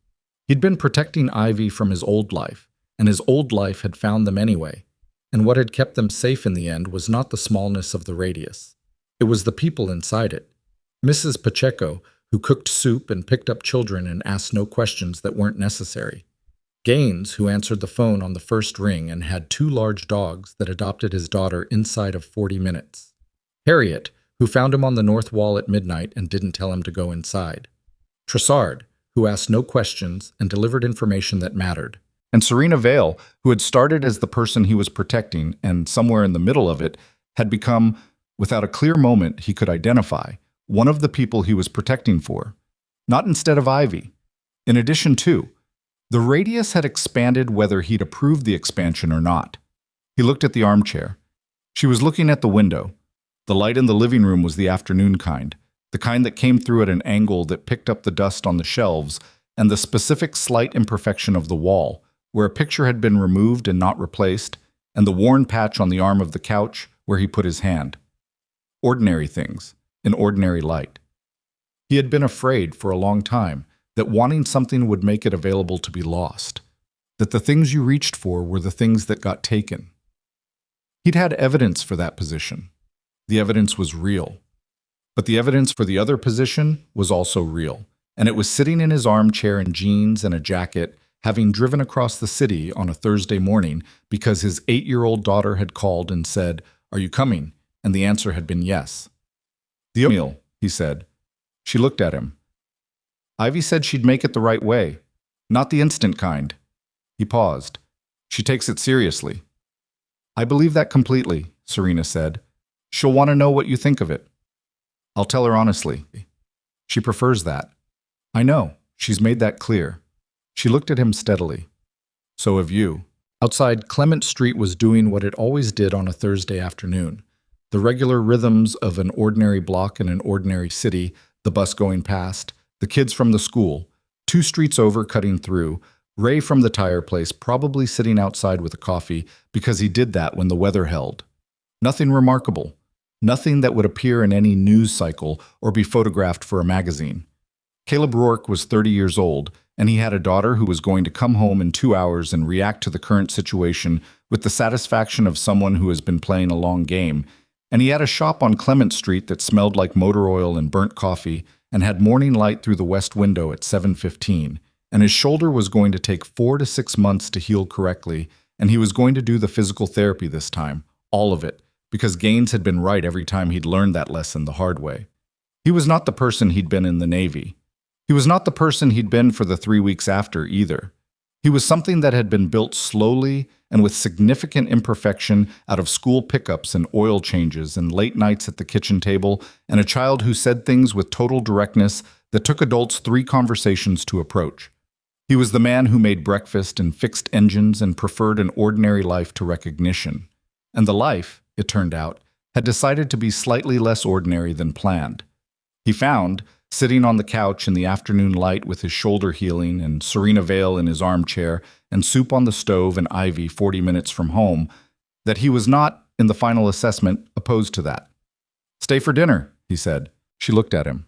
He'd been protecting Ivy from his old life, and his old life had found them anyway. And what had kept them safe in the end was not the smallness of the radius. It was the people inside it. Mrs. Pacheco, who cooked soup and picked up children and asked no questions that weren't necessary. Gaines, who answered the phone on the first ring and had 2 large dogs that adopted his daughter inside of 40 minutes. Harriet, who found him on the north wall at midnight and didn't tell him to go inside. Tressard, who asked no questions and delivered information that mattered. And Serena Vale, who had started as the person he was protecting and somewhere in the middle of it had become, without a clear moment he could identify, one of the people he was protecting for. Not instead of Ivy. In addition to, the radius had expanded whether he'd approved the expansion or not. He looked at the armchair. She was looking at the window. The light in the living room was the afternoon kind, the kind that came through at an angle that picked up the dust on the shelves and the specific slight imperfection of the wall, where a picture had been removed and not replaced, and the worn patch on the arm of the couch where he put his hand. Ordinary things, in ordinary light. He had been afraid for a long time that wanting something would make it available to be lost, that the things you reached for were the things that got taken. He'd had evidence for that position. The evidence was real. But the evidence for the other position was also real, and it was sitting in his armchair in jeans and a jacket, having driven across the city on a Thursday morning because his 8-year-old daughter had called and said, "Are you coming?" And the answer had been yes. "The oatmeal," he said. She looked at him. "Ivy said she'd make it the right way, not the instant kind." He paused. "She takes it seriously." "I believe that completely," Serena said. "She'll want to know what you think of it." "I'll tell her honestly." "She prefers that." "I know. She's made that clear." She looked at him steadily. "So have you." Outside, Clement Street was doing what it always did on a Thursday afternoon. The regular rhythms of an ordinary block in an ordinary city, the bus going past, the kids from the school, 2 streets over cutting through, Ray from the tire place probably sitting outside with a coffee because he did that when the weather held. Nothing remarkable. Nothing that would appear in any news cycle or be photographed for a magazine. Caleb Rourke was 30 years old, and he had a daughter who was going to come home in 2 hours and react to the current situation with the satisfaction of someone who has been playing a long game. And he had a shop on Clement Street that smelled like motor oil and burnt coffee and had morning light through the west window at 7:15. And his shoulder was going to take 4 to 6 months to heal correctly, and he was going to do the physical therapy this time, all of it, because Gaines had been right every time he'd learned that lesson the hard way. He was not the person he'd been in the Navy. He was not the person he'd been for the 3 weeks after either. He was something that had been built slowly and with significant imperfection out of school pickups and oil changes and late nights at the kitchen table, and a child who said things with total directness that took adults 3 conversations to approach. He was the man who made breakfast and fixed engines and preferred an ordinary life to recognition. And the life, it turned out, had decided to be slightly less ordinary than planned. He found, sitting on the couch in the afternoon light with his shoulder healing and Serena Vale in his armchair and soup on the stove and Ivy 40 minutes from home, that he was not, in the final assessment, opposed to that. "Stay for dinner," he said. She looked at him.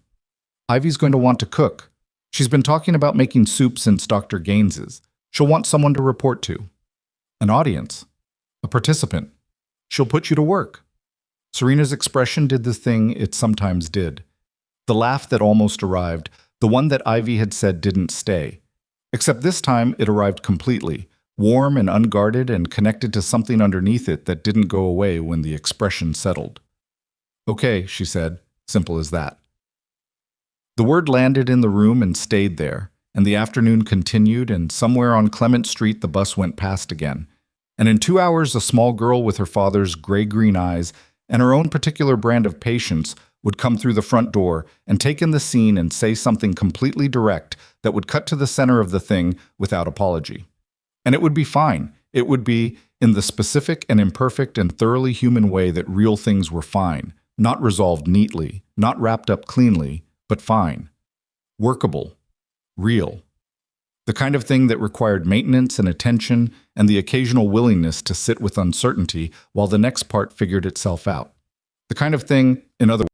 "Ivy's going to want to cook. She's been talking about making soup since Dr. Gaines's. She'll want someone to report to. An audience. A participant. She'll put you to work." Serena's expression did the thing it sometimes did. The laugh that almost arrived, the one that Ivy had said didn't stay. Except this time it arrived completely, warm and unguarded and connected to something underneath it that didn't go away when the expression settled. "Okay," she said, simple as that. The word landed in the room and stayed there, and the afternoon continued, and somewhere on Clement Street the bus went past again. And in 2 hours a small girl with her father's gray-green eyes and her own particular brand of patience would come through the front door and take in the scene and say something completely direct that would cut to the center of the thing without apology. And it would be fine. It would be, in the specific and imperfect and thoroughly human way that real things were fine, not resolved neatly, not wrapped up cleanly, but fine. Workable. Real. The kind of thing that required maintenance and attention and the occasional willingness to sit with uncertainty while the next part figured itself out. The kind of thing, in other